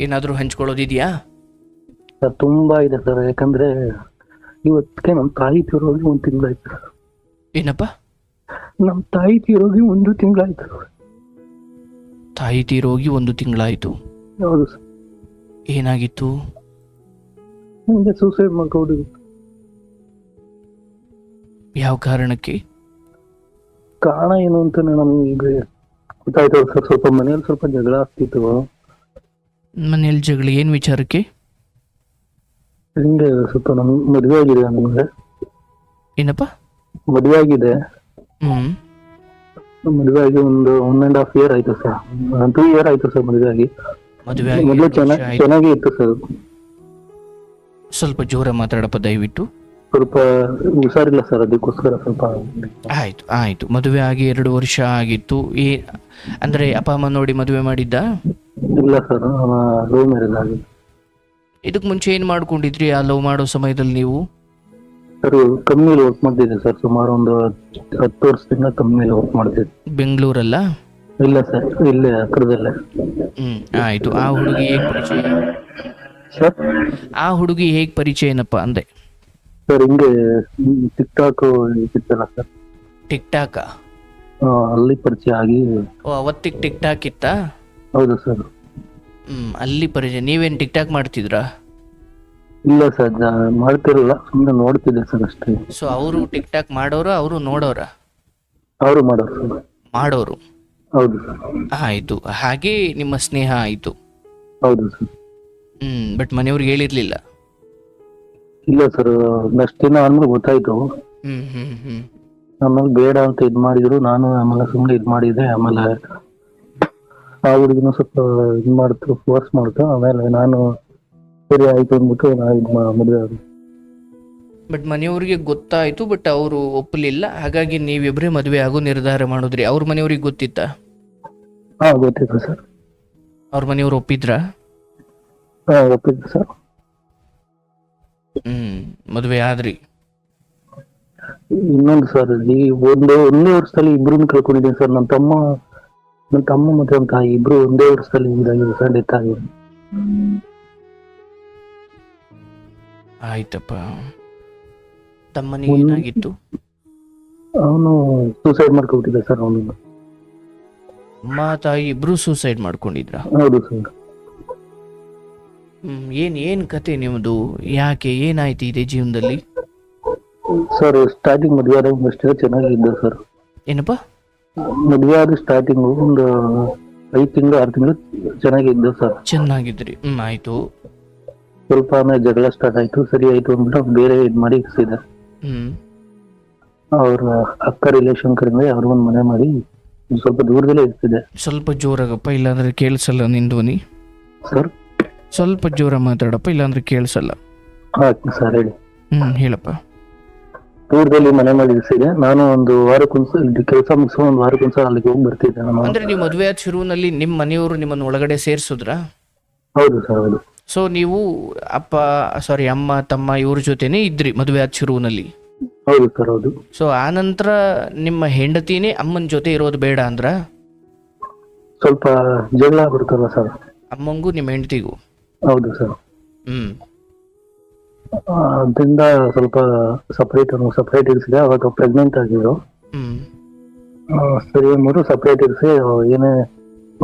ಏನಾದರೂ ಹಂಚ್ಕೊಳ್ಳೋದಿದೆಯಾ? ಸರ್ ತುಂಬಾ ಇದೆ ಸರ್. ಯಾಕಂದ್ರೆ ಇವತ್ತಿಗೆ ನಮ್ಮ ತಾಯಿ ತೀರೋಗಿ 1 ತಿಂಗಳಾಯ್ತು. ಏನಪ್ಪ? ನಮ್ಮ ತಾಯಿ ತೀರೋಗಿ 1 ತಿಂಗಳಾಯ್ತು. ತಾಯಿ ತೀರೋಗಿ 1 ತಿಂಗಳಾಯಿತು. ಹೌದು ಸರ್. ಏನಾಗಿತ್ತು? ಮುಂದೆ ಸೂಸೈಡ್ ಮಾಡ್ಕೊಂಡಿದ್ದು. ಯಾವ ಕಾರಣಕ್ಕೆ? ಕಾರಣ ಏನು ಅಂತ ನಮ್ಗೆ ಗೊತ್ತಾಯ್ತು ಸರ್. ಸ್ವಲ್ಪ ಮನೆಯಲ್ಲಿ ಸ್ವಲ್ಪ ಜಗಳ ಆಗ್ತಿತ್ತು. ಮನೇಲಿ ಜಗಳ ಏನು ವಿಚಾರಕ್ಕೆ? ಹಿಂಗೆ ಸ್ವಲ್ಪ ನಮ್ಗೆ ಮದುವೆ ಆಗಿದೆ. ನಮ್ಗೆ ಏನಪ್ಪ? ಮದುವೆ ಆಗಿದೆ. ಮದುವೆ ಆಗಿ ಒಂದು 1.5 year ಆಯ್ತು ಸರ್. 2 year ಆಯ್ತು ಸರ್ ಮದುವೆ ಆಗಿ. ಮದುವೆ ಮೊದಲು ಚೆನ್ನಾಗಿ ಇತ್ತು ಸರ್. ಸ್ವಲ್ಪ ಜೋರ ಮಾತಾಡಪ್ಪ ದಯವಿಟ್ಟು. ಸ್ವಲ್ಪ ಹುಷಾರಿಲ್ಲ ಸರ್, ಅದಕ್ಕೋಸ್ಕರ ಸ್ವಲ್ಪ. ಆಯ್ತು ಆಯ್ತು. ಮದುವೆ ಆಗಿ 2 ವರ್ಷ ಆಗಿತ್ತು. ಅಂದ್ರೆ ಅಪ್ಪ ಅಮ್ಮ ನೋಡಿ ಮದುವೆ ಮಾಡಿದ್ದ? ಇಲ್ಲ ಸರ್, ಲವ್ ಮ್ಯಾರೇಜ್ ಆಗಿದೆ. ಇದಕ್ಕೆ ಮುಂಚೆ ಏನು ಮಾಡ್ಕೊಂಡಿದ್ರಿ ಆ ಲವ್ ಮಾಡೋ ಸಮಯದಲ್ಲಿ ನೀವು? ಸರ್ ಕಂಪ್ನಿಲಿ ವರ್ಕ್ ಮಾಡ್ತಿದ್ದೆ ಸರ್. ಸುಮಾರು ಒಂದು 10 ವರ್ಷದಿಂದ ಕಂಪ್ನಿಲಿ ವರ್ಕ್ ಮಾಡ್ತಿದ್ದೆ. ಬೆಂಗಳೂರಲ್ಲ? ಇಲ್ಲ ಸರ್, ಇಲ್ಲೇ ಹತ್ರದಲ್ಲೇ. ಆಯ್ತು. ಆ ಹುಡುಗಿ ಹೇಗೆ ಪರಿಚಯ? ಸರ್ ಆ ಹುಡುಗಿ ಹೇಗೆ ಪರಿಚಯ ಏನಪ್ಪ ಅಂದೆ? ಸರ್ ಹಿಂಗೆ ಟಿಕ್ಟಾಕ್ ಇತ್ತಲ್ಲ ಸರ್. ಟಿಕ್ಟಾಕ? ಅಲ್ಲಿ ಪರಿಚಯ ಆಗಿ. ಓ, ಅವತ್ತಿಗೆ ಟಿಕ್ಟಾಕ್ ಇತ್ತಾ? ಹೌದು ಸರ್. ಅಲ್ಲಿ ಪರಿಚಯ. ನೀವೇನು ಟಿಕ್ಟಾಕ್ ಮಾಡ್ತಿದ್ರಾ? ಇಲ್ಲ ಸರ್, ಮಾಡ್ತಿರಲ್ಲ, ಸುಮ್ಮನೆ ನೋಡ್ತಿದ್ದೆ ಸರ್ ಅಷ್ಟೇ. ಸೊ ಅವರು ಟಿಕ್ಟಾಕ್ ಮಾಡೋರು, ಅವರು ನೋಡೋರ? ಅವರು ಮಾಡೋರು ಸರ್. ಮಾಡೋರು. ಹೌದು ಸರ್. ಆಯಿತು. ಹಾಗೆ ನಿಮ್ಮ ಸ್ನೇಹ ಆಯಿತು. ಹೌದು ಸರ್. ಬಟ್ ಮನೆಯವ್ರಿಗೆ ಹೇಳಿರ್ಲಿಲ್ಲ? ಇಲ್ಲ ಸರ್, ನೆಕ್ಸ್ಟ್ ದಿನ ಆದ್ಮೇಲೆ ಗೊತ್ತಾಯ್ತು. ಆಮೇಲೆ ಬೇಡ ಅಂತ ಮಾಡಿದ್ರು. ನಾನು ಆಮೇಲೆ ಸುಮ್ಮನೆ ಮಾಡಿದೆ. ಆಮೇಲೆ ಆ ಹುಡುಗಿನ ಸ್ವಲ್ಪ ಮಾಡ್ತು, ಫೋರ್ಸ್ ಮಾಡ್ತು. ಆಮೇಲೆ ನಾನು ಸರಿ ಆಯ್ತು ಅಂದ್ಬಿಟ್ಟು ಮದುವೆ ಆದ. ಬಟ್ ಮನೆಯವ್ರಿಗೆ ಗೊತ್ತಾಯ್ತು, ಬಟ್ ಅವರು ಒಪ್ಪಲಿಲ್ಲ. ಹಾಗಾಗಿ ನೀವಿಬ್ಬರೇ ಮದುವೆ ಆಗೋ ನಿರ್ಧಾರ ಮಾಡಿದ್ರಿ. ಅವ್ರ ಮನೆಯವ್ರಿಗೆ ಗೊತ್ತಿತ್ತಾ? ಗೊತ್ತಿತ್ತು ಸರ್. ಅವ್ರ ಮನೆಯವ್ರು ಒಪ್ಪಿದ್ರಾ? ಒಪ್ಪಿದ್ರು ಸರ್. ಮದುವೆ ಆದ್ರಿ? ಇನ್ನೊಂದು ಸರ್, ಒಂದೇ ವರ್ಷದಲ್ಲಿ ಇಬ್ರು ಕಳ್ಕೊಂಡಿದ್ದೀನಿ ಸರ್. ನನ್ನ ತಮ್ಮ ಮತ್ತೆ ನಮ್ಮ ತಾಯಿ ಇಬ್ರು ಒಂದೇ ವರ್ಷದಲ್ಲಿ ಇದಾಗಿದೆ ಸರ್, ಡೆತ್ ಆಗಿದೆ. ಆಯ್ತಪ್ಪ. ತಮ್ಮನಿಗೆ ಏನಾಗಿತ್ತು? ಅವನು ಸೂಸೈಡ್ ಮಾಡ್ಕೊಬಿಟ್ಟಿದ್ದ ಸರ್. ಅವನು ಅಮ್ಮ ತಾಯಿ ಇಬ್ರು ಸೂಸೈಡ್ ಮಾಡ್ಕೊಂಡಿದ್ರ? ಹೌದು ಸರ್. ಏನ್ ಕತೆ ನಿಮ್ದು? ಯಾಕೆ, ಏನಾಯ್ತು ಇದೆ ಜೀವನದಲ್ಲಿ? ಸರ್ ಸ್ಟಾರ್ಟಿಂಗ್ ಮದುವೆ ಆದಾಗ ಅಷ್ಟೇ ಚೆನ್ನಾಗಿದ್ದ ಸರ್. ಏನಪ್ಪ? ಮದುವೆ ಆದ ಸ್ಟಾರ್ಟಿಂಗ್ ಒಂದು 5 ತಿಂಗಳು 6 ತಿಂಗಳು ಚೆನ್ನಾಗಿದ್ದು ಸರ್. ಚೆನ್ನಾಗಿದ್ರಿ. ಆಯ್ತು. ಸ್ವಲ್ಪ ಆಮೇಲೆ ಜಗಳ ಸ್ಟಾರ್ಟ್ ಆಯ್ತು. ಸರಿ ಆಯ್ತು ಅಂದ್ಬಿಟ್ಟು ಬೇರೆ ಮಾಡಿ ಇರಿಸಿದೆ. ಅವ್ರ ಅಕ್ಕ ರಿಲೇಷನ್ ಕಡೆಯಿಂದ ಅವ್ರಿಗೊಂದು ಮನೆ ಮಾಡಿ ಸ್ವಲ್ಪ ದೂರದಲ್ಲೇ ಇರ್ತಿದೆ. ಸ್ವಲ್ಪ ಜೋರಾಗಪ್ಪ, ಇಲ್ಲಾಂದ್ರೆ ಕೇಳಿಸಲ್ಲ ನಿನ್ ಧ್ವನಿ. ಸರ್ ಸ್ವಲ್ಪ ಜೋರ ಮಾತಾಡಪ್ಪ, ಇಲ್ಲಾಂದ್ರೆ ಕೇಳಿಸಲ್ಲ. ಸರ್ ಹೇಳಿ. ಹೇಳಪ್ಪ. ದೂರದಲ್ಲಿ ಮನೆ ಮಾಡಿ ಇರಿಸಿದೆ. ನಾನು ಒಂದು ವಾರಕ್ಕೊಂದ್ಸಲ ಕೆಲಸ ಮುಗಿಸೋ ಒಂದು ವಾರಕ್ಕೊಂದ್ಸಲ ಅಲ್ಲಿಗೆ ಹೋಗಿ ಬರ್ತಿದ್ದೆ. ಅಂದ್ರೆ ನೀವು ಮದುವೆ ಆದ ಶುರುವಿನಲ್ಲಿ ನಿಮ್ಮ ಮನೆಯವರು ನಿಮ್ಮನ್ನು ಒಳಗಡೆ ಸೇರಿಸಿದ್ರಾ? ಹೌದು ಸರ್, ಹೌದು. ಸೊ ನೀವು ಅಮ್ಮ ತಮ್ಮ ಇವ್ರ ಜೊತೆನೆ ಇದ್ರಿ ಮದುವೆ ಆದ ಶುರುವಿನಲ್ಲಿ? ಹೌದು ಸರ್, ಹೌದು. ಸೊ ಆ ನಂತರ ನಿಮ್ಮ ಹೆಂಡತಿನೇ ಅಮ್ಮನ ಜೊತೆ ಇರೋದು ಬೇಡ ಅಂದ್ರ? ಸ್ವಲ್ಪ ಜಗಳ ಬರ್ತಲ್ಲ ಸರ್, ಅಮ್ಮಂಗೂ ನಿಮ್ಮ ಹೆಂಡತಿಗೂ? ಹೌದು ಸರ್. ಅದರಿಂದ ಸ್ವಲ್ಪ ಸಪರೇಟ್ ಇರಿಸಿದೆ. ಅವಾಗ ಪ್ರೆಗ್ನೆಂಟ್ ಆಗಿದ್ರು. ಸರಿ ಅಂದ್ಬಿಟ್ಟು ಸಪರೇಟ್ ಇರಿಸಿ ಏನೇ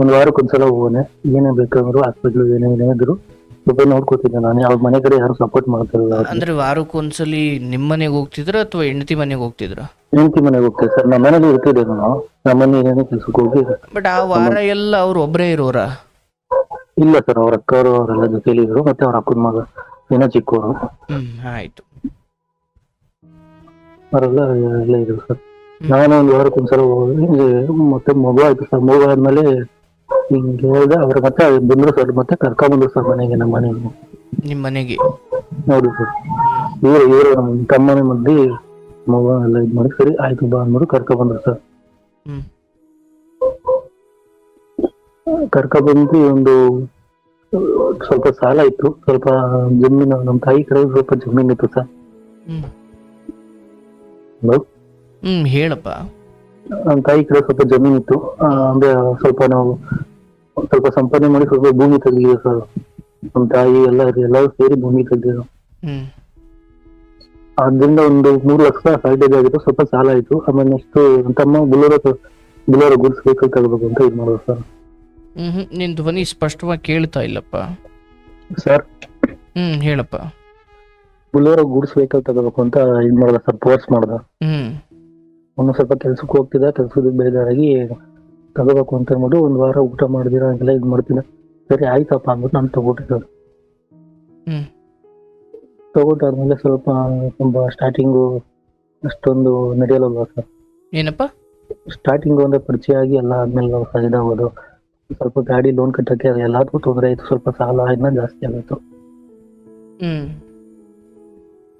ಒಂದು ವಾರಕ್ಕೊಂದ್ಸಲ ಹೋಗೋನೆ. ಏನೇ ಬೇಕಾದ್ರು ಹಾಸ್ಪಿಟ್ಲ್ ಏನೇ ಇದ್ರು ಸ್ವಲ್ಪ ನೋಡ್ಕೋತಿದ್ದೆ ನಾನು. ಅವ್ರ ಮನೆ ಕಡೆ ಯಾರು ಸಪೋರ್ಟ್ ಮಾಡ್ತಿರಲ್ಲ. ಅಂದ್ರೆ ವಾರಕ್ಕೊಂದ್ಸಲಿ ನಿಮ್ಮ ಮನೆಗೆ ಹೋಗ್ತಿದ್ರ ಅಥವಾ ಹೆಂಡತಿ ಮನೆಗೆ ಹೋಗ್ತಿದ್ರ? ಹೆಂಡತಿ ಮನೆಗೆ ಹೋಗ್ತೇವೆ ಸರ್. ನಮ್ಮ ಮನೇಲಿ ಇರ್ತಿದ್ದೆ ನಾನು. ನಮ್ಮ ಮನೆ ಏನೇನೇ ಕೆಲ್ಸಕ್ಕೆ ಹೋಗಿ. ಬಟ್ ಆ ವಾರ ಎಲ್ಲ ಅವ್ರು ಒಬ್ಬರೇ ಇರೋರ? ಇಲ್ಲ ಸರ್, ಅವ್ರ ಅಕ್ಕವರು ಅವರೆಲ್ಲ ಜೊತೆಲಿ ಇದ್ರು. ಮತ್ತೆ ಅವ್ರ ಅಕ್ಕನ ಮಗ ಏನೋ ಚಿಕ್ಕವರು. ಆಯ್ತು. ಅವರೆಲ್ಲ ಎಲ್ಲ ಇದ್ರು ಸರ್. ನಾನು ಒಂದು ವಾರಕ್ಕೊಂದ್ಸಲ ಹೋಗಿ ಮತ್ತೆ ಮಗು ಆಯ್ತು ಸರ್. ಮಗು ಆದ್ಮೇಲೆ ಹಿಂಗೆ ಹೇಳಿದೆ. ಅವ್ರ ಮತ್ತೆ ಬಂದ್ರು ಸರ್. ಮತ್ತೆ ಕರ್ಕೊಂಡ್ಬಂದ್ರು ಸರ್ ಮನೆಗೆ, ನಮ್ಮ ಮನೆಗೆ. ನಿಮ್ಮ ಮನೆಗೆ? ಹೌದು ಸರ್. ಇವರು ನಮ್ಮ ತಮ್ಮನೇ ಮದ್ದಿ ಮಗು ಎಲ್ಲ ಮಾಡಿ ಸರಿ ಆಯ್ತು ಬಾ ಅಂದ್ಬಿಟ್ಟು ಕರ್ಕೊಂಡ್ಬಂದ್ರು ಸರ್. ಕರ್ಕೊಂಡ್ಬಂದು ಒಂದು ಸ್ವಲ್ಪ ಸಾಲ ಇತ್ತು. ಸ್ವಲ್ಪ ಜಮೀನು ನಮ್ಮ ತಾಯಿ ಕಡೆ ಸ್ವಲ್ಪ ಜಮೀನ್ ಇತ್ತು ಸರ್. ಹೇಳಪ್ಪ. ನಮ್ಮ ತಾಯಿ ಕಡೆ ಸ್ವಲ್ಪ ಜಮೀನ್ ಇತ್ತು. ಅಂದ್ರೆ ಸ್ವಲ್ಪ ನಾವು ಸ್ವಲ್ಪ ಸಂಪಾದನೆ ಮಾಡಿ ಸ್ವಲ್ಪ ಭೂಮಿ ತೆಗೆದಿದೆ ಸರ್. ನಮ್ಮ ತಾಯಿ ಎಲ್ಲರೂ ಸೇರಿ ಭೂಮಿ ತೆಗ್ದಿದ್ರು. ಹ್ಮ್ ಅದ್ರಿಂದ ಒಂದು 3 ಲಕ್ಷ ಸಾಲ್ಟೇಜ್ ಆಗಿತ್ತು, ಸ್ವಲ್ಪ ಸಾಲ ಆಯ್ತು. ಆಮೇಲೆ ನೆಕ್ಸ್ಟ್ ತಮ್ಮ ಬುಲೋರೋ ಗುಡ್ಸ್ ವೆಹಿಕಲ್ ತಗೋಬೇಕು ಅಂತ ಇದು ಮಾಡೋದು ಸರ್. ನಿನ್ ಧ್ವನಿ ಸ್ಪಷ್ಟವಾಗಿ ಕೇಳ್ತಾ ಇಲ್ಲಪ್ಪ. ಸರ್ ಹೇಳಪ್ಪ. ಬುಲೋರೋ ಗುಡ್ಸ್ ವೆಹಿಕಲ್ ತಗೋಬೇಕು ಅಂತ ಇದು ಮಾಡ್ದ ಸರ್, ಫೋರ್ಸ್ ಮಾಡ್ದ. ಅವನು ಸ್ವಲ್ಪ ಕೆಲ್ಸಕ್ಕೆ ಹೋಗ್ತಿದ್ದ, ಕೆಲ್ಸದ ಬೇಜಾರಾಗಿ ತಗೋಬೇಕು ಅಂತ ಅಂದ್ಬಿಟ್ಟು 1 ವಾರ ಊಟ ಮಾಡಿದಿರ ಹಂಗೆಲ್ಲ ಇದು ಮಾಡ್ತಿದ್ದ. ಸರಿ ಆಯ್ತಪ್ಪ ಅಂದ್ಬಿಟ್ಟು ನಾನು ತಗೊಟ್ಟೆ ಸರ್. ತಗೊಟ್ಟಾದ್ಮೇಲೆ ಸ್ವಲ್ಪ ಸ್ಟಾರ್ಟಿಂಗು ಅಷ್ಟೊಂದು ನಡೆಯಲ್ಲ ಸರ್. ಏನಪ್ಪ? ಸ್ಟಾರ್ಟಿಂಗ್ ಒಂದು ಪರಿಚಯ ಆಗಿ ಎಲ್ಲ ಆದ್ಮೇಲೆ ಇದಾಗೋದು, ಸ್ವಲ್ಪ ಗಾಡಿ ಲೋನ್ ಕಟ್ಟಕ್ಕೆ ಎಲ್ಲದಕ್ಕೂ ತೊಂದರೆ ಆಯ್ತು. ಸ್ವಲ್ಪ ಸಾಲ ಇನ್ನ ಜಾಸ್ತಿ ಆಗಿತ್ತು.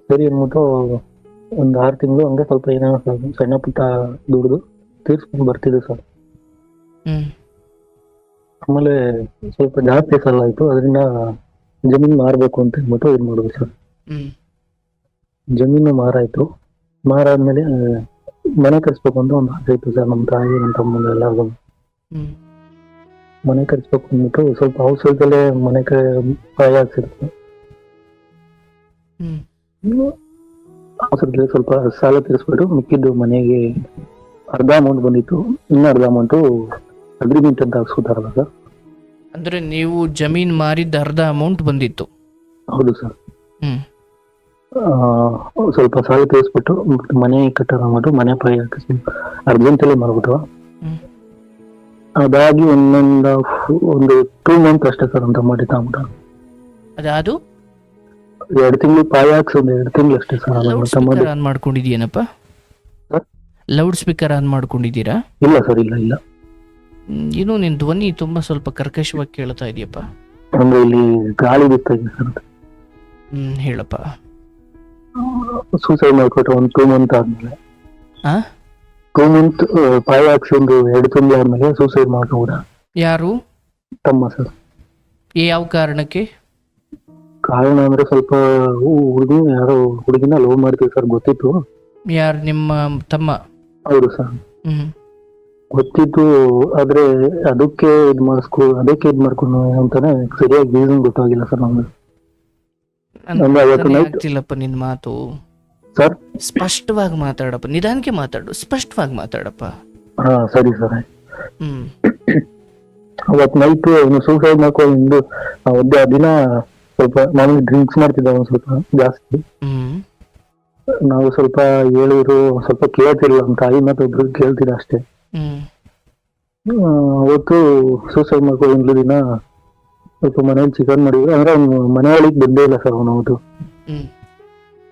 ಸರಿ ಅಂದ್ಬಿಟ್ಟು ಒಂದು 6 ತಿಂಗಳು ಹಂಗೆ ಸ್ವಲ್ಪ ಏನೋ ಸಣ್ಣ ಪುಟ್ಟ ದುಡ್ದು ತೀರ್ಸ್ಕೊಂಡು ಬರ್ತಿದ್ದೆ ಸರ್. ಆಮೇಲೆ ಸ್ವಲ್ಪ ಜಾಸ್ತಿ ಸಾಲ ಆಯ್ತು, ಅದರಿಂದ ಜಮೀನ್ ಮಾರ್ಬೇಕು ಅಂತ ಅಂದ್ಬಿಟ್ಟು ಇದು ಮಾಡೋದು ಸರ್. ಜಮೀನು ಮಾರಾಯ್ತು. ಮಾರಾದ್ಮೇಲೆ ಮನೆ ಕಟ್ಸ್ಬೇಕು ಅಂತ ಒಂದು ಆಸೆ ಇತ್ತು ಸರ್. ನಮ್ಮ ತಾಯಿ ನಮ್ಮ ತಮ್ಮ ಎಲ್ಲರಿಗೂ ಮನೆ ಕಟ್ಸ್ಬೇಕು ಅಂದ್ಬಿಟ್ಟು ಸ್ವಲ್ಪ ಔಷಧದಲ್ಲೇ ಮನೆ ಪಾಯ ಹಾಕ್ಸಿದ್ರು. ಔಷಧದಲ್ಲಿ ಸ್ವಲ್ಪ ಸಾಲ ತೀರಿಸ್ಬಿಟ್ಟು ಮಿಕ್ಕಿದ್ದು ಮನೆಗೆ ಅರ್ಧ ಅಮೌಂಟ್ ಬಂದಿತ್ತು, ಇನ್ನ ಅರ್ಧ ಅಮೌಂಟು ಅಗ್ರಿಮೆಂಟ್ ಅಂತ ಹಾಕ್ಸ್ಕೊತಾರಲ್ಲ ಸರ್. ಅಂದ್ರೆ ನೀವು ಜಮೀನ್ ಮಾರಿದ್ದ ಅರ್ಧ ಅಮೌಂಟ್ ಬಂದಿತ್ತು? ಹೌದು ಸರ್. ಸ್ವಲ್ಪ ಸಾಲ ತೀರಿಸ್ಬಿಟ್ಟು ಮನೆ ಕಟ್ಟೋದು ಅಂದ್ಬಿಟ್ಟು ಮನೆ ಪಾಯ ಹಾಕಿಸಿ ಅರ್ಜೆಂಟಲ್ಲೇ ಮಾಡ್ಬಿಟ್ಟು, ಅದಾಗಿ ಒಂದು 2 ಮಂತ್ ಅಷ್ಟೇ ಸರ್ ಅಂತ ಮಾಡಿ ತಗೊಂಬಿಟ್ಟು. ಅದಾದು 2 ತಿಂಗಳು ಪಾಯ ಹಾಕ್ಸಿ 2 ತಿಂಗಳು ಅಷ್ಟೇ ಸರ್. ಆನ್ ಮಾಡ್ಕೊಂಡಿದ್ಯೇನಪ್ಪ? ಲೌಡ್ ಸ್ಪೀಕರ್ ಆನ್ ಮಾಡ್ಕೊಂಡಿದ್ದೀರಾ? ಇಲ್ಲ ಸರ್, ಇಲ್ಲ. ಏನು ನಿನ್ ಧ್ವನಿ ತುಂಬಾ ಸ್ವಲ್ಪ ಕರ್ಕಶವಾಗಿ ಕೇಳ್ತಾ ಇದೆಯಪ್ಪ. ಅಂದ್ರೆ ಇಲ್ಲಿ ಗಾಳಿ ಬಿಡ್ತಾ ಇದೆ ಸರ್. ಹೇಳಪ್ಪ. ಸೂಸೈಡ್ ಮಾಡ್ಕೊಟ್ರೆ ಒಂದು 2 ಮಂತ್ ಆದ್ಮೇಲೆ, 2 ಮಂತ್ ಪಾಯ ಹಾಕ್ಸಿ ಒಂದು 2 ತಿಂಗಳು ಆದ್ಮೇಲೆ ಸೂಸೈಡ್ ಮಾಡ್ಕೊಂಡ. ಯಾರು? ತಮ್ಮ ಸರ್. ಯಾವ ಕಾರಣಕ್ಕೆ? ಕಾರಣ ಅಂದ್ರೆ ಸ್ವಲ್ಪ ಯಾರೋ ಹುಡುಗಿನ ಲವ್ ಮಾಡ್ತೀವಿ ಸರ್, ಗೊತ್ತಿತ್ತು. ಯಾರು? ನಿಮ್ಮ ತಮ್ಮ? ಹೌದು ಸರ್. ಗೊತ್ತಿತ್ತು, ಆದ್ರೆ ಅದಕ್ಕೆ ಇದ್ ಮಾಡ್ಕೊಂಡು ಅಂತಾನೆ ಸರಿಯಾಗಿ ರೀಸನ್ ಗೊತ್ತಾಗಿಲ್ಲ ಸರ್ ನಮ್ಗೆ. ಆಗ್ತಿಲ್ಲಪ್ಪ ನಿನ್ ಮಾತು ಸರ್. ಸ್ಪಷ್ಟವಾಗಿ ಮಾತಾಡಪ್ಪ, ನಿಧಾನಕ್ಕೆ ಮಾತಾಡು, ಸ್ಪಷ್ಟವಾಗಿ ಮಾತಾಡಪ್ಪ. ಹಾ ಸರಿ ಸರ್. ಅವತ್ ನೈಟ್ ಅವನು ಸೂಸೈಡ್ ಮಾಡ್ಕೊಂಡು ಆ ದಿನ ಸ್ವಲ್ಪ ನಾನು ಡ್ರಿಂಕ್ಸ್ ಮಾಡ್ತಿದ್ದ ಒಂದ್ ಸ್ವಲ್ಪ ಜಾಸ್ತಿ. ನಾವು ಸ್ವಲ್ಪ ಹೇಳಿದ್ರು ಸ್ವಲ್ಪ ಕೇಳ್ತಿರ್ಲಿಲ್ಲ, ನಮ್ಮ ತಾಯಿ ಮತ್ತೆ ಒಬ್ರು ಕೇಳ್ತಿದ್ದ ಅಷ್ಟೇ. ಅವತ್ತು ಸೂಸೈಡ್ ಮಾಡ್ಕೊಂಡು ದಿನ ಸ್ವಲ್ಪ ಮನೇಲಿ ಚಿಕನ್ ಮಾಡಿದ್ರು. ಅಂದ್ರೆ ಅವ್ನು ಮನೆ ಒಳಗೆ ಬಂದೇ ಇಲ್ಲ ಸರ್. ಅವನು ಅವತ್ತು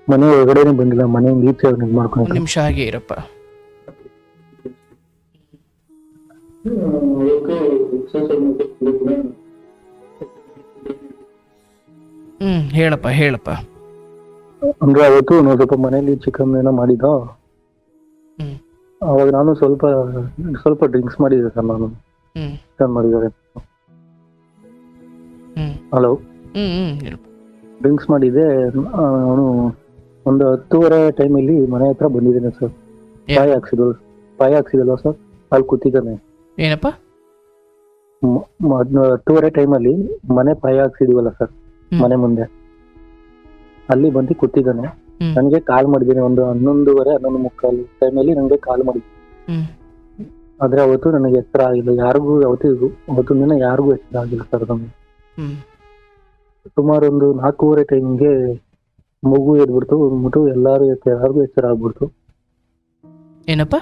ಮನೆ ಒಳಗಡೆನೆ ಬಂದಿಲ್ಲ, ಮನೆಯಿಂದ ಈಚೆ ಅವ್ನು ಇದು ಮಾಡ್ಕೊಂಡು. ನಿಮಿಷ ಹಾಗೆ ಇರಪ್ಪ. ಹೇಳಪ್ಪ. ಅಂದ್ರೆ ಅವತ್ತು ನಾವು ಸ್ವಲ್ಪ ಮನೇಲಿ ಚಿಕನ್ ಏನೋ ಮಾಡಿದ್ದ. ಅವಾಗ ನಾನು ಸ್ವಲ್ಪ ಡ್ರಿಂಕ್ಸ್ ಮಾಡಿದ್ದೆ ಸರ್. ನಾನು ಚಿಕನ್ ಮಾಡಿದ್ದಾರೆ. ಹಲೋ. ಡ್ರಿಂಕ್ಸ್ ಮಾಡಿದ್ದೆ. ಅವನು ಒಂದು 10:30 ಟೈಮಲ್ಲಿ ಮನೆ ಹತ್ರ ಬಂದಿದ್ದೇನೆ ಸರ್. ಪಾಯ ಹಾಕ್ಸಿದಲ್ವ ಸರ್, ಅಲ್ಲಿ ಕೂತಿದ್ದಾನೆ. ಏನಪ್ಪ? 10:30 ಟೈಮಲ್ಲಿ ಮನೆ ಪಾಯ ಹಾಕ್ಸಿದೀವಲ್ಲ ಸರ್, ಮನೆ ಮುಂದೆ ಅಲ್ಲಿ ಬಂದು ಕೂತಿದ್ದಾನೆ. ನನ್ಗೆ ಕಾಲ್ ಮಾಡಿದ್ದೀನಿ ಒಂದು 11:30 ಟೈಮಲ್ಲಿ ನಂಗೆ ಕಾಲ್ ಮಾಡಿದ್ದೀನಿ. ಆದ್ರೆ ಅವತ್ತು ನನಗೆ ಎಚ್ಚರ ಆಗಿಲ್ಲ, ಯಾರಿಗೂ ಅವತ್ತಿನ ದಿನ ಯಾರಿಗೂ ಎಚ್ಚರ ಆಗಿಲ್ಲ ಸರ್ ನಮ್ಗೆ. ಸುಮಾರು ಒಂದು 4:30 ಟೈಮ್ಗೆ ಮಗು ಎದ್ಬಿಡ್ತು ಯಾರಿಗೂ ಎಚ್ಚರ ಆಗ್ಬಿಡ್ತು. ಏನಪ್ಪ?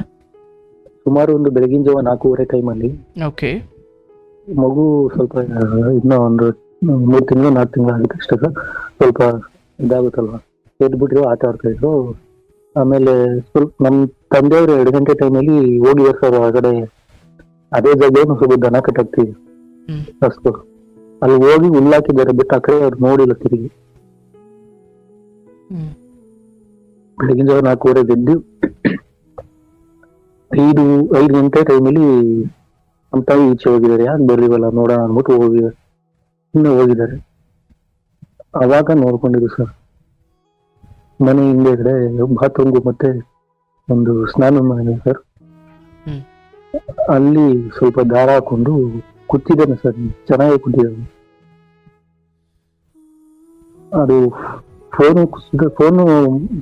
ಸುಮಾರು ಒಂದು ಬೆಳಗಿನ ಜಾವ 4:30 ಟೈಮಲ್ಲಿ ಮಗು ಸ್ವಲ್ಪ ಇನ್ನ ಒಂದು 3 ತಿಂಗಳು 4 ತಿಂಗಳು ಆಗಿತ್ತು ಅಷ್ಟೇ ಸರ್. ಸ್ವಲ್ಪ ಇದಾಗುತ್ತಲ್ವಾ, ಎದ್ಬಿಟ್ರು, ಆಟ ಆಡ್ತಾ ಇದ್ರು. ಆಮೇಲೆ ಸ್ವಲ್ಪ ನಮ್ ತಂದೆಯವರು 2 ಗಂಟೆ ಟೈಮಲ್ಲಿ ಹೋಗಿದ್ದಾರೆ ಸರ್ ಹೊರಗಡೆ. ಅದೇ ಜಾಗ ಸ್ವಲ್ಪ ದನ ಕಟ್ಟಾಗ್ತೀವಿ ಅಷ್ಟು, ಅಲ್ಲಿ ಹೋಗಿ ಹುಲ್ಲಾಕಿದ್ದಾರೆ. ಬಿಟ್ಟು ಆ ಕಡೆ ಅವ್ರು ನೋಡಿಲ್ಲ ತಿರುಗಿ. ಬೆಳಗಿನ ಜಾವ 4:30 ಎದ್ದು 5 ಗಂಟೆ ಟೈಮಲ್ಲಿ ನಮ್ಮ ತಾಯಿ ಈಚೆ ಹೋಗಿದ್ದಾರೆ. ಯಾಕೆ ಬರ್ಲಿವಲ್ಲ ನೋಡೋಣ ಅಂದ್ಬಿಟ್ಟು ಹೋಗಿದ್ದಾರೆ. ಅವಾಗ ನೋಡ್ಕೊಂಡಿದ್ರು ಸರ್, ಮನೆ ಹಿಂದೆಗಡೆ ಬಾತ್ರೂಮ್ಗೂ ಮತ್ತೆ ಒಂದು ಸ್ನಾನ ಮನೆ ಸರ್, ಅಲ್ಲಿ ಸ್ವಲ್ಪ ದಾರ ಹಾಕೊಂಡು ಕೂತಿದ್ದಾನೆ ಸರ್. ಚೆನ್ನಾಗಿ ಕೂತಿದ್ದಾನೆ. ಅದು ಫೋನು ಫೋನು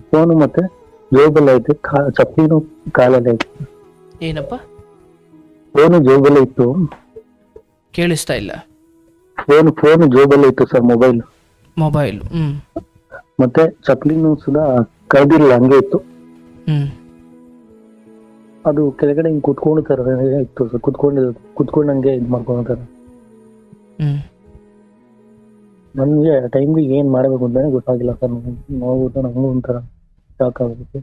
ಫೋನು ಮತ್ತೆ ಜೋಬಲ್ಲಿ ಐತೆ, ಚಪ್ಪಲಿನೂ ಕಾಲಲ್ಲಿ ಐತೆ. ಏನಪ್ಪ? ಫೋನು ಜೋಬಲ್ಲೇ ಇತ್ತು. ಕೇಳಿಸ್ತಾ ಇಲ್ಲ. ಫೋನು ಜೋಬಲ್ಲೇ ಇತ್ತು ಸರ್, ಮೊಬೈಲ್. ಮತ್ತೆ ಚಪ್ಪಲಿನೂ ಸುಧಾ ಕಳೆದಿರಲಿಲ್ಲ, ಹಂಗೆ ಇತ್ತು. ಅದು ಕೆಳಗಡೆ ಹಿಂಗ್ ಕುತ್ಕೊಂಡು ತರ ಇತ್ತು ಸರ್, ಕುತ್ಕೊಂಡಂಗೆ ಇದ್ ಮಾಡ್ಕೊಂತಾರೆ. ನಮ್ಗೆ ಟೈಮ್ಗೆ ಏನ್ ಮಾಡ್ಬೇಕು ಅಂತಾನೆ ಗೊತ್ತಾಗಿಲ್ಲ ಸರ್. ನಾವು ನಮಗೂ ಒಂಥರ ಶಾಕ್ ಆಗುತ್ತೆ.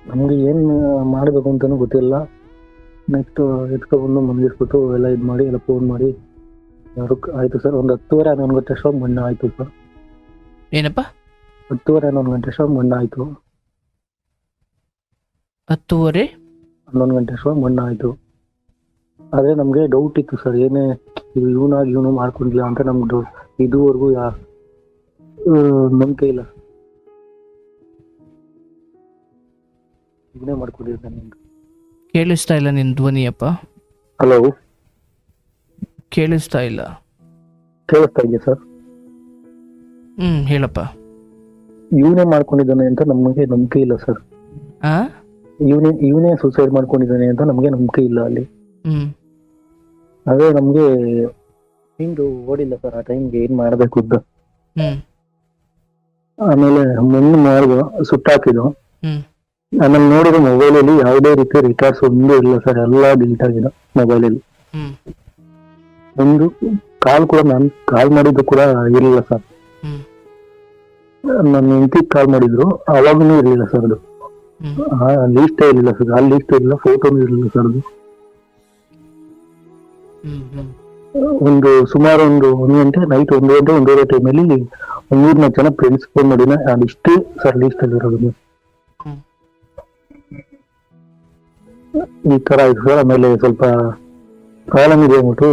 ನಮ್ಗೆ ಏನ್ ಮಾಡ್ಬೇಕು ಅಂತಾನು ಗೊತ್ತಿಲ್ಲ. ನೆಕ್ಸ್ಟ್ ಎತ್ಕೊಬಂದು ಮನ್ಗಿಸ್ಬಿಟ್ಟು ಎಲ್ಲ ಇದ್ ಮಾಡಿ ಎಲ್ಲ ಫೋನ್ ಮಾಡಿ ಆಯ್ತು ಸರ್. ಒಂದು 10:30 11 ಗಂಟೆ ಅಷ್ಟೊಂದು ಮಣ್ಣ ಆಯ್ತು ಸರ್. ಏನಪ್ಪ? 10:30 11 ಗಂಟೆ ಅಷ್ಟೊಂದು ಮಣ್ಣ ಆಯ್ತು. 10:30 11 ಗಂಟೆ ಅಷ್ಟೊಂದು ಮಣ್ಣ ಆಯ್ತು. ಆದ್ರೆ ನಮ್ಗೆ ಡೌಟ್ ಇತ್ತು ಸರ್, ಏನೇ ಇವನು ಮಾಡ್ಕೊಂಡಿಲ್ಲ ಅಂತ ನಮ್ಗೆ ಇದುವರೆಗೂ ನಂಬಿಕೆ ಇಲ್ಲ. ಇವನೇ ಮಾಡ್ಕೊಂಡಿದ್ದಾನೆ. ಕೇಳಿಸ್ತಾ ಇಲ್ಲ ನಿನ್ ಧ್ವನಿಯಪ್ಪ. ಹಲೋ, ಕೇಳಿಸ್ತಾ ಇಲ್ಲ. ಕೇಳಿಸ್ತಾ ಇದೆಯಾ ಸರ್? ಹೇಳಪ್ಪ. ಇವನೇ ಮಾಡ್ಕೊಂಡಿದ್ದಾನೆ ಅಂತ ನಮಗೆ ನಂಬಿಕೆ ಇಲ್ಲ ಸರ್. ಇವನೇ ಸೂಸೈಡ್ ಮಾಡ್ಕೊಂಡಿದ್ದಾನೆ ಅಂತ ನಮ್ಗೆ ನಂಬಿಕೆ ಇಲ್ಲ ಅಲ್ಲಿ. ಅದೇ ನಮ್ಗೆ ಹಿಂದು ಓಡಿಲ್ಲ ಸರ್ ಆ ಟೈಮ್ಗೆ, ಏನ್ ಮಾಡ್ಬೇಕು ಅಂತ. ಆಮೇಲೆ ಮಣ್ಣು ಮಾರ್ಗ ಸುಟ್ಟಾಕಿದ್ದು. ಆಮೇಲೆ ನೋಡಿದ್ರೆ ಮೊಬೈಲ್ ಅಲ್ಲಿ ಯಾವುದೇ ರೀತಿ ರಿಕಾರ್ಡ್ಸ್ ಒಂದು ಇಲ್ಲ ಸರ್, ಎಲ್ಲಾ ಡಿಲೀಟ್ ಆಗಿದೆ ಮೊಬೈಲ್ ಅಲ್ಲಿ. ಒಂದು ಕಾಲ್ ಕೂಡ ನಾನು ಕಾಲ್ ಮಾಡಿದ್ದು ಕೂಡ ಇರಲಿಲ್ಲ ಸರ್. ನನ್ನ ಹೆಂಡತಿಗೆ ಕಾಲ್ ಮಾಡಿದ್ರು, ಅವಾಗೂ ಇರ್ಲಿಲ್ಲ ಸರ್ ಅದು. ಲೀಸ್ಟೇ ಇರಲಿಲ್ಲ ಸರ್, ಆ ಲೀಸ್ಟ್ ಇರಲಿಲ್ಲ, ಫೋಟೋನು ಇರಲಿಲ್ಲ ಸರ್ ಅದು. ಸುಮಾರು ಒಂದು 1 ಗಂಟೆ ನೈಟ್ 1 ಗಂಟೆ 1:30 ಟೈಮಲ್ಲಿ 3-4 ಜನ ಫ್ರೆಂಡ್ಸ್ ಫೋನ್ ಮಾಡಿನ, ಅದಿಷ್ಟೇ ಸರ್ ಲೀಸ್ಟ್ ಅಲ್ಲಿ ಇರೋದು. ಈ ತರ ಆಯ್ತು ಸರ್. ಆಮೇಲೆ ಸ್ವಲ್ಪ ಪ್ರಾಬ್ಲಮ್ ಇದೆ ಅಂದ್ಬಿಟ್ಟು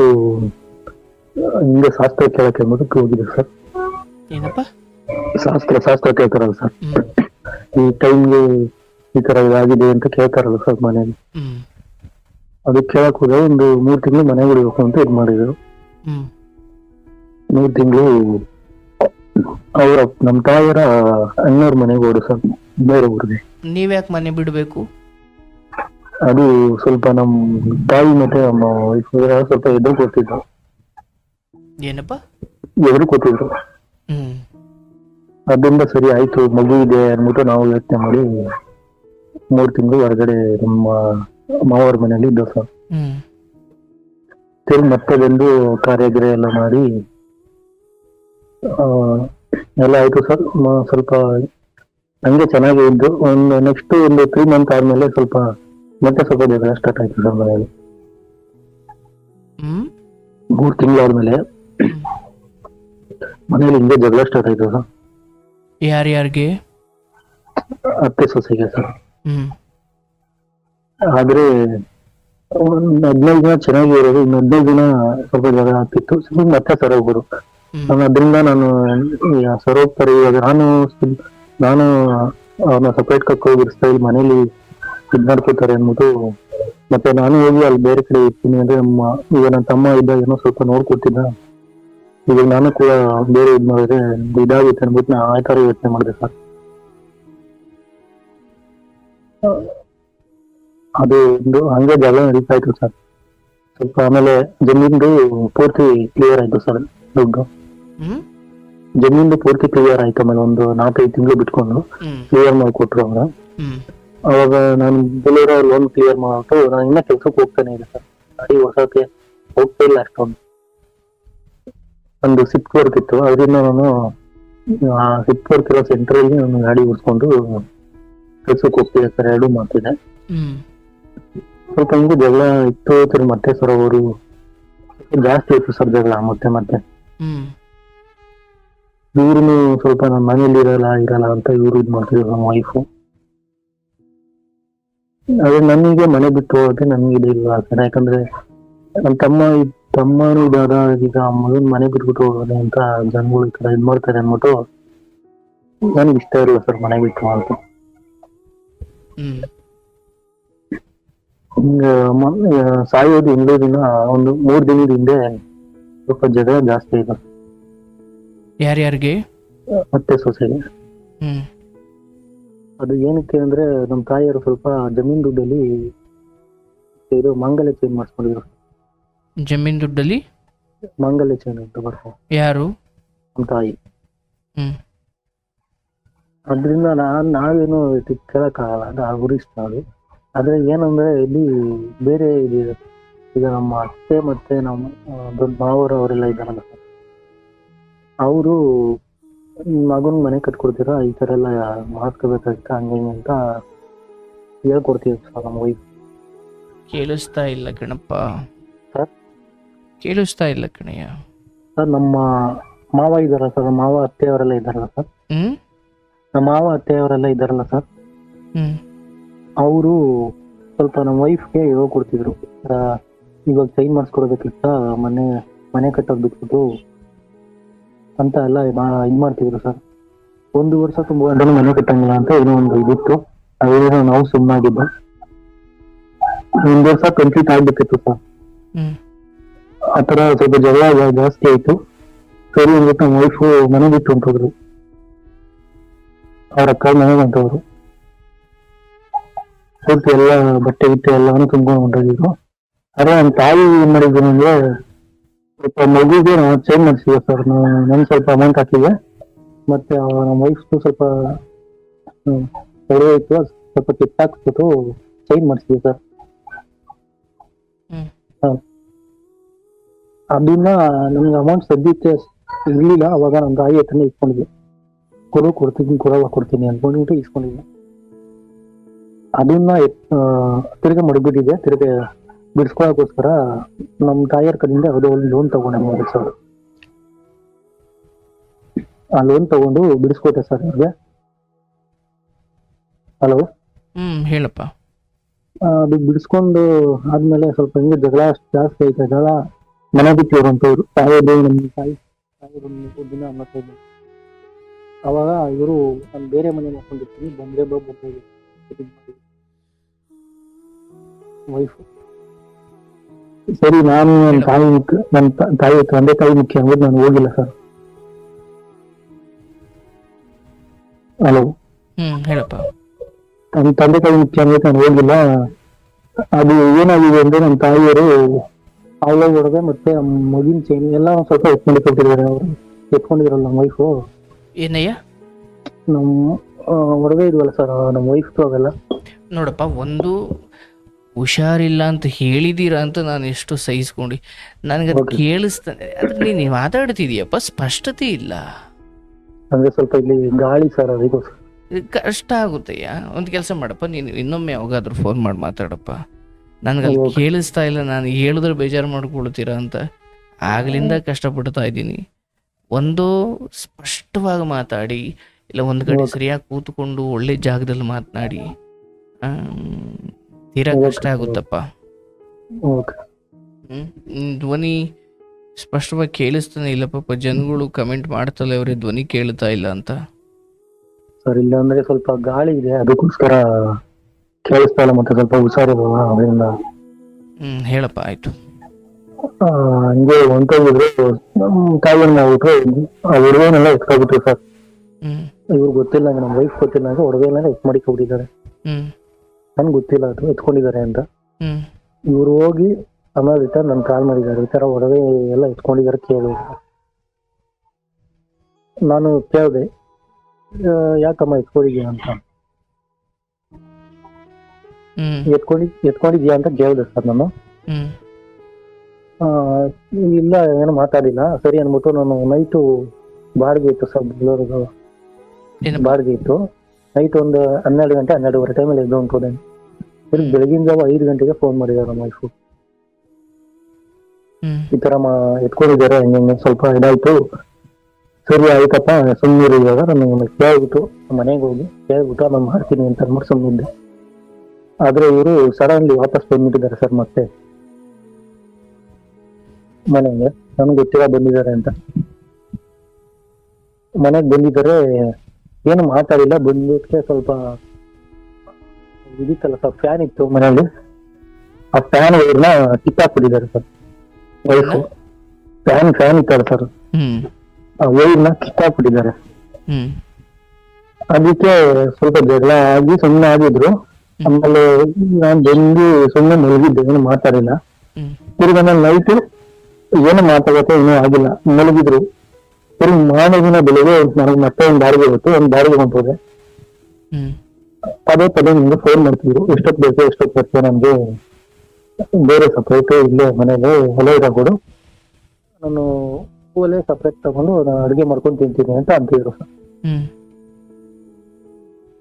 ಹಿಂಗೆ ಶಾಸ್ತ್ರ ಕೇಳಕ್ಕೆ ಅಂದ್ಬಿಟ್ಟು ಹೋಗಿದೆ ಸರ್. ಶಾಸ್ತ್ರ ಕೇಳ್ತಾರಲ್ಲ ಸರ್, ಈ ಟೈಮ್ಗೆ ಈ ತರ ಇದಾಗಿದೆ ಅಂತ ಕೇಳ್ತಾರಲ್ಲ ಸರ್ ಮನೇಲಿ. ಅದಕ್ಕೆ ಕೇಳಕ್ ಹೋದ. ಒಂದು 3 ತಿಂಗಳು ಮನೆ ಉಳಿಬೇಕು ಅಂತ ಇದ್ ಮಾಡಿದ್ರು. 3 ತಿಂಗಳು ನಮ್ ತಾಯಿಯರ ಅಣ್ಣವ್ರ ಮನೆಗೆ ಓಡು ಸರ್, ಬೇರೆ ಊರಿಗೆ. ನೀವ್ಯಾಕೆ ಮನೆ ಬಿಡ್ಬೇಕು? ಅದು ಸ್ವಲ್ಪ ನಮ್ ತಾಯಿ ಮತ್ತೆ ನಮ್ಮ ಸ್ವಲ್ಪ ಎದುರು ಕೊಟ್ಟಿದ್ರು. ಏನಪ್ಪ? ಎದುರು ಕೊಟ್ಟಿದ್ರು. ಅದರಿಂದ ಸರಿ ಆಯ್ತು, ಮಗು ಇದೆ ಅಂದ್ಬಿಟ್ಟು ನಾವು ಯೋಚನೆ ಮಾಡಿ 3 ತಿಂಗಳು ಹೊರಗಡೆ ನಮ್ಮ ಮಾವರ ಮನೆಯಲ್ಲಿ ಇದ್ದ ಸರ್. ತಿರುಗಿ ಮತ್ತೆ ಬಂದು ಕಾರ್ಯಗಿರಿ ಎಲ್ಲ ಮಾಡಿ ಎಲ್ಲ ಆಯ್ತು ಸರ್. ಸ್ವಲ್ಪ ಹಂಗೆ ಚೆನ್ನಾಗಿ ಇದ್ದು ನೆಕ್ಸ್ಟ್ ಒಂದು 3 ಮಂತ್ ಆದ್ಮೇಲೆ ಸ್ವಲ್ಪ ಜಗಳ ಸ್ಟಾರ್ಟ್ ಆಯ್ತು ಸರ್ ಮನೆಯಲ್ಲಿ. 3 ತಿಂಗಳು ಆದ್ಮೇಲೆ ಮನೇಲಿ ಹಿಂಗೆ ಜಗಳ ಸ್ಟಾರ್ಟ್ ಆಯ್ತು ಸರ್. ಯಾರ್ಯಾರಿಗೆ? ಅತ್ತೆ ಸೊಸೆಗೆ ಸರ್. ಆದ್ರೆ 15 ದಿನ ಚೆನ್ನಾಗಿ ಇರೋದು, ಇನ್ನು 15 ದಿನ ಸ್ವಲ್ಪ ಜಗಳ ಆಗ್ತಿತ್ತು. ಮತ್ತೆ ಸರ್ ಹೋಗೋರು. ಅದರಿಂದ ನಾನು ಸರ್ ಹೋಗ್ತಾರೆ, ಇವಾಗ ನಾನು ಅವ್ರನ್ನ ಸಪ್ರೇಟ್ ಹೋಗಿರ್ಸ್ತಾ ಇಲ್ಲಿ ಮನೇಲಿ ಇದ್ ಮಾಡ್ಕೋತಾರೆ ಅಂದ್ಬಿಟ್ಟು ಮತ್ತೆ ನಾನು ಹೋಗಿ ಅಲ್ಲಿ ಬೇರೆ ಕಡೆ ಇರ್ತೀನಿ ಅಂದ್ರೆ ಈಗ ನನ್ನ ತಮ್ಮ ಇದ್ದಾಗ ಏನೋ ಸ್ವಲ್ಪ ನೋಡ್ಕೊತಿದ್ದ. ಈಗ ನಾನು ಕೂಡ ಬೇರೆ ಇದ್ ಮಾಡಿದ್ರೆ ಇದಾಗುತ್ತೆ ಅನ್ಬಿಟ್ಟು ನಾ ಆ ತರ ಯೋಚನೆ ಮಾಡಿದೆ ಸರ್. ಅದು ಹಂಗೆ ಜಗಳ ನಡೀತಾ ಇತ್ತು ಸರ್. ಸ್ವಲ್ಪ ಆಮೇಲೆ ಜಮೀನ್ದು ಪೂರ್ತಿ ಕ್ಲಿಯರ್ ಆಯ್ತು ಸರ್. ದುಡ್ಡು ಜಮೀನ್ದು ಪೂರ್ತಿ ಕ್ಲಿಯರ್ ಆಯ್ತು. ಆಮೇಲೆ ಒಂದು 4-5 ತಿಂಗಳು ಬಿಟ್ಕೊಂಡು ಕ್ಲಿಯರ್ ಮಾಡಿಕೊಟ್ರು ಅವ್ರ. ಅವಾಗ ನಾನು ಬೆಳೂರ ಲೋನ್ ಕ್ಲಿಯರ್ ಮಾಡ್ಬಿಟ್ಟು ನಾನು ಇನ್ನ ಕೆಲ್ಸಕ್ಕೆ ಹೋಗ್ತಾನೆ ಇದೆ ಸರ್. ಗಾಡಿ ಹೊಸಕ್ಕೆ ಹೋಗ್ತಾ ಇಲ್ಲ ಅಷ್ಟೊಂದು. ಒಂದು ಸಿಪ್ ವರ್ಕ್ ಇತ್ತು, ಅದರಿಂದ ನಾನು ಸಿಪ್ ವರ್ಕ್ ಇರೋ ಸೆಂಟ್ರಲ್ಲಿ ನಾನು ಗಾಡಿ ಓಡಿಸ್ಕೊಂಡು ಕೆಲ್ಸಕ್ಕೆ ಹೋಗ್ತಿದ್ದೆ ಸರ್. 2 ಮಾಡ್ತಿದ್ದೆ. ಸ್ವಲ್ಪ ಹಿಂಗೆ ಜಗಳ ಇತ್ತು. ಮತ್ತೆ ಸರ್ ಅವರು ಜಾಸ್ತಿ ಇತ್ತು ಸರ್ ಜಗಳ ಮತ್ತೆ. ಇವ್ರು ಸ್ವಲ್ಪ ನನ್ನ ಮನೇಲಿ ಇರಲ್ಲ ಅಂತ ಇವ್ರು ಇದ್ ಮಾಡ್ತಿದ್ರು ನಮ್ಮ ವೈಫು. ಅದೇ ನನಗೆ ಮನೆ ಬಿಟ್ಟು ಹೋಗೋಕೆ ನನ್ಗೆ ಇದಿಲ್ಲ ಸರ್. ಯಾಕಂದ್ರೆ ನನ್ನ ತಮ್ಮನೂ ಇದಾದ, ಈಗ ಮಗನ್ ಮನೆ ಬಿಟ್ಬಿಟ್ಟು ಹೋಗೋದು ಅಂತ ಜನಗಳು ಈ ತರ ಇದ್ ಮಾಡ್ತಾರೆ ಅಂದ್ಬಿಟ್ಟು ನನ್ಗೆ ಇಷ್ಟ ಇರಲ್ಲ ಸರ್ ಮನೆ ಬಿಟ್ಟು ಅಂತ. ಸಾಯೋದು 2 ದಿನ, ಒಂದು 3 ದಿನದ ಹಿಂದೆ ಸ್ವಲ್ಪ ಜಗಳ ಜಾಸ್ತಿ ಇದೆ. ಯಾರ್ಯಾರಿಗೆ? ಮತ್ತೆ ಸೊಸೆಗೆ. ಹ್ಮ್ ಅದು ಏನಕ್ಕೆ ಅಂದ್ರೆ ನಮ್ಮ ತಾಯಿಯವರು ಸ್ವಲ್ಪ ಜಮೀನ್ ದುಡ್ಡಲ್ಲಿ ಇದು ಮಾಂಗಲ್ಯ ಚೇಂಜ್ ಮಾಡಿಸ್ಕೊಂಡಿದ್ರು. ಜಮೀನ್ ದುಡ್ಡಲ್ಲಿ ಮಾಂಗಲ್ಯ ಚೇಂಜ್ ಅಂತ ಬರ್ತಾರೆ ಯಾರು? ನಮ್ಮ ತಾಯಿ. ಹ್ಮ್ ಅದ್ರಿಂದ ನಾವೇನು ಕೇಳಕ್ಕಾಗಲ್ಲ, ಅದು ಅವ್ರ ಇಷ್ಟ ಅದು. ಆದ್ರೆ ಏನಂದ್ರೆ ಇಲ್ಲಿ ಬೇರೆ ಇದಿದೆ. ಈಗ ನಮ್ಮ ಅತ್ತೆ ಮತ್ತೆ ನಮ್ಮ ದೊಡ್ಡ ಮಾವರು ಅವರೆಲ್ಲ ಇದ್ದಾರಲ್ಲ ಸರ್, ಅವರು ಮಗನ್ ಮನೆ ಕಟ್ಕೊಡ್ತೀರಾ ಈ ತರ ಎಲ್ಲ ಮಾಡ್ಕೋಬೇಕಾಗಿತ್ತ ಹಂಗೆ ಹಿಂಗೆ ಅಂತ ಹೇಳ್ಕೊಡ್ತೀವಿ ಸರ್ ನಮ್ಮ ವೈಫ್. ಕೇಳಿಸ್ತಾ ಇಲ್ಲ ಕಣಪ್ಪ. ಸರ್? ಕೇಳಿಸ್ತಾ ಇಲ್ಲ ಕಣಯ್ಯ. ಸರ್ ನಮ್ಮ ಮಾವ ಇದಾರಲ್ಲ ಸರ್, ನಮ್ಮ ಮಾವ ಅತ್ತೆಯವರೆಲ್ಲ ಇದ್ದಾರಲ್ಲ ಸರ್, ಹ್ಮ್ ನಮ್ಮ ಮಾವ ಅತ್ತೆಯವರೆಲ್ಲ ಇದ್ದಾರಲ್ಲ ಸರ್, ಹ್ಮ್ ಅವರು ಸ್ವಲ್ಪ ನಮ್ಮ ವೈಫ್ಗೆ ಹೇಳ್ಕೊಡ್ತಿದ್ರು. ಇವಾಗ ಚೈನ್ ಮಾಡಿಸ್ಕೊಡ್ಬೇಕಿತ್ತ, ಮನೆ ಕಟ್ಟೋದ್ ಬಿಟ್ಬಿಟ್ಟು ಅಂತ ಎಲ್ಲ ಇದ್ ಮಾಡ್ತಿದ್ರು ಸರ್. 1 ವರ್ಷ ತುಂಬ ಗಂಟೆ ಮನೆ ಕಟ್ಟಂಗಿಲ್ಲ ಅಂತ ಏನೋ ಒಂದು ಇದಿತ್ತು. ಅದೇನೋ ನಾವು ಸುಮ್ಮನಾಗಿದ್ದು. 1 ವರ್ಷ ಕಂಪ್ಲೀಟ್ ಆಗ್ಬೇಕಿತ್ತು ಸರ್. ಹ್ಮ್ ಆತರ ಸ್ವಲ್ಪ ಜಗಳ ಜಾಸ್ತಿ ಆಯ್ತು. ಸರಿ ಅಂದ್ಬಿಟ್ಟು ನಮ್ಮ ವೈಫು ಮನೆ ಬಿಟ್ಟು ಹೊಂಟೋದ್ರು. ಅವ್ರ ಅಕ್ಕ ಮನೆಗೆ ಹೊಂಟೋದ್ರು. ಪೂರ್ತಿ ಎಲ್ಲ ಬಟ್ಟೆ ಗಿಟ್ಟೆ ಎಲ್ಲಾನು ತುಂಬ್ಕೊಂಡು ಹೊಂಟೋಗಿದ್ರು. ಅದೇ ನನ್ನ ತಾಯಿ ಏನ್ ಮಾಡಿದ್ರು ಅಂದ್ರೆ ಸ್ವಲ್ಪ ಮಗುಗೆ ನಾವು ಚೇಂಜ್ ಮಾಡಿಸಿದ್ವಿ ಸರ್. ನನ್ ಸ್ವಲ್ಪ ಅಮೌಂಟ್ ಹಾಕಿದೆ, ಮತ್ತೆ ನಮ್ಮ ವೈಫ್ ಸ್ವಲ್ಪ ಒಡವೆ ಇತ್ತು, ಸ್ವಲ್ಪ ಕಿತ್ತಾಕ್ಸ್ಬಿಟ್ಟು ಚೇಂಜ್ ಮಾಡಿಸಿದ್ವಿ ಸರ್. ಅದನ್ನ ನಮ್ಗೆ ಅಮೌಂಟ್ ಸದ್ಯಕ್ಕೆ ಇರ್ಲಿಲ್ಲ. ಅವಾಗ ನಮ್ಮ ತಾಯಿ ಹತ್ರನೇ ಇಸ್ಕೊಂಡಿದ್ವಿ. ಕೊಡ್ತೀನಿ ಅನ್ಕೊಂಡ್ಬಿಟ್ಟು ಇಸ್ಕೊಂಡಿದ್ವಿ. ಅದನ್ನ ತಿರ್ಗಾ ಮಡಗ್ಬಿಟ್ಟಿದೆ. ತಿರ್ಗಾ ಬಿಡಿಸ್ಕೊಳಕೋಸ್ಕರ ನಮ್ಮ ತಾಯಿಯರ ಕಡೆಯಿಂದ ಯಾವುದೋ ಒಂದು ಲೋನ್ ತಗೊಂಡೆ 30,000. ಆ ಲೋನ್ ತಗೊಂಡು ಬಿಡಿಸ್ಕೊಟ್ಟೆ ಸರ್ ಅವ್ರಿಗೆ. ಹಲೋ, ಹೇಳಪ್ಪ. ಅದು ಬಿಡಿಸ್ಕೊಂಡು ಆದ್ಮೇಲೆ ಸ್ವಲ್ಪ ಹಿಂಗೆ ಜಗಳ ಜಾಸ್ತಿ ಆಯ್ತು. ಜಗಳ ಮನೆ ಬಿಟ್ಟು ಇರೋಂಥವ್ರು ತಾಯಿಯದು, ನಮ್ಮ ತಾಯಿ 3 ದಿನ 45. ಅವಾಗ ಇವರು ನಾನು ಬೇರೆ ಮನೆ ಮಾಡ್ಕೊಂಡಿರ್ತೀನಿ, ಬಂದ್ರೆ ಬರ್ಬೋದು ವೈಫ್. ಸರಿ, ನಾನು ನನ್ನ ತಾಯಿ ತಂದೆ ತಾಯಿ ಮುಖ್ಯ ಅಂದ್ಬಿಟ್ಟು ನಾನು ಹೋಗಿಲ್ಲ ಸರ್. ಹಲೋ, ಹೇಳಪ್ಪ. ನನ್ನ ತಂದೆ ತಾಯಿ ಮುಖ್ಯ ಅಂದ್ಬಿಟ್ಟು ನಾನು ಹೋಗಿಲ್ಲ. ಅದು ಏನಾಗಿದೆ ಅಂದ್ರೆ ನಮ್ಮ ತಾಯಿಯವರು ಅವಳ ಒಡವೆ ಮತ್ತೆ ಮಗಿನ ಚೈನ್ ಎಲ್ಲ ಸ್ವಲ್ಪ ಎತ್ಕೊಂಡಿದ್ದಾರೆ. ಅವರು ಎತ್ಕೊಂಡಿದ್ರಲ್ಲ ನಮ್ಮ ವೈಫು. ಏನಯ್ಯ? ನಮ್ಮ ಒಡವೆ ಇದ್ವಲ್ಲ ಸರ್ ನಮ್ಮ ವೈಫ್ದು, ಅವೆಲ್ಲ. ನೋಡಪ್ಪ, ಒಂದು ಹುಷಾರಿಲ್ಲ ಅಂತ ಹೇಳಿದೀರ ಅಂತ ನಾನು ಎಷ್ಟು ಸಹಿಸ್ಕೊಂಡು ನನಗದು ಕೇಳಿಸ್ತಾನೆ. ಆದ್ರೆ ನೀನು ಮಾತಾಡ್ತಿದೀಯಪ್ಪ, ಸ್ಪಷ್ಟತೆ ಇಲ್ಲ. ಅಂದ್ರೆ ಸ್ವಲ್ಪ ಇಲ್ಲಿ ಗಾಳಿ ಸರ್, ಅದಕ್ಕೋಸ್ಕರ ಕಷ್ಟ ಆಗುತ್ತೆಯ್ಯ. ಒಂದು ಕೆಲಸ ಮಾಡಪ್ಪ, ನೀನು ಇನ್ನೊಮ್ಮೆ ಯಾವಾಗಾದ್ರೂ ಫೋನ್ ಮಾಡಿ ಮಾತಾಡಪ್ಪ. ನನಗಲ್ಲಿ ಕೇಳಿಸ್ತಾ ಇಲ್ಲ, ನಾನು ಹೇಳಿದ್ರೆ ಬೇಜಾರು ಮಾಡ್ಕೊಳ್ತೀರಾ ಅಂತ ಆಗ್ಲಿಂದ ಕಷ್ಟಪಡ್ತಾ ಇದ್ದೀನಿ. ಒಂದು ಸ್ಪಷ್ಟವಾಗಿ ಮಾತಾಡಿ, ಇಲ್ಲ ಒಂದು ಕಡೆ ಸರಿಯಾಗಿ ಕೂತ್ಕೊಂಡು ಒಳ್ಳೆ ಜಾಗದಲ್ಲಿ ಮಾತನಾಡಿ. ತೀರಾ ಕಷ್ಟ ಆಗುತ್ತಪ್ಪ. ಧ್ವನಿ ಸ್ಪಷ್ಟವಾಗಿ ಕೇಳಿಸ್ತಾನೆ ಇಲ್ಲ ಪಾಪ. ಜನಗಳು ಕಮೆಂಟ್ ಮಾಡ್ತಲ್ಲ, ಅವ್ರಿಗೆ ಧ್ವನಿ ಕೇಳ್ತಾ ಇಲ್ಲ ಅಂತ. ಸರ್, ಇಲ್ಲ ಅಂದ್ರೆ ಸ್ವಲ್ಪ ಗಾಳಿ ಇದೆ, ಅದಕ್ಕೋಸ್ಕರ ಕೇಳಿಸ್ತಾ ಇಲ್ಲ. ಮತ್ತೆ ಸ್ವಲ್ಪ ಹುಷಾರಿಲ್ಲ ಅದರಿಂದ. ಹೇಳಪ್ಪ. ಆಯ್ತು. ಹಂಗೆ ಹೊಂಟೋಗಿದ್ರು. ನಮ್ಮ ತಾಯಿಯನ್ನ ಮಾಡ್ಬಿಟ್ರು, ಆ ಒಡವೆನೆಲ್ಲ ಎತ್ಕೊಬಿಟ್ರು ಸರ್. ಇವ್ರು ಗೊತ್ತಿಲ್ಲ, ನಮ್ಮ ವೈಫ್ ಗೊತ್ತಿಲ್ಲ, ಒಡವೆನೆಲ್ಲ ಎತ್ ಮಾಡಿಕೊಬಿಟ್ಟಿದ್ದಾರೆ. ನನ್ಗೆ ಗೊತ್ತಿಲ್ಲ ಅದು ಎತ್ಕೊಂಡಿದ್ದಾರೆ ಅಂತ. ಇವ್ರು ಹೋಗಿ ಆಮೇಲೆ ರಿಟರ್ನ್ ನನ್ ಕಾಲ್ ಮಾಡಿದ್ದಾರೆ, ಈ ತರ ಒಡವೆ ಎಲ್ಲ ಎತ್ಕೊಂಡಿದ್ದಾರೆ ಕೇಳಿ. ನಾನು ಕೇಳ್ದೆ, ಯಾಕಮ್ಮ ಎತ್ಕೊಂಡಿದ್ಯಾ ಅಂತ. ಎತ್ಕೊಂಡಿದ್ಯಾ ಅಂತ ಕೇಳ್ದೆ ಸರ್ ನಾನು. ಇಲ್ಲ, ಏನು ಮಾತಾಡಿಲ್ಲ. ಸರಿ ಅನ್ಬಿಟ್ಟು ನಾನು ನೈಟು ಬಾಡಿಗೆ ಇತ್ತು ಸರ್, ಬೆಂಗಳೂರಿಗೆ ಬಾಡಿಗೆ ಇತ್ತು. ನೈಟ್ ಒಂದು 12 ಗಂಟೆ 12:30 ಟೈಮಲ್ಲಿ ಎದ್ದು ಹೊಂಟೋದೆ. ಬೆಳಗಿನ ಜಾವ 5 ಗಂಟೆಗೆ ಫೋನ್ ಮಾಡಿದ್ದಾರೆ ನಮ್ಮ ವೈಫು. ಈ ತರ ಎತ್ಕೊಂಡಿದ್ದಾರೆ, ಹಂಗೆ ಸ್ವಲ್ಪ ಇದಾಯ್ತು. ಸರಿ ಆಯ್ತಪ್ಪ, ಸುಮ್ಮನೆ ಇವಾಗ ನಾನು ಕೇಳ್ಬಿಟ್ಟು ಮನೆಗೆ ಹೋಗಿ ಕೇಳ್ಬಿಟ್ಟು ನಾನು ಮಾಡ್ತೀನಿ ಅಂತ ಅಂದ್ಬಿಟ್ಟು ಸುಮ್ಮನಿದ್ದೆ. ಆದ್ರೆ ಇವರು ಸಡನ್ಲಿ ವಾಪಸ್ ಬಂದ್ಬಿಟ್ಟಿದ್ದಾರೆ ಸರ್ ಮತ್ತೆ ಮನೆಗೆ. ನನ್ಗೆ ಗೊತ್ತಿಲ್ಲ ಬಂದಿದ್ದಾರೆ ಅಂತ. ಮನೆಗೆ ಬಂದಿದ್ದಾರೆ, ಏನು ಮಾತಾಡಿಲ್ಲ. ಬಂದಿದ್ದಕ್ಕೆ ಸ್ವಲ್ಪ ಇದಿತ್ತಲ್ಲ ಸರ್, ಫ್ಯಾನ್ ಇತ್ತು ಮನೆಯಲ್ಲಿ. ಆ ಫ್ಯಾನ್ ಇವ್ರನ್ನ ಕಿತ್ತಾಕ್ಬಿಟ್ಟಿದ್ದಾರೆ ಸರ್ ವೈಫು. ಫ್ಯಾನ್ ಇತ್ತಲ್ಲ ಸರ್, ಆ ವೈರ್ನ ಕಿತ್ತಾಕ್ಬಿಟ್ಟಿದ್ದಾರೆ. ಹ್ಮ್ ಅದಕ್ಕೆ ಸ್ವಲ್ಪ ಜಗಳ ಆಗಿ ಸುಮ್ಮನೆ ಆಗಿದ್ರು. ಆಮೇಲೆ ನಾನ್ ಬಂದು ಸುಮ್ಮನೆ ಮಲಗಿದ್ದೆ, ಏನು ಮಾತಾಡಿಲ್ಲ. ಹ್ಮ್ ತಿರ್ಗ ನಾನು ನೈಟ್ ಏನು ಮಾತಾಡಕ್ಕೆ ಇನ್ನೂ ಆಗಿಲ್ಲ, ಮಲಗಿದ್ರು. ತಿರ್ಗಿ ಮಾಡಿದಿನ ಬೆಳಿಗ್ಗೆ ನನಗೆ ಮತ್ತೆ ಒಂದ್ ಬಾಡಿಗೆ ಗೊತ್ತು, ಒಂದ್ ಬಾಡಿಗೆ ಹೊಂಟೋದೆ. ಹ್ಮ್ ಪದೇ ಪದೇ ನಿಮ್ಗೆ ಫೋನ್ ಮಾಡ್ತಿದ್ರು, ಎಷ್ಟೊತ್ತು ಬೇಕು ಎಷ್ಟೊತ್ತು ಬರ್ತೀಯ, ನನ್ಗೆ ಬೇರೆ ಸಪ್ರೇಟ್ ಇಲ್ಲೇ ಮನೇಲಿ ಒಲೆ ಇಟ್ಕೊಡು, ನಾನು ಒಲೆ ಸಪ್ರೇಟ್ ತಗೊಂಡು ನಾನು ಅಡುಗೆ ಮಾಡ್ಕೊಂಡು ತಿಂತೀನಿ ಅಂತ ಅಂತಿದ್ರು. ಹ್ಮ್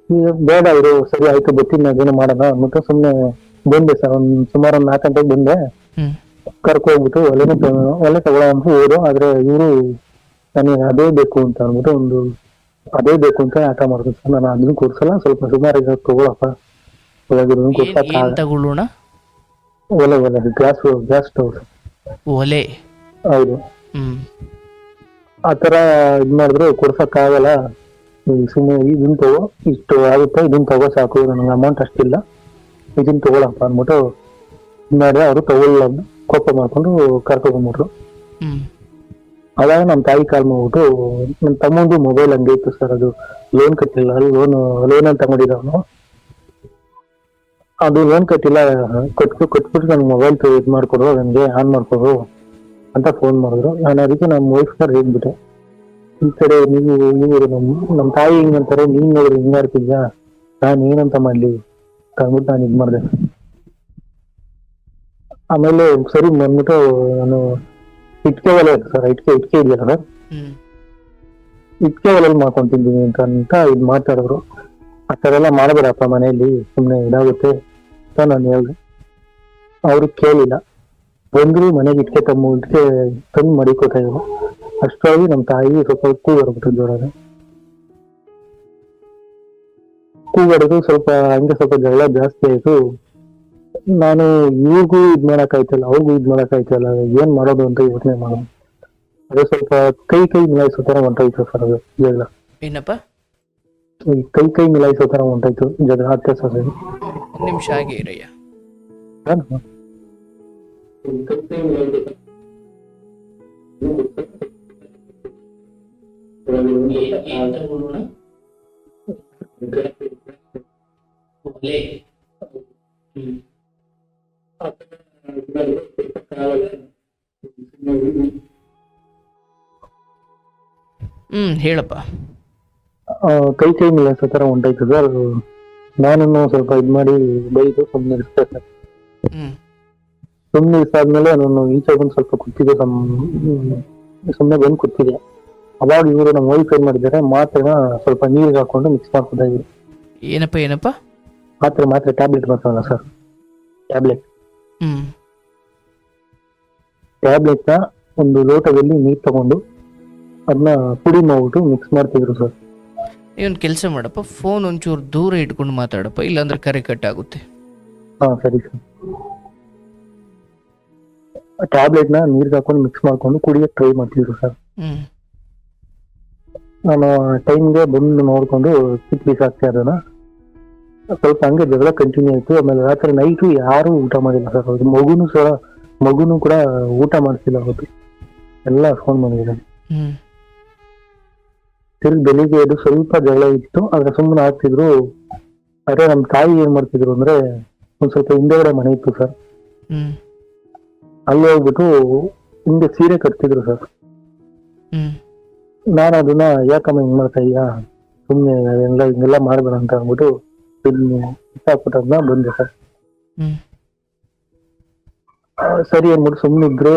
ಈಗ ಬೇಡ ಇರು, ಸರಿ ಆಯ್ತು ಬರ್ತೀನಿ, ಅದೇನು ಮಾಡೋಣ ಅಂದ್ಬಿಟ್ಟು ಸುಮ್ಮನೆ ಬಂದೆ ಸರ್. ಸುಮಾರು ಒಂದು 4 ಗಂಟೆಗೆ ಬಂದೆ. ಹ್ಮ್ ಕರ್ಕೋಗ್ಬಿಟ್ಟು ಒಲೆ ತಗೊಳ್ಳೋ ಅಂತ ಹೋದ್ರು. ಆದ್ರೆ ಇವರು ನನಗೆ ಅದೇ ಬೇಕು ಅಂತ ಅಂದ್ಬಿಟ್ಟು ಅದೇ ಬೇಕು ಅಂತ ಆಟ ಮಾಡಿದ್ರು ಸರ್. ನಾನು ಅದನ್ನು ಕೊಡ್ಸಲ್ಲ, ಸ್ವಲ್ಪ ಸುಮಾರು ತಗೊಳಪ್ಪ, ಕೊಡ್ಸಕ್ಕ ಏನ್ ತಗೊಳ್ಳೋಣ? ಒಲೆ ಗ್ಯಾಸ್ ಸ್ಟವ್. ಒಲೆ. ಹೌದು. ಹ್ಮ್ ಆತರ ಇದ್ ಮಾಡಿದ್ರು, ಕೊಡ್ಸಕ್ಕಾಗಲ್ಲ, ಸುಮ್ಮನೆ ಇದನ್ನ ತಗೋ, ಇಷ್ಟು ಆಗುತ್ತೆ, ಇದನ್ನ ತಗೋ ಸಾಕು, ನನಗೆ ಅಮೌಂಟ್ ಅಷ್ಟಿಲ್ಲ, ಇದನ್ನ ತಗೊಳಪ್ಪ ಅಂದ್ಬಿಟ್ಟು ಮಾಡಿದ್ರೆ ಅವರು ತಗೊಳ್ಳ ಕೋಪ ಮಾಡ್ಕೊಂಡು ಕರ್ಕೊಂಡ್ಬಿಟ್ರು. ಹ್ಮ್ ಅವಾಗ ನಮ್ಮ ತಾಯಿ ಕಾಲ್ ಮಾಡ್ಬಿಟ್ಟು, ನನ್ನ ತಮ್ಮಂದು ಮೊಬೈಲ್ ಹಂಗೆ ಇತ್ತು ಸರ್, ಅದು ಲೋನ್ ಕಟ್ಟಿಲ್ಲ, ಲೋನ್ ಅಂತ ತಗೊಂಡಿದ್ದ ಅವನು. ಅದು ಲೋನ್ ಕಟ್ಟಿಲ್ಲ, ಕೊಟ್ಬಿಟ್ಟು ನನ್ ಮೊಬೈಲ್ ಇದ್ ಮಾಡ್ಕೊಡು, ನನ್ಗೆ ಆನ್ ಮಾಡ್ಕೊಡು ಅಂತ ಫೋನ್ ಮಾಡಿದ್ರು. ನಾನು ಅದಕ್ಕೆ ನಮ್ಮ ವೈಫ್ ಸರ್ ಹೇಳ್ಬಿಟ್ಟೆ, ಈ ಕಡೆ ಇವರು ನಮ್ಮ ತಾಯಿ ಹಿಂಗಂತಾರೆ, ನೀನ್ ನೋಡ್ರಿ ಹಿಂಗ ಆಡ್ತಿದ್ಯಾ, ನಾನ್ ಏನಂತ ಮಾಡ್ಲಿ ಅಂದ್ಬಿಟ್ಟು ನಾನು ಇದ್ ಮಾಡ್ದೆ. ಆಮೇಲೆ ಸರಿ ಬಂದ್ಬಿಟ್ಟು ನಾನು ಇಟ್ಕೆ ಒಲೆ ಸರ್, ಇಟ್ಕೆ ಇದೆಯಲ್ಲ ಸರ್, ಹ್ಮ್ ಇಟ್ಕೆ ಒಲೆಯಲ್ಲಿ ಮಾಡ್ಕೊಂತಿದ್ದೀನಿ ಅಂತ ಇದ್ ಮಾತಾಡಿದ್ರು. ಆ ಥರ ಎಲ್ಲ ಮಾಡಬೇಡಪ್ಪ ಮನೆಯಲ್ಲಿ, ಸುಮ್ಮನೆ ಇದಾಗುತ್ತೆ ಅಂತ ನಾನು ಹೇಳ್ದೆ. ಅವ್ರು ಕೇಳಿಲ್ಲ, ಬಂದ್ರು ಮನೆಗೆ ಇಟ್ಕೆ ತಂದು ಮಡಿಕೋತಾ ಇದ್ರು. ಅಷ್ಟಾಗಿ ನಮ್ಮ ತಾಯಿ ಸ್ವಲ್ಪ ಕೂಗಡ್ಬಿಟ್ಟು ಜೋರಾಗ ಕೂಗಡದು, ಸ್ವಲ್ಪ ಹಂಗೆ ಸ್ವಲ್ಪ ಜಗಳ ಜಾಸ್ತಿ ಆಯ್ತು. ನಾನು ಇವ್ರಿಗೂ ಇದ್ ಮಾಡಕ್ಕಾಯ್ತಲ್ಲ, ಅವ್ರಿಗೂ ಇದ್ ಮಾಡಕ್ಕಾಯ್ತಲ್ಲ, ಏನ್ ಮಾಡೋದು ಅಂತ ಯೋಚನೆ ಮಾಡೋದು. ಅದೇ ಸ್ವಲ್ಪ ಕೈ ಮಿಲಾಯಿಸೋ ತರ ಹೊಂಟೋಯ್ತು ಸರ್ ಅದು ಜಗಳ. ಏನಪ್ಪ? ಕೈ ಮಿಲಾಯಿಸೋ ತರ ಹೊಂಟೋಯ್ತು ಜಗಳ, ಅತ್ಯಾಸ. ಒಂದ್ ನಿಮಿಷ ಹಾಗೆ ಇರಯ್ಯ. ಏನ್ ತಗೊಳ್ಳೋಣ? ಒಲೆ. ಹೇಳಪ್ಪ. ಕೈ ಮಿಲಾಯಿಸೋ ತರ ಹೊಂಟೋಯ್ತು ಸರ್. ನಾನು ಸ್ವಲ್ಪ ಇದ್ ಮಾಡಿ ಬೈದು ಸುಮ್ಮನೆ ಇರ್ತೆ ಸರ್. ಸುಮ್ಮನೆ ಇಷ್ಟಾದ್ಮೇಲೆ ನಾನು ಈಚೆ ಬಂದು ಸ್ವಲ್ಪ ಕೂತಿದ್ದೆ, ಸುಮ್ಮನೆ ಬಂದು ಕೂತಿದ್ದೆ. ಅವಾಗ ಇವರು ನಮ್ಮ ವೈಫ್ ಏನ್ ಮಾಡಿದ್ದಾರೆ, ಮಾತ್ರೆನ ಸ್ವಲ್ಪ ನೀರಿಗೆ ಹಾಕೊಂಡು ಮಿಕ್ಸ್ ಮಾಡ್ಕೊತಾ ಇದ್ರು. ಏನಪ್ಪ? ಮಾತ್ರೆ ಟ್ಯಾಬ್ಲೆಟ್ ಬರ್ತಾವಲ್ಲ ಸರ್, ಟ್ಯಾಬ್ಲೆಟ್ ನ ಒಂದು ಲೋಟದಲ್ಲಿ ನೀರ್ ತಗೊಂಡು ಅದನ್ನ ಪುಡಿ ಮಾಡ್ಬಿಟ್ಟು ಮಿಕ್ಸ್ ಮಾಡ್ತಿದ್ರು ಸರ್. ನೀವೊಂದು ಕೆಲಸ ಮಾಡಪ್ಪ, ಫೋನ್ ಒಂಚೂರು ದೂರ ಇಟ್ಕೊಂಡು ಮಾತಾಡಪ್ಪ, ಇಲ್ಲಾಂದ್ರೆ ಕರೆ ಕಟ್ ಆಗುತ್ತೆ. ಹಾ ಸರಿ ಸರ್. ಟ್ಯಾಬ್ಲೆಟ್ ನ ನೀರ್ಗೆ ಹಾಕೊಂಡು ಮಿಕ್ಸ್ ಮಾಡ್ಕೊಂಡು ಕುಡಿಯಕ್ಕೆ ಟ್ರೈ ಮಾಡ್ತಿದ್ರು ಸರ್. ನಾನು ಟೈಮ್ಗೆ ಬಂದು ನೋಡ್ಕೊಂಡು ಚಿಕ್ಕ ಪೀಸ್ ಹಾಕ್ತಾ ಅದನ್ನ. ಸ್ವಲ್ಪ ಹಂಗೆ ಜಗಳ ಕಂಟಿನ್ಯೂ ಆಯ್ತು. ಆಮೇಲೆ ರಾತ್ರಿ ನೈಟು ಯಾರು ಊಟ ಮಾಡಿಲ್ಲ ಸರ್. ಅವ್ರು ಮಗುನು ಕೂಡ ಊಟ ಮಾಡ್ತಿಲ್ಲ ಅವತ್ತು, ಎಲ್ಲ ಫೋನ್ ಮಾಡಿದ್ದಾರೆ. ತಿರ್ಗಿ ಬೆಳಿಗ್ಗೆ ಎದ್ದು ಸ್ವಲ್ಪ ಜಗಳ ಇತ್ತು, ಆದ್ರೆ ಸುಮ್ಮನೆ ಆಗ್ತಿದ್ರು. ಆದ್ರೆ ನಮ್ ತಾಯಿ ಏನ್ ಮಾಡ್ತಿದ್ರು ಅಂದ್ರೆ, ಒಂದ್ ಸ್ವಲ್ಪ ಹಿಂದೆಗಡೆ ಮನೆ ಇತ್ತು ಸರ್, ಅಲ್ಲಿ ಹೋಗ್ಬಿಟ್ಟು ಹಿಂದೆ ಸೀರೆ ಕಟ್ತಿದ್ರು ಸರ್. ನಾನು ಅದನ್ನ ಯಾಕಮ್ಮ ಹಿಂಗ್ ಮಾಡ್ತಾ ಇದೀಯಾ, ಸುಮ್ನೆ ಹಿಂಗೆಲ್ಲ ಮಾಡ್ಬೇಡ ಅಂತ ಅಂದ್ಬಿಟ್ಟು ಹಾಕ್ಬಿಟ್ಟು ಅದನ್ನ ಬಂದೆ ಸರ್. ಸರಿ ಅಂದ್ಬಿಟ್ಟು ಸುಮ್ನೆ ಇದ್ರು.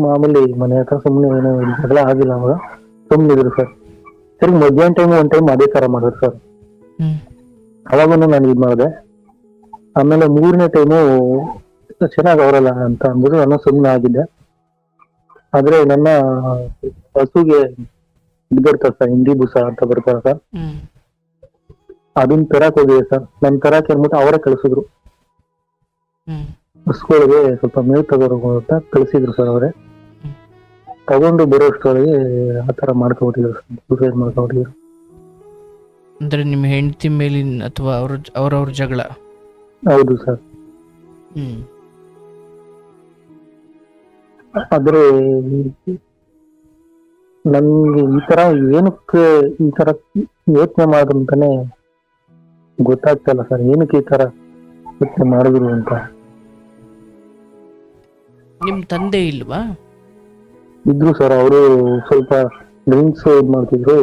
ಮಾಮೂಲಿ ಮನೆ ಹತ್ರ ಸುಮ್ನೆ ಏನೋ ಜಗಳ ಆಗಿಲ್ಲ, ಅವಾಗ ಸುಮ್ನೆ ಇದ್ರು ಸರ್. ತಿರ್ಗಿ ಮಧ್ಯಾಹ್ನ ಒಂದ್ ಟೈಮ್ ಅದೇ ತರ ಮಾಡಿದ್ರು ಸರ್. ಅವಾಗೂ ನಾನು ಇದ್ ಮಾಡಿದೆ. ಆಮೇಲೆ 3ನೇ ಟೈಮು ಚೆನ್ನಾಗ್ ಅವರಲ್ಲ ಅಂತ ಅಂದ್ಬಿಟ್ಟು ನಾನು ಸುಮ್ನೆ ಆಗಿದ್ದೆ. ಆದ್ರೆ ನನ್ನ ಹಸುಗೆ ಇದ್ ಬರ್ತಾರ ಸರ್, ಹಿಂಡಿ ಬೂಸ ಅಂತ ಬರ್ತಾರ ಸರ್, ಅದನ್ನ ತರಕ್ ಹೋಗಿದೆ ಸರ್. ನನ್ ತರಕ್ ಅಂದ್ಬಿಟ್ಟು ಅವರೇ ಕಳ್ಸಿದ್ರು. ಹಸುಗಳಿಗೆ ಸ್ವಲ್ಪ ಮೇವು ತಗೋರು ಅಂತ ಕಳ್ಸಿದ್ರು ಸರ್ ಅವರೇ. ತಗೊಂಡು ಬರೋಷ್ಟೊಳಗೆ ಆತರ ಮಾಡ್ಕೊಬಿಟ್ಟಿದ್ರು ಸರ್, ಸೂಸೈಡ್ ಮಾಡ್ಕೊಬಿಟ್ಟಿದ್ರು. ಅಂದ್ರೆ ನಿಮ್ಮ ಹೆಂಡತಿ ಮೇಲಿನ ಅಥವಾ ಅವ್ರವ್ರ ಜಗಳ? ಹೌದು ಸರ್. ಆದ್ರೆ ನನ್ಗೆ ಈ ತರ ಏನಕ್ಕೆ ಈ ತರ ಯೋಚನೆ ಮಾಡೋದಂತಾನೆ ಗೊತ್ತಾಗ್ತಲ್ಲ ಸರ್, ಏನಕ್ಕೆ ಈ ತರ ಯೋಚನೆ ಮಾಡಿದ್ರು ಅಂತ. ನಿಮ್ಮ ತಂದೆ ಇಲ್ವಾ? ಇದ್ರು ಸರ್, ಅವರು ಸ್ವಲ್ಪ ಡ್ರಿಂಕ್ಸ್ ಇದ್ ಮಾಡ್ತಿದ್ರು.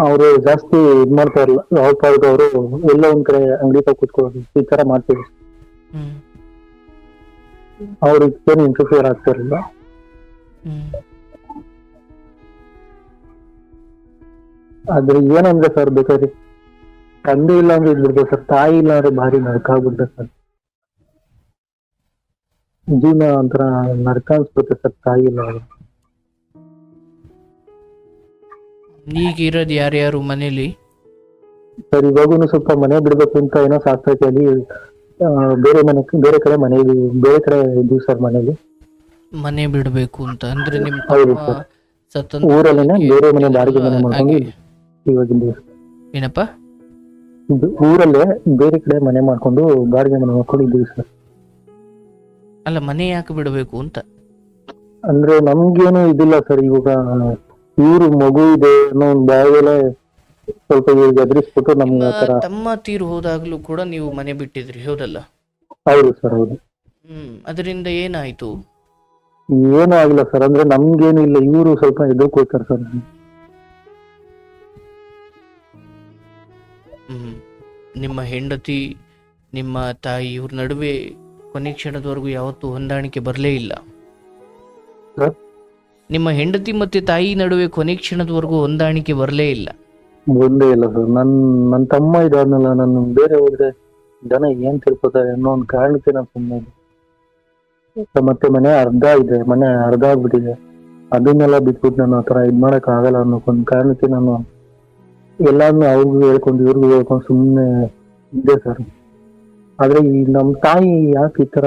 ಅವರು ಜಾಸ್ತಿ ಇದ್ ಮಾಡ್ತಾ ಇರಲ್ಲ, ಯಾವ ಪಾರ್ದು ಅವರು ಎಲ್ಲ ಒಂದ್ ಕಡೆ ಅಂಗಡಿ ತ ಕೂತ್ಕೊಳ್ಳೋದು ಈ ತರ ಮಾಡ್ತಿದ್ರು. ಹ್ಮ್ ಅವ್ರಿಗೆ ಏನು ಇಂಟರ್ಫಿಯರ್ ಆಗ್ತಾ ಇರಲಿಲ್ಲ. ಹ್ಮ್ ಆದ್ರೆ ಏನಂದ್ರೆ ಸರ್, ಬೇಕಾದ್ರೆ ತಂದೆ ಇಲ್ಲ ಅಂದ್ರೆ ಇದ್ಬಿಡ್ತೇವೆ ಸರ್, ತಾಯಿ ಇಲ್ಲ ಅಂದ್ರೆ ಭಾರಿ ನರಕ ಆಗ್ಬಿಡ್ತದೆ ಸರ್. ಜೀವನ ಒಂಥರ ನರಕ ಅನ್ಸ್ಬಿಡುತ್ತೆ ಸರ್, ತಾಯಿ ಇಲ್ಲ ಅಂದ್ರೆ. ಈಗ ಇರೋದು ಯಾರ್ಯಾರು ಮನೇಲಿ? ಸರ್ ಇವಾಗೂ ಸ್ವಲ್ಪ ಮನೆ ಬಿಡ್ಬೇಕು ಅಂತ ಏನೋ ಸಾಕ್ತೈತೆ ಅಲ್ಲಿ. ಬೇರೆ ಕಡೆ ಮನೆ ಬೇರೆ ಕಡೆ ಇದ್ದೀವಿ ಸರ್ ಮನೇಲಿ. ಮನೆ ಬಿಡಬೇಕು ಅಂತ ಅಂದ್ರೆ ನಿಮ್ಮ ಹೌದು ತಮ್ಮ ಸರ್. ಸತ್ತಂತ ಊರಲ್ಲೇನೆ ಬೇರೆ ಮನೆ ಬಾಡಿಗೆ ಮನೆ ಮಾಡ್ಕೊಂಡು ಇವಾಗಿದ್ದೀವಿ. ಏನಪ್ಪ? ಊರಲ್ಲೇ ಬೇರೆ ಕಡೆ ಮನೆ ಮಾಡ್ಕೊಂಡು ಬಾಡಿಗೆ ಮನೆ ಮಾಡ್ಕೊಂಡು ಇದ್ದೀವಿ ಸರ್. ಅಲ್ಲ, ಮನೆ ಯಾಕೆ ಬಿಡಬೇಕು ಅಂತ? ಅಂದ್ರೆ ನಮ್ಗೇನು ಇದಿಲ್ಲ ಸರ್, ಇವಾಗ ಇವ್ರು ಮಗು ಇದೆ ಅನ್ನೋ ಒಂದು ಭಾವನೆ ಸ್ವಲ್ಪ ಇವ್ರಿಗೆ ಎದುರಿಸ್ಬಿಟ್ಟು ನಮ್ಗೆ ನಿಮ್ಮ ಆತರ. ತಮ್ಮ ತೀರು ಹೋದಾಗ್ಲೂ ಕೂಡ ನೀವು ಮನೆ ಬಿಟ್ಟಿದ್ರಿ, ಹೌದಲ್ಲ? ಹೌದು ಸರ್, ಹೌದು. ಅದರಿಂದ ಏನಾಯ್ತು? ಏನೂ ಆಗಿಲ್ಲ ಸರ್, ಅಂದ್ರೆ ನಮ್ಗೇನು ಇಲ್ಲ, ಇವರು ಸ್ವಲ್ಪ ಎದುರ್ಕೊಳ್ತಾರೆ ಸರ್. ನಿಮ್ಮ ಹೆಂಡತಿ, ನಿಮ್ಮ ತಾಯಿ ಇವ್ರ ನಡುವೆ ಕೊನೆ ಕ್ಷಣದವರೆಗೂ ಯಾವತ್ತೂ ಹೊಂದಾಣಿಕೆ ಬರಲೇ ಇಲ್ಲ? ಸರ್? ನಿಮ್ಮ ಹೆಂಡತಿ ಮತ್ತೆ ತಾಯಿ ನಡುವೆ ಕೊನೆ ಕ್ಷಣದವರೆಗೂ ಹೊಂದಾಣಿಕೆ ಬರಲೇ ಇಲ್ಲ? ಒಂದೇ ಇಲ್ಲ ಸರ್. ನನ್ ತಮ್ಮ ಇದಾದ್ನಲ್ಲ, ನಾನು ಬೇರೆ ಹೋದ್ರೆ ಜನ ಏನ್ ತಿಳ್ಕೊತಾರೆ ಅನ್ನೋ ಒಂದು ಕಾರಣಕ್ಕೆ ನಾನು ಸುಮ್ಮನೆ. ಮತ್ತೆ ಮನೆ ಅರ್ಧ ಆಗ್ಬಿಟ್ಟಿದೆ, ಅದನ್ನೆಲ್ಲ ಬಿಟ್ಬಿಟ್ಟು ನಾನು ಆತರ ಇದ್ ಮಾಡಕ್ ಆಗಲ್ಲ ಅನ್ನೋ ಒಂದು ಕಾರಣಕ್ಕೆ ನಾನು ಎಲ್ಲಾನು ಅವ್ರಿಗೂ ಹೇಳ್ಕೊಂಡು ಇವ್ರಿಗೂ ಹೇಳ್ಕೊಂಡು ಸುಮ್ಮನೆ ಇದ್ದೆ ಸರ್. ಆದ್ರೆ ಈ ನಮ್ ತಾಯಿ ಯಾಕೆ ಈ ತರ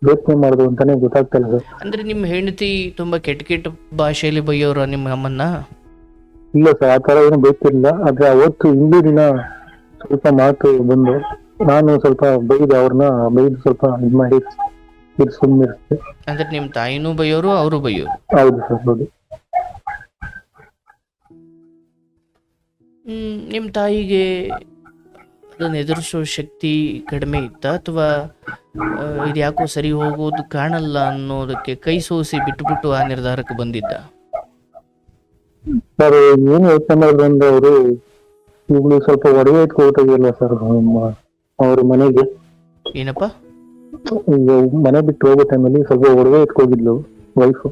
ಯೋಚನೆ ಮಾಡುದು ಅಂತಾನೆ ಗೊತ್ತಾಗ್ತಿಲ್ಲ ಸರ್. ಅಂದ್ರೆ ನಿಮ್ಮ ಹೆಂಡತಿ ತುಂಬಾ ಕೆಟ್ಟ ಭಾಷೆಯಲ್ಲಿ ಬೈಯೋರ ನಿಮ್ಮ ಅಮ್ಮನ್ನ? ಇಲ್ಲ ಸರ್, ಆ ತರ ಏನು ಬೇಕಿರ್ಲಿಲ್ಲ. ಆದ್ರೆ ಅವತ್ತು ಹಿಂದೂ ದಿನ ಸ್ವಲ್ಪ ಮಾತು ಬಂದು ನಾನು ಸ್ವಲ್ಪ ಅವ್ರನ್ನ ಬೈದು ಸ್ವಲ್ಪ ಇದ್ ಮಾಡಿ ಸುಮ್ಮನಿರುತ್ತೆ. ಅಂದ್ರೆ ನಿಮ್ ತಾಯಿನೂ ಬೈಯೋರು, ಅವರು ಬೈಯೋರು? ಹೌದು ಸರ್, ಹೌದು. ನಿಮ್ಮ ತಾಯಿಗೆ ಅದನ್ನ ಎದುರಿಸೋ ಶಕ್ತಿ ಕಡಿಮೆ ಇತ್ತ, ಅಥವಾ ಇದು ಯಾಕೋ ಸರಿ ಹೋಗೋದು ಕಾಣಲ್ಲ ಅನ್ನೋದಕ್ಕೆ ಕೈ ಸೋಸಿ ಬಿಟ್ಟುಬಿಟ್ಟು ಆ ನಿರ್ಧಾರಕ್ಕೆ ಬಂದಿದ್ದ? ಸರ್ ಏನು ಯೋಚನೆ ಮಾಡಿದ್ರೆ ಅವರು ಇವ್ಳು ಸ್ವಲ್ಪ ಒಡವೆ ಇಟ್ಕೊಳ್ತಿದೆಯಲ್ಲ ಸರ್ ಅವ್ರ ಮನೆಗೆ. ಏನಪ್ಪ? ಈಗ ಮನೆ ಬಿಟ್ಟು ಹೋಗೋ ಟೈಮಲ್ಲಿ ಸ್ವಲ್ಪ ಒಡವೆ ಇಟ್ಕೋಗಿದ್ಲು ವೈಫ್.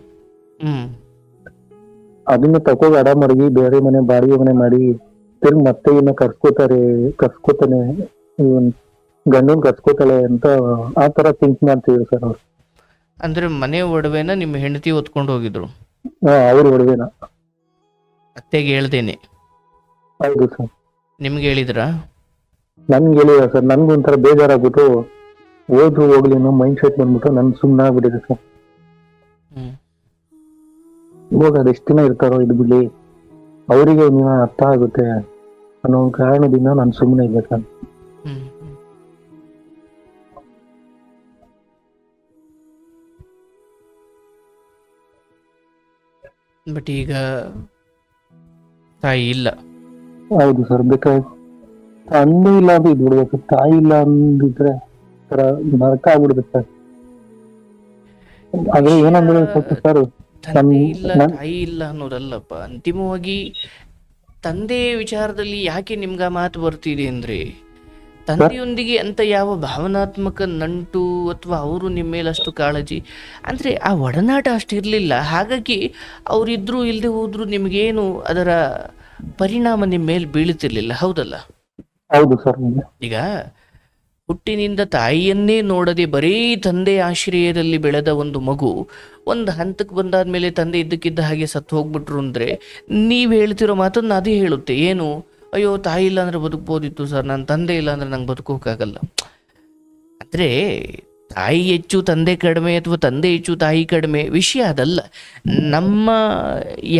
ಅದನ್ನ ತಕೋಗಿ ಅಡ ಮಡಗಿ ಬೇರೆ ಮನೆ ಬಾಡಿಗೆ ಮನೆ ಮಾಡಿ ತಿರ್ಗಿ ಮತ್ತೆ ಇನ್ನ ಕರ್ಸ್ಕೋತಾನೆ ಇವನ್ ಗಂಡನ್ ಕರ್ಸ್ಕೋತಾಳೆ ಅಂತ ಆ ತರ ಥಿಂಕ್ ಮಾಡ್ತಿದ್ರು ಸರ್ ಅವ್ರು. ಅಂದ್ರೆ ಮನೆ ಒಡವೆನ ನಿಮ್ಮ ಹೆಂಡತಿ ಹೊತ್ಕೊಂಡು ಹೋಗಿದ್ರು? ಅವ್ರ ಒಡವೆನ ಅತ್ತೆಗೆ ಹೇಳ್ದೇನೆ? ಹೌದು ಸರ್. ನಿಮ್ಗೆ ಹೇಳಿದ್ರಾ? ನನ್ಗೆ ಹೇಳಿಲ್ಲ ಸರ್, ನನ್ಗೊಂಥರ ಬೇಜಾರಾಗ್ಬಿಟ್ಟು ಹೋದ್ರು ಹೋಗ್ಲಿ ಅನ್ನೋ ಮೈಂಡ್ ಸೆಟ್ ಬಂದ್ಬಿಟ್ಟು ನನ್ ಸುಮ್ಮನೆ ಆಗ್ಬಿಟ್ಟಿದೆ ಸರ್. ಇವಾಗ ಅದೆಷ್ಟು ದಿನ ಇರ್ತಾರೋ ಇದು ಬಿಡ್ಲಿ, ಅವರಿಗೆ ಒಂದಿನ ಅರ್ಥ ಆಗುತ್ತೆ ಅನ್ನೋ ಕಾರಣದಿಂದ ನಾನು ಸುಮ್ಮನೆ ಇದ್ದೆ ಸರ್. ಬಟ್ ಈಗ ತಾಯಿ ಇಲ್ಲ? ಹೌದು ಸರ್, ಬೇಕಾದ್ರೆ ತಂದೆ ಇಲ್ಲ ಅಂತ ಇದ್ ಬಿಡ್ಬೇಕು, ತಾಯಿ ಇಲ್ಲ ಅಂದಿದ್ರೆ ನರಕ ಆಗ್ಬಿಡುತ್ತೆ ಸರ್. ಅದೇ ಏನಂದ್ರೆ ಸ್ವಲ್ಪ ಸರ್, ತಂದೆ ಇಲ್ಲ ತಾಯಿ ಇಲ್ಲ ಅನ್ನೋದಲ್ಲಪ್ಪ, ಅಂತಿಮವಾಗಿ ತಂದೆ ವಿಚಾರದಲ್ಲಿ ಯಾಕೆ ನಿಮ್ಗ ಮಾತು ಬರ್ತಿದೆ ಅಂದ್ರೆ, ತಂದೆಯೊಂದಿಗೆ ಅಂತ ಯಾವ ಭಾವನಾತ್ಮಕ ನಂಟು ಅಥವಾ ಅವರು ನಿಮ್ಮ ಮೇಲೆ ಅಷ್ಟು ಕಾಳಜಿ ಅಂದ್ರೆ ಆ ಒಡನಾಟ ಅಷ್ಟು ಇರಲಿಲ್ಲ. ಹಾಗಾಗಿ ಅವರಿದ್ರು ಇಲ್ಲದೆ ಹೋದ್ರು ನಿಮ್ಗೇನು ಅದರ ಪರಿಣಾಮ ನಿಮ್ಮ ಮೇಲೆ ಬೀಳುತ್ತಿರ್ಲಿಲ್ಲ, ಹೌದಲ್ಲ? ಹೌದು ಸರ್. ಈಗ ಹುಟ್ಟಿನಿಂದ ತಾಯಿಯನ್ನೇ ನೋಡದೆ ಬರೀ ತಂದೆ ಆಶ್ರಯದಲ್ಲಿ ಬೆಳೆದ ಒಂದು ಮಗು ಒಂದು ಹಂತಕ್ಕೆ ಬಂದಾದ್ಮೇಲೆ ತಂದೆ ಇದ್ದಕ್ಕಿದ್ದ ಹಾಗೆ ಸತ್ತು ಹೋಗ್ಬಿಟ್ರು ಅಂದ್ರೆ ನೀವು ಹೇಳ್ತಿರೋ ಮಾತನ್ನ ಅದೇ ಹೇಳುತ್ತೆ. ಏನು, ಅಯ್ಯೋ ತಾಯಿ ಇಲ್ಲ ಅಂದ್ರೆ ಬದುಕ್ಬೋದಿತ್ತು ಸರ್, ನನ್ನ ತಂದೆ ಇಲ್ಲ ಅಂದ್ರೆ ನಂಗೆ ಬದುಕೋಕ್ಕಾಗಲ್ಲ. ಅಂದ್ರೆ ತಾಯಿ ಹೆಚ್ಚು ತಂದೆ ಕಡಿಮೆ ಅಥವಾ ತಂದೆ ಹೆಚ್ಚು ತಾಯಿ ಕಡಿಮೆ ವಿಷಯ ಅದಲ್ಲ. ನಮ್ಮ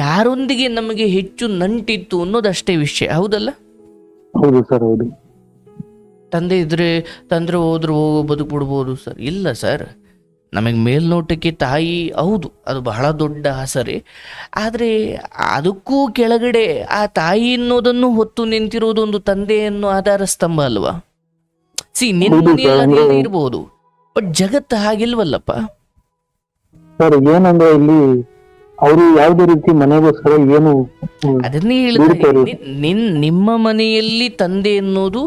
ಯಾರೊಂದಿಗೆ ನಮಗೆ ಹೆಚ್ಚು ನಂಟಿತ್ತು ಅನ್ನೋದಷ್ಟೇ ವಿಷಯ, ಹೌದಲ್ಲ? ಹೌದು ಸರ್, ಹೌದು. ತಂದೆ ಇದ್ರೆ ಹೋದ್ರು ಬದುಕ್ಬಿಡ್ಬೋದು ಸರ್. ಇಲ್ಲ ಸರ್, ನಮಗೆ ಮೇಲ್ನೋಟಕ್ಕೆ ತಾಯಿ ಹೌದು, ಅದು ಬಹಳ ದೊಡ್ಡ ಆಸರೆ. ಆದರೆ ಅದಕ್ಕೂ ಕೆಳಗಡೆ ಆ ತಾಯಿ ಅನ್ನೋದನ್ನು ಹೊತ್ತು ನಿಂತಿರೋದು ಒಂದು ತಂದೆ ಅನ್ನೋ ಆಧಾರ ಸ್ತಂಭ ಅಲ್ವಾ? ನಿನ್ನ ಮನೆಯಲ್ಲಿ ಅದಿಲ್ಲದೆ ಇರ್ಬೋದು, ಬಟ್ ಜಗತ್ತು ಹಾಗಿಲ್ವಲ್ಲಪ್ಪ. ಸರ್ ಏನಂದ್ರೆ ಇಲ್ಲಿ ಅವರು ಯಾವುದೇ ರೀತಿ ಮನೆಗೋಸ್ಕರ ಏನು ಅದನ್ನೇ ಹೇಳ್ತಾ ನಿಮ್ಮ ಮನೆಯಲ್ಲಿ ತಂದೆ ಅನ್ನೋದು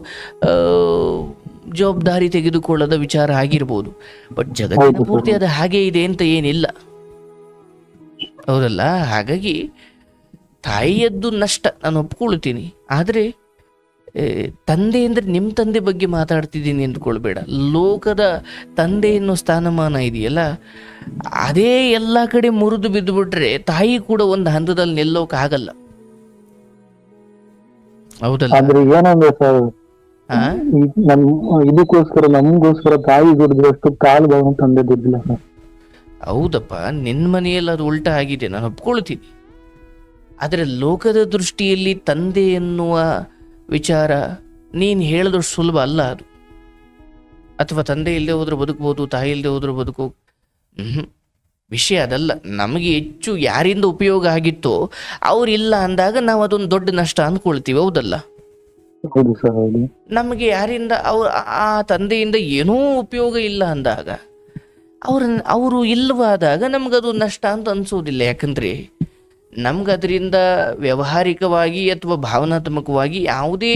ಜವಾಬ್ದಾರಿ ತೆಗೆದುಕೊಳ್ಳದ ವಿಚಾರ ಆಗಿರ್ಬೋದು, ಬಟ್ ಜಗತ್ತಿನ ಪೂರ್ತಿ ಅದು ಹಾಗೆ ಇದೆ ಅಂತ ಏನಿಲ್ಲ, ಹೌದಲ್ಲ? ಹಾಗಾಗಿ ತಾಯಿಯದ್ದು ನಷ್ಟ ನಾನು ಒಪ್ಕೊಳ್ತೀನಿ. ಆದರೆ ತಂದೆ ಅಂದರೆ ನಿಮ್ಮ ತಂದೆ ಬಗ್ಗೆ ಮಾತಾಡ್ತಿದ್ದೀನಿ ಅಂದ್ಕೊಳ್ಬೇಡ. ಲೋಕದ ತಂದೆ ಅನ್ನೋ ಸ್ಥಾನಮಾನ ಇದೆಯಲ್ಲ, ಅದೇ ಎಲ್ಲ ಕಡೆ ಮುರಿದು ಬಿದ್ದು ಬಿಟ್ರೆ ತಾಯಿ ಕೂಡ ಒಂದು ಹಂತದಲ್ಲಿ ನಿಲ್ಲೋಕ್ಕಾಗಲ್ಲ, ಹೌದಲ್ಲ? ಆದ್ರೆ ಏನಂದ್ರೆ ಸರ್, ಇದಕ್ಕೋಸ್ಕರ ನಮಗೋಸ್ಕರ ತಾಯಿ ದುಡಿದಷ್ಟು ಕಾಲುಗಳನ್ನು ತಂದೆ ದುಡ್ಡಿಲ್ಲ ಸರ್. ಹೌದಪ್ಪ, ನಿನ್ನ ಮನೆಯಲ್ಲಿ ಅದು ಉಲ್ಟಾ ಆಗಿದೆ, ನಾನು ಒಪ್ಕೊಳ್ತೀನಿ. ಆದರೆ ಲೋಕದ ದೃಷ್ಟಿಯಲ್ಲಿ ತಂದೆ ಎನ್ನುವ ವಿಚಾರ ನೀನು ಹೇಳಿದಷ್ಟು ಸುಲಭ ಅಲ್ಲ ಅದು. ಅಥವಾ ತಂದೆ ಇಲ್ಲದೆ ಹೋದ್ರೆ ಬದುಕ್ಬೋದು, ತಾಯಿ ಇಲ್ಲದೆ ಹೋದ್ರೆ ಬದುಕೋ ವಿಷಯ ಅದಲ್ಲ. ನಮಗೆ ಹೆಚ್ಚು ಯಾರಿಂದ ಉಪಯೋಗ ಆಗಿತ್ತೋ ಅವ್ರಿಲ್ಲ ಅಂದಾಗ ನಾವು ಅದೊಂದು ದೊಡ್ಡ ನಷ್ಟ ಅಂದ್ಕೊಳ್ತೀವಿ, ಹೌದಲ್ಲ? ನಮಗೆ ಯಾರಿಂದ ಆ ತಂದೆಯಿಂದ ಏನೂ ಉಪಯೋಗ ಇಲ್ಲ ಅಂದಾಗ, ಅವರು ಇಲ್ಲವಾದಾಗ ನಮಗದು ನಷ್ಟ ಅಂತ ಅನ್ಸೋದಿಲ್ಲ. ಯಾಕಂದ್ರೆ ನಮ್ಗೆ ಅದರಿಂದ ವ್ಯಾವಹಾರಿಕವಾಗಿ ಅಥವಾ ಭಾವನಾತ್ಮಕವಾಗಿ ಯಾವುದೇ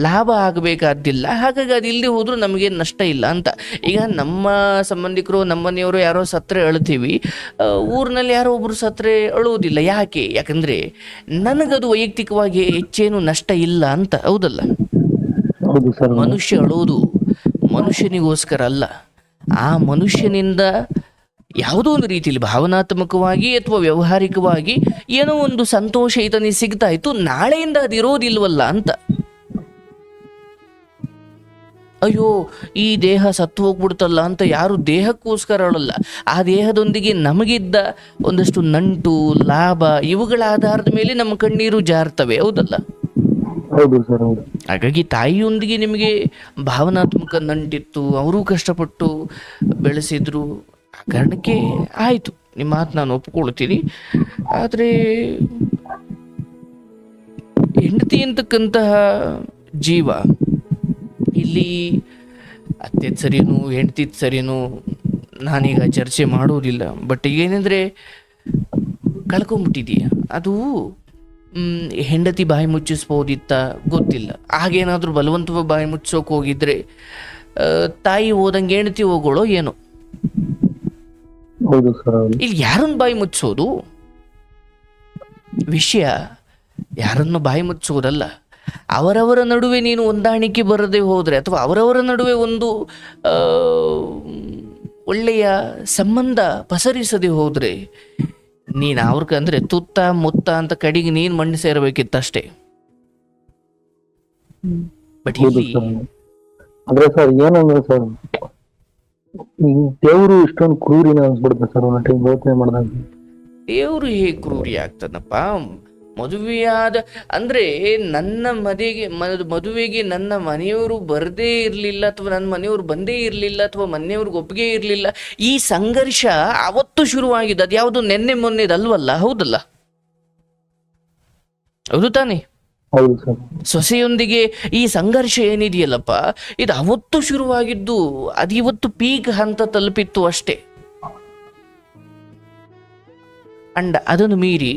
ಲಾಭ ಆಗಬೇಕಾದ್ದಿಲ್ಲ. ಹಾಗಾಗಿ ಅದು ಇಲ್ಲದೆ ಹೋದ್ರೂ ನಮಗೇನು ನಷ್ಟ ಇಲ್ಲ ಅಂತ. ಈಗ ನಮ್ಮ ಸಂಬಂಧಿಕರು, ನಮ್ಮ ಮನೆಯವರು ಯಾರೋ ಸತ್ತರೆ ಅಳ್ತೀವಿ, ಊರಿನಲ್ಲಿ ಯಾರೋ ಒಬ್ರು ಸತ್ತರೆ ಅಳುವುದಿಲ್ಲ. ಯಾಕಂದ್ರೆ ನನಗದು ವೈಯಕ್ತಿಕವಾಗಿ ಹೆಚ್ಚೇನು ನಷ್ಟ ಇಲ್ಲ ಅಂತ, ಹೌದಲ್ಲ? ಮನುಷ್ಯ ಅಳೋದು ಮನುಷ್ಯನಿಗೋಸ್ಕರ ಅಲ್ಲ, ಆ ಮನುಷ್ಯನಿಂದ ಯಾವುದೋ ಒಂದು ರೀತಿಯಲ್ಲಿ ಭಾವನಾತ್ಮಕವಾಗಿ ಅಥವಾ ವ್ಯಾವಹಾರಿಕವಾಗಿ ಏನೋ ಒಂದು ಸಂತೋಷ ಈತನಿಗೆ ಸಿಗ್ತಾ ಇತ್ತು, ನಾಳೆಯಿಂದ ಅದು ಇರೋದಿಲ್ವಲ್ಲ ಅಂತ. ಅಯ್ಯೋ ಈ ದೇಹ ಸತ್ತು ಹೋಗ್ಬಿಡ್ತಲ್ಲ ಅಂತ ಯಾರು ದೇಹಕ್ಕೋಸ್ಕರ ಅಳಲ್ಲ. ಆ ದೇಹದೊಂದಿಗೆ ನಮಗಿದ್ದ ಒಂದಷ್ಟು ನಂಟು, ಲಾಭ, ಇವುಗಳ ಆಧಾರದ ಮೇಲೆ ನಮ್ಮ ಕಣ್ಣೀರು ಜಾರ್ತವೆ, ಹೌದಲ್ಲ? ಹಾಗಾಗಿ ತಾಯಿಯೊಂದಿಗೆ ನಿಮಗೆ ಭಾವನಾತ್ಮಕ ನಂಟಿತ್ತು, ಅವರೂ ಕಷ್ಟಪಟ್ಟು ಬೆಳೆಸಿದ್ರು, ಆ ಕಾರಣಕ್ಕೆ ಆಯಿತು, ನಿಮ್ಮ ಮಾತು ನಾನು ಒಪ್ಕೊಳ್ತೀನಿ. ಆದರೆ ಹೆಂಡತಿ ಅಂತಕ್ಕಂತಹ ಜೀವ ಇಲ್ಲಿ ಅತ್ತೆದು ಸರಿನೂ ಹೆಂಡತಿದ್ ಸರಿನೂ ನಾನೀಗ ಚರ್ಚೆ ಮಾಡೋದಿಲ್ಲ. ಬಟ್ ಏನಂದರೆ ಕಳ್ಕೊಂಬಿಟ್ಟಿದೀಯ, ಅದು ಹೆಂಡತಿ ಬಾಯಿ ಮುಚ್ಚಿಸ್ಬೋದಿತ್ತ ಗೊತ್ತಿಲ್ಲ. ಹಾಗೇನಾದರೂ ಬಲವಂತವಾಗಿ ಬಾಯಿ ಮುಚ್ಚೋಕೆ ಹೋಗಿದ್ರೆ ತಾಯಿ ಹೋದಂಗೆ ಹೆಂಡತಿ ಹೋಗೋಳೋ ಏನೋ. ಇಲ್ಲಿ ಯಾರನ್ನು ಬಾಯಿ ಮುಚ್ಚೋದು ವಿಷಯ, ಯಾರನ್ನು ಬಾಯಿ ಮುಚ್ಚೋದಲ್ಲ. ಅವರವರ ನಡುವೆ ನೀನು ಹೊಂದಾಣಿಕೆ ಬರದೆ ಹೋದರೆ ಅಥವಾ ಅವರವರ ನಡುವೆ ಒಂದು ಒಳ್ಳೆಯ ಸಂಬಂಧ ಪಸರಿಸದೆ ಹೋದರೆ ನೀನು ಅವ್ರಿಗಂದ್ರೆ ತುತ್ತ ಮುತ್ತ ಅಂತ ಕಡೆಗೆ ನೀನು ಮಣ್ಣು ಸೇರಬೇಕಿತ್ತಷ್ಟೇ. ಬಟ್ ಇಲ್ಲಿ ಅಂದ್ರೆ ಸರ್ ಏನಂದ್ರೆ ಸರ್, ದೇವರು ಇಷ್ಟೊಂದು ಕ್ರೂರಿನ ಅನ್ಸ್ಬಿಡುತ್ತೆ ಸರ್ ಒಂದು ಟೈಮ್ ಯೋಚನೆ ಮಾಡಿದಾಗ. ದೇವರು ಹೇಗೆ ಕ್ರೂರಿ ಆಗ್ತಾನಪ್ಪ? ಮದುವೆಯಾದ ಅಂದ್ರೆ ನನ್ನ ಮದುವೆಗೆ ನನ್ನ ಮನೆಯವರು ಬರದೇ ಇರಲಿಲ್ಲ ಅಥವಾ ನನ್ನ ಮನೆಯವರು ಬಂದೇ ಇರಲಿಲ್ಲ ಅಥವಾ ಮನೆಯವ್ರಿಗೆ ಒಪ್ಪಿಗೆ ಇರಲಿಲ್ಲ, ಈ ಸಂಘರ್ಷ ಅವತ್ತು ಶುರುವಾಗಿದ್ದು. ಅದು ಯಾವುದು ನೆನ್ನೆ ಮೊನ್ನೆದಲ್ವಲ್ಲ, ಹೌದಲ್ಲ? ಹೌದು ತಾನೇ? ಸೊಸೆಯೊಂದಿಗೆ ಈ ಸಂಘರ್ಷ ಏನಿದೆಯಲ್ಲಪ್ಪ, ಇದು ಅವತ್ತು ಶುರುವಾಗಿದ್ದು, ಅದು ಇವತ್ತು ಪೀಕ್ ಹಂತ ತಲುಪಿತ್ತು ಅಷ್ಟೇ. ಅಂಡ್ ಅದನ್ನು ಮೀರಿ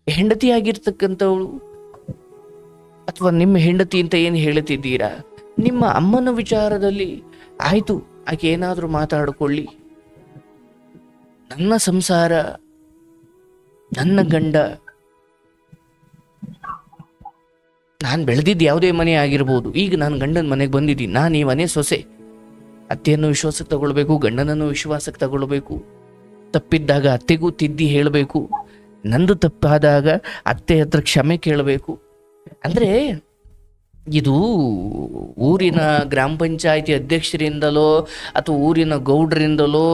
ಹೆಂಡತಿಯಾಗಿರ್ತಕ್ಕಂಥವಳು ಅಥವಾ ನಿಮ್ಮ ಹೆಂಡತಿ ಅಂತ ಏನು ಹೇಳ್ತಿದ್ದೀರಾ, ನಿಮ್ಮ ಅಮ್ಮನ ವಿಚಾರದಲ್ಲಿ ಆಯ್ತು, ಆಕೆ ಏನಾದರೂ ಮಾತಾಡಿಕೊಳ್ಳಿ, ನನ್ನ ಸಂಸಾರ, ನನ್ನ ಗಂಡ, ನಾನು ಬೆಳೆದಿದ್ದು ಯಾವುದೇ ಮನೆ ಆಗಿರ್ಬೋದು, ಈಗ ನಾನು ಗಂಡನ ಮನೆಗೆ ಬಂದಿದ್ದೀನಿ, ನಾನು ಈ ಮನೆ ಸೊಸೆ. ಅತ್ತೆಯನ್ನು ವಿಶ್ವಾಸಕ್ಕೆ ತಗೊಳ್ಬೇಕು, ಗಂಡನನ್ನು ವಿಶ್ವಾಸಕ್ಕೆ ತಗೊಳ್ಬೇಕು. ತಪ್ಪಿದ್ದಾಗ ಅತ್ತೆಗೂ ತಿದ್ದಿ ಹೇಳಬೇಕು, ನಂದು ತಪ್ಪಾದಾಗ ಅತ್ತೆ ಹತ್ರ ಕ್ಷಮೆ ಕೇಳಬೇಕು. ಅಂದರೆ ಇದು ಊರಿನ ಗ್ರಾಮ ಪಂಚಾಯಿತಿ ಅಧ್ಯಕ್ಷರಿಂದಲೋ ಅಥವಾ ಊರಿನ ಗೌಡರಿಂದಲೋ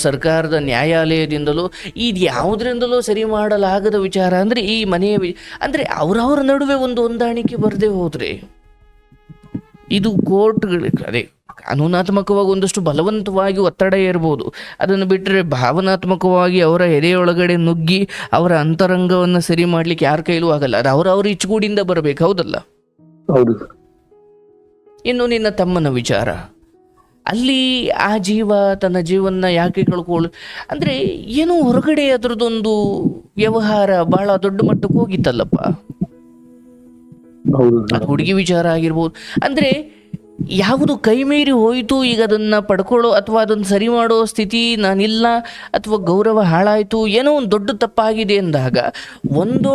ಸರ್ಕಾರದ ನ್ಯಾಯಾಲಯದಿಂದಲೋ ಇದು ಯಾವುದರಿಂದಲೋ ಸರಿ ಮಾಡಲಾಗದ ವಿಚಾರ. ಅಂದರೆ ಈ ಮನೆಯ ಅಂದರೆ ಅವರವರ ನಡುವೆ ಒಂದು ಹೊಂದಾಣಿಕೆ ಬರದೇ ಹೋದರೆ ಇದು ಕೋರ್ಟ್ಗಳಿಗೆ ಅದೇ ಕಾನೂನಾತ್ಮಕವಾಗಿ ಒಂದಷ್ಟು ಬಲವಂತವಾಗಿ ಒತ್ತಡ ಇರ್ಬೋದು. ಅದನ್ನು ಬಿಟ್ಟರೆ ಭಾವನಾತ್ಮಕವಾಗಿ ಅವರ ಎದೆಯೊಳಗಡೆ ನುಗ್ಗಿ ಅವರ ಅಂತರಂಗವನ್ನು ಸರಿ ಮಾಡ್ಲಿಕ್ಕೆ ಯಾರ ಕೈಲೂ ಆಗಲ್ಲ. ಅದು ಅವ್ರ ಇಚ್ಛೆಗೂಡಿಂದ ಬರಬೇಕು, ಹೌದಲ್ಲ? ಹೌದು. ಇನ್ನು ನಿನ್ನ ತಮ್ಮನ ವಿಚಾರ, ಅಲ್ಲಿ ಆ ಜೀವ ತನ್ನ ಜೀವನ ಯಾಕೆ ಕಳ್ಕೊಳ್ಳು ಅಂದರೆ ಏನೋ ಹೊರಗಡೆ ಅದರದ್ದೊಂದು ವ್ಯವಹಾರ ಬಹಳ ದೊಡ್ಡ ಮಟ್ಟಕ್ಕೆ ಹೋಗಿತ್ತಲ್ಲಪ್ಪ. ಹೌದು. ಅದು ಹುಡುಗಿ ವಿಚಾರ ಆಗಿರ್ಬೋದು. ಅಂದರೆ ಯಾವುದು ಕೈ ಮೀರಿ ಹೋಯಿತು, ಈಗ ಅದನ್ನು ಪಡ್ಕೊಳ್ಳೋ ಅಥವಾ ಅದನ್ನು ಸರಿ ಮಾಡೋ ಸ್ಥಿತಿ ನಾನಿಲ್ಲ, ಅಥವಾ ಗೌರವ ಹಾಳಾಯಿತು, ಏನೋ ಒಂದು ದೊಡ್ಡ ತಪ್ಪಾಗಿದೆ ಅಂದಾಗ ಒಂದು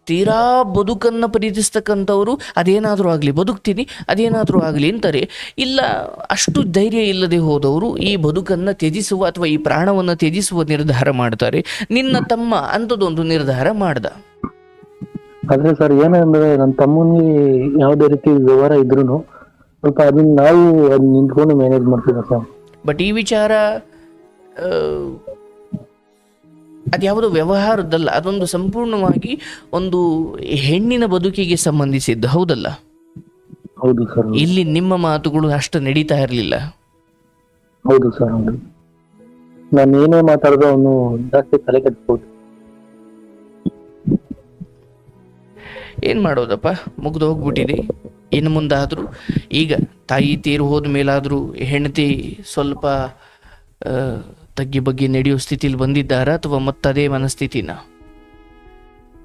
ತೀರಾ ಬದುಕನ್ನು ಪ್ರೀತಿಸ್ತಕ್ಕಂಥವ್ರು ಅದೇನಾದರೂ ಆಗಲಿ ಬದುಕ್ತೀನಿ, ಅದೇನಾದರೂ ಆಗಲಿ ಅಂತಾರೆ. ಇಲ್ಲ, ಅಷ್ಟು ಧೈರ್ಯ ಇಲ್ಲದೆ ಹೋದವರು ಈ ಬದುಕನ್ನು ತ್ಯಜಿಸುವ ಅಥವಾ ಈ ಪ್ರಾಣವನ್ನು ತ್ಯಜಿಸುವ ನಿರ್ಧಾರ ಮಾಡ್ತಾರೆ. ನಿನ್ನ ತಮ್ಮ ಅಂಥದ್ದೊಂದು ನಿರ್ಧಾರ ಮಾಡ್ದ. ಆದ್ರೆ ಸರ್ ಏನಂದ್ರೆ ನನ್ನ ತಮ್ಮನಿಗೆ ಯಾವುದೇ ರೀತಿ ವ್ಯವಹಾರ ಇದ್ರು ಸ್ವಲ್ಪ ಅದನ್ನ ನಾವು ಅದ್ ನಿಂತ್ಕೊಂಡು ಮ್ಯಾನೇಜ್ ಮಾಡ್ತೀವಿ ಸರ್. ಬಟ್ ಈ ವಿಚಾರ ಅದ್ಯಾವುದೋ ವ್ಯವಹಾರದ್ದಲ್ಲ, ಅದೊಂದು ಸಂಪೂರ್ಣವಾಗಿ ಒಂದು ಹೆಣ್ಣಿನ ಬದುಕಿಗೆ ಸಂಬಂಧಿಸಿದ್ದು, ಹೌದಲ್ಲ? ಹೌದು ಸರ್. ಇಲ್ಲಿ ನಿಮ್ಮ ಮಾತುಗಳು ಅಷ್ಟು ನಡೀತಾ ಇರಲಿಲ್ಲ. ಹೌದು ಸರ್. ಹೌದು. ನಾನು ಏನೇ ಮಾತಾಡಿದ್ರು ಅವನು ಜಾಸ್ತಿ ತಲೆ ಕೆಡ್ಸ್ಬೋದು. ಏನು ಮಾಡೋದಪ್ಪ, ಮುಗ್ದು ಹೋಗ್ಬಿಟ್ಟಿದೆ. ಇನ್ನು ಮುಂದಾದರೂ ಈಗ ತಾಯಿ ತೀರು ಹೋದ ಮೇಲಾದರೂ ಹೆಂಡತಿ ಸ್ವಲ್ಪ ತಗ್ಗಿ ಬಗ್ಗೆ ನಡೆಯೋ ಸ್ಥಿತಿಲಿ ಬಂದಿದ್ದಾರಾ ಅಥವಾ ಮತ್ತದೇ ಮನಸ್ಥಿತಿನ?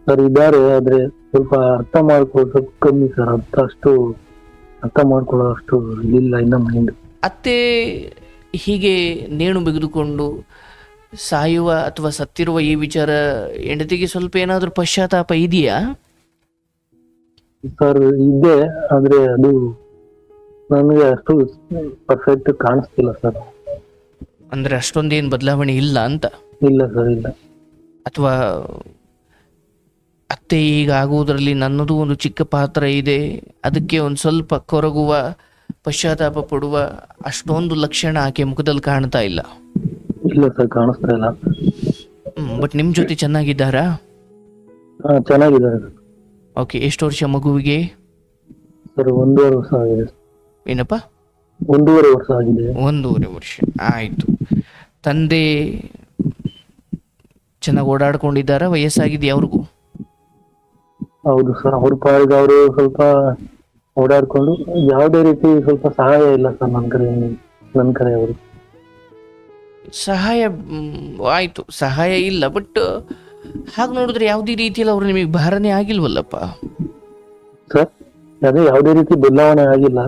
ಸರ್ ಇದ್ದಾರೆ, ಆದ್ರೆ ಸ್ವಲ್ಪ ಅರ್ಥ ಮಾಡ್ಕೊಳ್ಳೋ ಸ್ವಲ್ಪ ಕಮ್ಮಿ ಸರ್. ಅಷ್ಟು ಅರ್ಥ ಮಾಡ್ಕೊಳ್ಳೋ ಅಷ್ಟು ಇದಿಲ್ಲ ಇನ್ನ ಮೈಂಡ್. ಅತ್ತೆ ಹೀಗೆ ನೇಣು ಬಿಗಿದುಕೊಂಡು ಸಾಯುವ ಅಥವಾ ಸತ್ತಿರುವ ಈ ವಿಚಾರ ಹೆಂಡತಿಗೆ ಸ್ವಲ್ಪ ಏನಾದರೂ ಪಶ್ಚಾತ್ತಾಪ ಇದೆಯಾ? ಸರ್ ಇದೆ, ಆದ್ರೆ ಅದು ನನಗೆ ಅಷ್ಟು ಪರ್ಫೆಕ್ಟ್ ಕಾಣಿಸ್ತಿಲ್ಲ ಸರ್. ಅಂದ್ರೆ ಅಷ್ಟೊಂದೇನು ಬದಲಾವಣೆ ಇಲ್ಲ ಅಂತ? ಇಲ್ಲ ಸರ್, ಇಲ್ಲ. ಅಥವಾ ಅತ್ತೆ ಈಗ ಆಗುವುದರಲ್ಲಿ ನನ್ನದು ಒಂದು ಚಿಕ್ಕ ಪಾತ್ರ ಇದೆ, ಅದಕ್ಕೆ ಒಂದು ಸ್ವಲ್ಪ ಕೊರಗುವ, ಪಶ್ಚಾತ್ತಾಪ ಪಡುವ ಅಷ್ಟೊಂದು ಲಕ್ಷಣ ಆಕೆ ಮುಖದಲ್ಲಿ ಕಾಣ್ತಾ ಇಲ್ಲ? ಇಲ್ಲ ಸರ್, ಕಾಣಿಸ್ತಾ ಇಲ್ಲ. ಬಟ್ ನಿಮ್ಮ ಜೊತೆ ಚೆನ್ನಾಗಿದ್ದಾರಾ? ಚೆನ್ನಾಗಿದ್ದಾರೆ. ಓಕೆ. ಎಷ್ಟು ವರ್ಷ ಮಗುವಿಗೆ? ಸರ್ 1.5 ವರ್ಷ ಆಗಿದೆ. ಏನಪ್ಪ? 1.5 ವರ್ಷ ಆಗಿದೆ. 1.5 ವರ್ಷ ಆಯಿತು. ತಂದೆ ಚೆನ್ನಾಗಿ ಓಡಾಡ್ಕೊಂಡಿದ್ದಾರಾ? ವಯಸ್ಸಾಗಿದೆಯಾ ಅವ್ರಿಗೂ? ಹೌದು ಸರ್, ಅವ್ರ ಪಾಡಿಗೆ ಅವರು ಸ್ವಲ್ಪ ಓಡಾಡ್ಕೊಂಡು ಯಾವುದೇ ರೀತಿ ಸ್ವಲ್ಪ ಸಹಾಯ ಇಲ್ಲ ಸರ್ ನನ್ನ ಕಡೆ ಅವರು. ಸಹಾಯ ಆಯಿತು, ಸಹಾಯ ಇಲ್ಲ. ಬಟ್ ಹಾಗೆ ನೋಡಿದ್ರೆ ಯಾವುದೇ ರೀತಿಯಲ್ಲಿ ಅವರು ನಿಮಗೆ ಭಾರನೇ ಆಗಿಲ್ವಲ್ಲಪ್ಪ ಸರ್? ಅದೇ ಯಾವುದೇ ರೀತಿ ಬದಲಾವಣೆ ಆಗಿಲ್ಲ.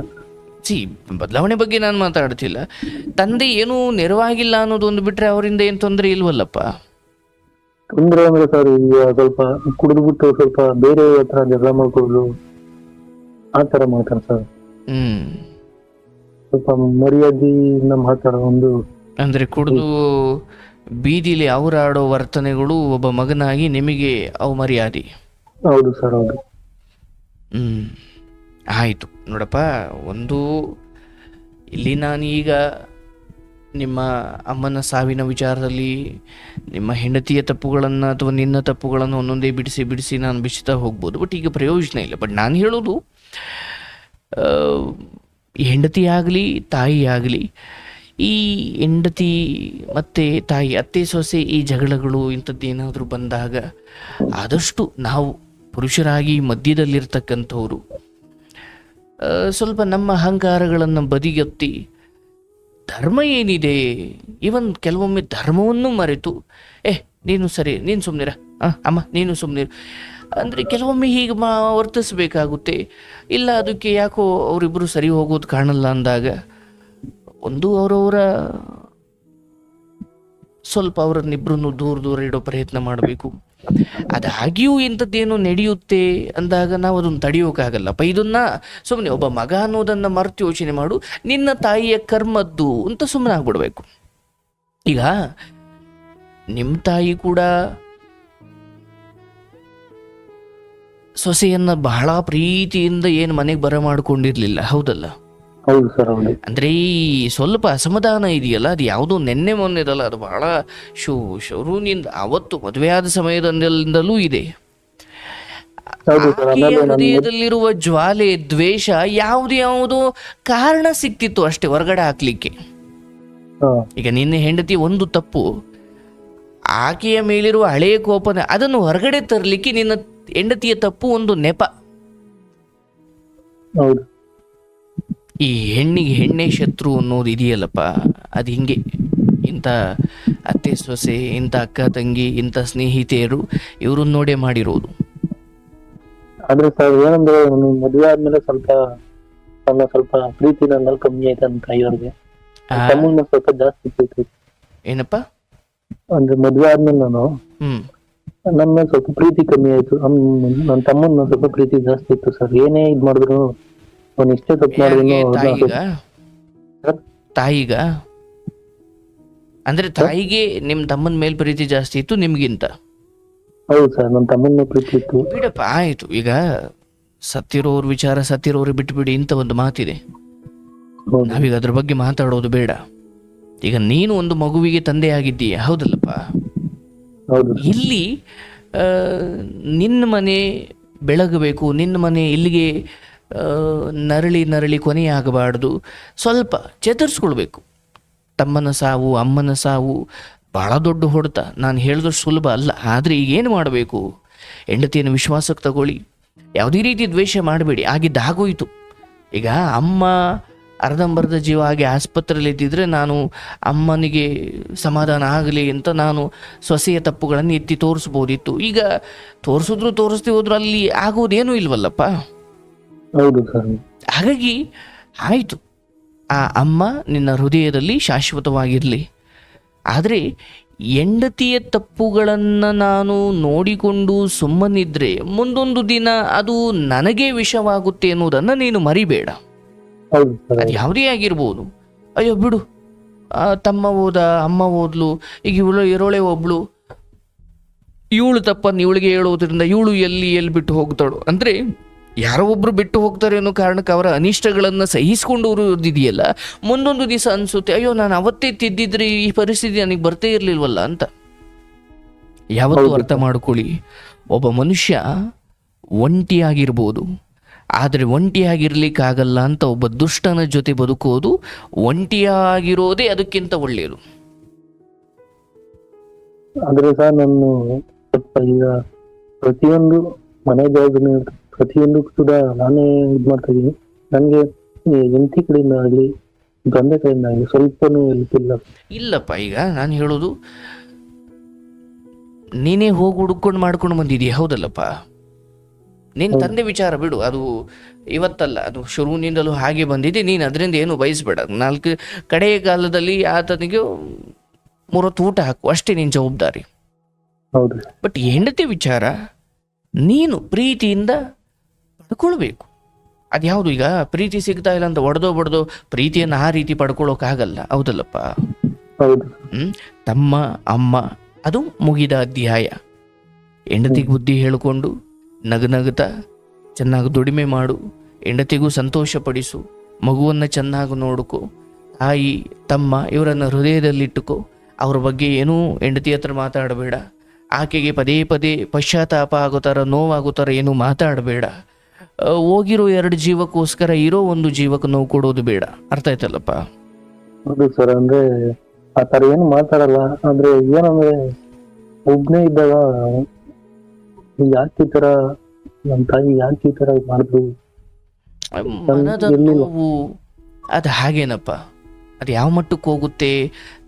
ಬದಲಾವಣೆ ಬಗ್ಗೆ ನಾನು ಮಾತಾಡ್ತಿಲ್ಲ. ತಂದೆ ಏನೂ ನೆರವಾಗಿಲ್ಲ ಅನ್ನೋದೊಂದು ಬಿಟ್ರೆ ಅವರಿಂದ ಏನು ತೊಂದರೆ ಇಲ್ವಲ್ಲಪ್ಪ? ತೊಂದರೆ ಅಂದ್ರೆ ಸರ್ ಈಗ ಸ್ವಲ್ಪ ಕುಡಿದ್ಬಿಟ್ಟು ಸ್ವಲ್ಪ ಬೇರೆ ಹತ್ರ ಜಗಳ ಮಾಡ್ಕೊಳ್ಳೋದು ಆ ತರ ಮಾಡ್ತಾರೆ ಸರ್. ಸ್ವಲ್ಪ ಮರ್ಯಾದೆಯಿಂದ ಮಾತಾಡೋ ಒಂದು, ಅಂದ್ರೆ ಕುಡಿದು ಬೀದಿಲಿ ಅವರಾಡೋ ವರ್ತನೆಗಳು ಒಬ್ಬ ಮಗನಾಗಿ ನಿಮಗೆ ಅವು ಮರ್ಯಾದೆ. ಹೌದು ಸರ್, ಹೌದು. ಆಯಿತು ನೋಡಪ್ಪ, ಒಂದು ಇಲ್ಲಿ ನಾನೀಗ ನಿಮ್ಮ ಅಮ್ಮನ ಸಾವಿನ ವಿಚಾರದಲ್ಲಿ ನಿಮ್ಮ ಹೆಂಡತಿಯ ತಪ್ಪುಗಳನ್ನು ಅಥವಾ ನಿನ್ನ ತಪ್ಪುಗಳನ್ನು ಒಂದೊಂದೇ ಬಿಡಿಸಿ ನಾನು ಬಿಡಿಸ್ತಾ ಹೋಗ್ಬೋದು. ಬಟ್ ಈಗ ಪ್ರಯೋಜನ ಇಲ್ಲ. ಬಟ್ ನಾನು ಹೇಳೋದು, ಹೆಂಡತಿ ಆಗಲಿ ತಾಯಿ ಆಗಲಿ, ಈ ಹೆಂಡತಿ ಮತ್ತು ತಾಯಿ, ಅತ್ತೆ ಸೊಸೆ ಈ ಜಗಳಗಳು ಇಂಥದ್ದೇನಾದರೂ ಬಂದಾಗ ಆದಷ್ಟು ನಾವು ಪುರುಷರಾಗಿ ಮಧ್ಯದಲ್ಲಿರ್ತಕ್ಕಂಥವ್ರು ಸ್ವಲ್ಪ ನಮ್ಮ ಅಹಂಕಾರಗಳನ್ನು ಬದಿಗೊತ್ತಿ ಧರ್ಮ ಏನಿದೆ, ಇವನ್ ಕೆಲವೊಮ್ಮೆ ಧರ್ಮವನ್ನು ಮರೆತು ನೀನು ಸರಿ, ನೀನು ಸುಮ್ಮನಿರ, ಅಮ್ಮ ನೀನು ಸುಮ್ಮನಿರು ಅಂದರೆ ಕೆಲವೊಮ್ಮೆ ಹೀಗೆ ವರ್ತಿಸಬೇಕಾಗುತ್ತೆ. ಇಲ್ಲ ಅದಕ್ಕೆ ಯಾಕೋ ಅವರಿಬ್ಬರು ಸರಿ ಹೋಗೋದು ಕಾಣಲ್ಲ ಅಂದಾಗ ಒಂದು ಅವರವರ ಸ್ವಲ್ಪ ಅವರನ್ನಿಬ್ಬರನ್ನು ದೂರ ಇಡೋ ಪ್ರಯತ್ನ ಮಾಡಬೇಕು. ಅದಾಗಿಯೂ ಇಂಥದ್ದೇನೋ ನಡೆಯುತ್ತೆ ಅಂದಾಗ ನಾವು ಅದನ್ನು ತಡೆಯೋಕ್ಕಾಗಲ್ಲಪ್ಪ. ಇದನ್ನ ಸುಮ್ಮನೆ ಒಬ್ಬ ಮಗ ಅನ್ನೋದನ್ನು ಮರೆತು ಯೋಚನೆ ಮಾಡು, ನಿನ್ನ ತಾಯಿಯ ಕರ್ಮದ್ದು ಅಂತ ಸುಮ್ಮನೆ ಆಗ್ಬಿಡ್ಬೇಕು. ಈಗ ನಿಮ್ಮ ತಾಯಿ ಕೂಡ ಸೊಸೆಯನ್ನ ಬಹಳ ಪ್ರೀತಿಯಿಂದ ಏನು ಮನೆಗೆ ಬರಮಾಡ್ಕೊಂಡಿರ್ಲಿಲ್ಲ, ಹೌದಲ್ಲ? ಹೌದು ಸರ್, ಹೌದು. ಅಂದರೆ ಈ ಸ್ವಲ್ಪ ಅಸಮಾಧಾನ ಇದೆಯಲ್ಲ, ಅದು ಯಾವುದೋ ನೆನ್ನೆ ಮೊನ್ನೆದಲ್ಲ, ಅದು ಬಹಳ ಶುರುವಿನಿಂದ ಅವತ್ತು ಮದುವೆ ಆದ ಸಮಯದಿಂದಲೂ ಇದೆ. ಹೌದು ಸರ್. ಆಕೆಯ ಆಮೇಲೆ ನಾನು ಹೃದಯದಲ್ಲಿರುವ ಜ್ವಾಲೆ, ದ್ವೇಷ ಯಾವುದೋ ಕಾರಣ ಸಿಕ್ತಿತ್ತು ಅಷ್ಟೇ ಹೊರಗಡೆ ಹಾಕ್ಲಿಕ್ಕೆ. ಹಾ ಈಗ ನಿನ್ನ ಹೆಂಡತಿ ಒಂದು ತಪ್ಪು, ಆಕೆಯ ಮೇಲಿರುವ ಹಳೆಯ ಕೋಪನ ಅದನ್ನು ಹೊರಗಡೆ ತರಲಿಕ್ಕೆ ನಿನ್ನ ಹೆಂಡತಿಯ ತಪ್ಪು ಒಂದು ನೆಪ. ಹೌದು ಈ ಹೆಣ್ಣಿಗೆ ಹೆಣ್ಣೆ ಶತ್ರು ಅನ್ನೋದು ಇದೆಯಲ್ಲಪ್ಪ, ಅದು ಹಿಂಗೆ. ಇಂಥ ಅತ್ತೆ ಸೊಸೆ, ಇಂಥ ಅಕ್ಕ ತಂಗಿ, ಇಂಥ ಸ್ನೇಹಿತೆಯರು ಇವ್ರನ್ನ ನೋಡೇ ಮಾಡಿರೋದು. ಆದ್ರೆ ಸರ್ ಏನಂದ್ರೆ ನಾನು ಮದುವೆ ಆದ್ಮೇಲೆ ಸ್ವಲ್ಪ ಪ್ರೀತಿ ನನ್ನಲ್ಲಿ ಕಮ್ಮಿ ಆಯ್ತು ಅಂತ ಇವ್ರಿಗೆ. ತಮ್ಮನ್ನ ಸ್ವಲ್ಪ ಜಾಸ್ತಿ ಪ್ರೀತಿ. ಏನಪ್ಪ? ಅಂದ್ರೆ ಮದುವೆ ಆದ್ಮೇಲೆ ನಾನು ನನ್ನ ಮೇಲೆ ಸ್ವಲ್ಪ ಪ್ರೀತಿ ಕಮ್ಮಿ ಆಯ್ತು. ನನ್ನ ತಮ್ಮನ ಸ್ವಲ್ಪ ಪ್ರೀತಿ ಜಾಸ್ತಿ ಇತ್ತು ಸರ್. ಏನೇ ಇದ್ ಮಾಡಿದ್ರು ಅವ್ನು ಇಷ್ಟೇ ತಪ್ಪು ಮಾಡಿದ್ರು. ತಾಯಿಗ ಅಂದ್ರೆ ತಾಯಿಗೆ ನಿಮ್ ತಮ್ಮನ ಮೇಲೆ ಪ್ರೀತಿ ಜಾಸ್ತಿ ಇತ್ತು ನಿಮ್ಗಿಂತ? ಹೌದು ಸರ್, ನನ್ನ ತಮ್ಮನ ಪ್ರೀತಿ ಇತ್ತು. ಬಿಡಪ್ಪ, ಆಯ್ತು. ಈಗ ಸತ್ತಿರೋರ್ ವಿಚಾರ ಸತ್ತಿರೋರು ಬಿಟ್ಬಿಡಿ, ಇಂಥ ಒಂದು ಮಾತಿದೆ. ನಾವೀಗ ಅದ್ರ ಬಗ್ಗೆ ಮಾತಾಡೋದು ಬೇಡ. ಈಗ ನೀನು ಒಂದು ಮಗುವಿಗೆ ತಂದೆ ಆಗಿದ್ದೀಯ, ಹೌದಲ್ಲಪ್ಪ? ಇಲ್ಲಿ ನಿನ್ನ ಮನೆ ಬೆಳಗಬೇಕು, ನಿನ್ನ ಮನೆ ಇಲ್ಲಿಗೆ ನರಳಿ ಕೊನೆಯಾಗಬಾರ್ದು. ಸ್ವಲ್ಪ ಚೇತರಿಸ್ಕೊಳ್ಬೇಕು. ತಮ್ಮನ ಸಾವು, ಅಮ್ಮನ ಸಾವು ಭಾಳ ದೊಡ್ಡ ಹೊಡೆತ. ನಾನು ಹೇಳಿದಷ್ಟು ಸುಲಭ ಅಲ್ಲ. ಆದರೆ ಈಗೇನು ಮಾಡಬೇಕು? ಹೆಂಡತಿಯನ್ನು ವಿಶ್ವಾಸಕ್ಕೆ ತಗೊಳ್ಳಿ, ಯಾವುದೇ ರೀತಿ ದ್ವೇಷ ಮಾಡಬೇಡಿ. ಆಗಿದ್ದಾಗೋಯ್ತು. ಈಗ ಅಮ್ಮ ಅರ್ಧಂಬರ್ಧ ಜೀವ ಆಗಿ ಆಸ್ಪತ್ರೆಯಲ್ಲಿ ಇದ್ದಿದ್ರೆ ನಾನು ಅಮ್ಮನಿಗೆ ಸಮಾಧಾನ ಆಗಲಿ ಅಂತ ನಾನು ಸೊಸೆಯ ತಪ್ಪುಗಳನ್ನು ಎತ್ತಿ ತೋರಿಸ್ಬೋದಿತ್ತು. ಈಗ ತೋರಿಸ್ತಿ ಹೋದ್ರು ಅಲ್ಲಿ ಆಗೋದೇನೂ ಇಲ್ವಲ್ಲಪ್ಪ. ಹಾಗಾಗಿ ಆಯಿತು, ಆ ಅಮ್ಮ ನಿನ್ನ ಹೃದಯದಲ್ಲಿ ಶಾಶ್ವತವಾಗಿರಲಿ. ಆದರೆ ಹೆಂಡತಿಯ ತಪ್ಪುಗಳನ್ನು ನಾನು ನೋಡಿಕೊಂಡು ಸುಮ್ಮನಿದ್ರೆ ಮುಂದೊಂದು ದಿನ ಅದು ನನಗೆ ವಿಷವಾಗುತ್ತೆ ಅನ್ನೋದನ್ನು ನೀನು ಮರಿಬೇಡ. ಅದು ಯಾವುದೇ ಆಗಿರ್ಬೋದು. ಅಯ್ಯೋ ಬಿಡು, ತಮ್ಮ ಹೋದ, ಅಮ್ಮ ಹೋದ್ಲು, ಈಗ ಇವಳು ಇರೋಳೆ ಒಬ್ಳು, ಇವಳು ತಪ್ಪನ್ನು ಇವಳಿಗೆ ಹೇಳೋದ್ರಿಂದ ಇವಳು ಎಲ್ಲಿ ಬಿಟ್ಟು ಹೋಗ್ತಾಳು. ಅಂದರೆ ಯಾರೋ ಒಬ್ರು ಬಿಟ್ಟು ಹೋಗ್ತಾರೆ ಅನ್ನೋ ಕಾರಣಕ್ಕೆ ಅವರ ಅನಿಷ್ಟಗಳನ್ನು ಸಹಿಸ್ಕೊಂಡು ಇದೆಯಲ್ಲ, ಮುಂದೊಂದು ದಿವಸ ಅನಿಸುತ್ತೆ ಅಯ್ಯೋ ನಾನು ಅವತ್ತೇ ತಿದ್ದಿದ್ರೆ ಈ ಪರಿಸ್ಥಿತಿ ನನಗೆ ಬರ್ತೇ ಇರಲಿಲ್ವಲ್ಲ ಅಂತ. ಯಾವತ್ತೂ ಅರ್ಥ ಮಾಡ್ಕೊಳ್ಳಿ, ಒಬ್ಬ ಮನುಷ್ಯ ಒಂಟಿಯಾಗಿರ್ಬೋದು, ಆದರೆ ಒಂಟಿಯಾಗಿರ್ಲಿಕ್ಕಾಗಲ್ಲ ಅಂತ ಒಬ್ಬ ದುಷ್ಟನ ಜೊತೆ ಬದುಕೋದು, ಒಂಟಿಯಾಗಿರೋದೇ ಅದಕ್ಕಿಂತ ಒಳ್ಳೆಯದು. ಆದ್ರೆ ಸರ್ ನಾನು ಈಗ ಪ್ರತಿಯೊಂದು ಮನೆ ಜವಾಬ್ದಾರಿ, ಪ್ರತಿಯೊಂದು ಕೂಡ ನಾನೇ ಇದ್ ಮಾಡ್ತಾ ಇದೀನಿ. ನನ್ಗೆ ಹೆಂಡತಿ ಕಡೆಯಿಂದ ಆಗಲಿ ಗಂಡ ಕಡೆಯಿಂದ ಆಗಲಿ ಸ್ವಲ್ಪನೂ ಇಲ್ಲಪ್ಪ. ಈಗ ನಾನು ಹೇಳೋದು, ನೀನೇ ಹೋಗಿ ಹುಡ್ಕೊಂಡು ಮಾಡ್ಕೊಂಡು ಬಂದಿದೀಯ, ಹೌದಲ್ಲಪ್ಪ? ನಿನ್ನ ತಂದೆ ವಿಚಾರ ಬಿಡು, ಅದು ಇವತ್ತಲ್ಲ, ಅದು ಶುರುವಿನಿಂದಲೂ ಹಾಗೆ ಬಂದಿದೆ. ನೀನು ಅದರಿಂದ ಏನು ಬಯಸ್ಬೇಡ. 4 ಕಡೆಯ ಕಾಲದಲ್ಲಿ ಆತನಿಗೆ 3 ಹೊತ್ತು ಊಟ ಹಾಕು, ಅಷ್ಟೇ ನಿನ್ನ ಜವಾಬ್ದಾರಿ. ಬಟ್ ಹೆಂಡತಿ ವಿಚಾರ ನೀನು ಪ್ರೀತಿಯಿಂದ ಪಡ್ಕೊಳ್ಬೇಕು. ಅದ್ಯಾವುದು, ಈಗ ಪ್ರೀತಿ ಸಿಗ್ತಾ ಇಲ್ಲ ಅಂತ ಒಡೆದೋ ಪ್ರೀತಿಯನ್ನು ಆ ರೀತಿ ಪಡ್ಕೊಳ್ಳೋಕ್ಕಾಗಲ್ಲ, ಹೌದಲ್ಲಪ್ಪ? ತಮ್ಮ ಅಮ್ಮ ಅದು ಮುಗಿದ ಅಧ್ಯಾಯ. ಹೆಂಡತಿಗೆ ಬುದ್ಧಿ ಹೇಳಿಕೊಂಡು ನಗನಗುತ್ತಾ ಚೆನ್ನಾಗಿ ದುಡಿಮೆ ಮಾಡು, ಹೆಂಡತಿಗೂ ಸಂತೋಷ ಪಡಿಸು, ಮಗುವನ್ನು ಚೆನ್ನಾಗಿ ನೋಡ್ಕೊ, ತಾಯಿ ತಮ್ಮ ಇವರನ್ನು ಹೃದಯದಲ್ಲಿಟ್ಟುಕೋ. ಅವ್ರ ಬಗ್ಗೆ ಏನೂ ಹೆಂಡತಿ ಹತ್ರ ಮಾತಾಡಬೇಡ. ಆಕೆಗೆ ಪದೇ ಪದೇ ಪಶ್ಚಾತ್ತಾಪ ಆಗೋ ಥರ, ನೋವಾಗೋ ಥರ ಏನೂ ಮಾತಾಡಬೇಡ. ಹೋಗಿರೋ 2 ಜೀವಕ್ಕೋಸ್ಕರ ಇರೋ 1 ಜೀವಕ್ಕೆ ನೋವು ಕೊಡೋದು ಬೇಡ. ಅರ್ಥ ಆಯ್ತಲ್ಲಪ್ಪ? ಹೌದು ಸರ್. ಅಂದ್ರೆ ಆ ಥರ ಏನು ಮಾತಾಡಲ್ಲ. ಆದ್ರೆ ಏನಂದ್ರೆ ಒಬ್ನೇ ಇದ್ದಾಗ ಯಾಕೆ ಈ ತರ ನಮ್ಮ ತಾಯಿ ಯಾಕೆ ಈ ತರ ಮಾಡಿದ್ರು, ಮನದ ನೋವು ಅದು ಹಾಗೇನಪ್ಪ. ಅದು ಯಾವ ಮಟ್ಟಕ್ಕೆ ಹೋಗುತ್ತೆ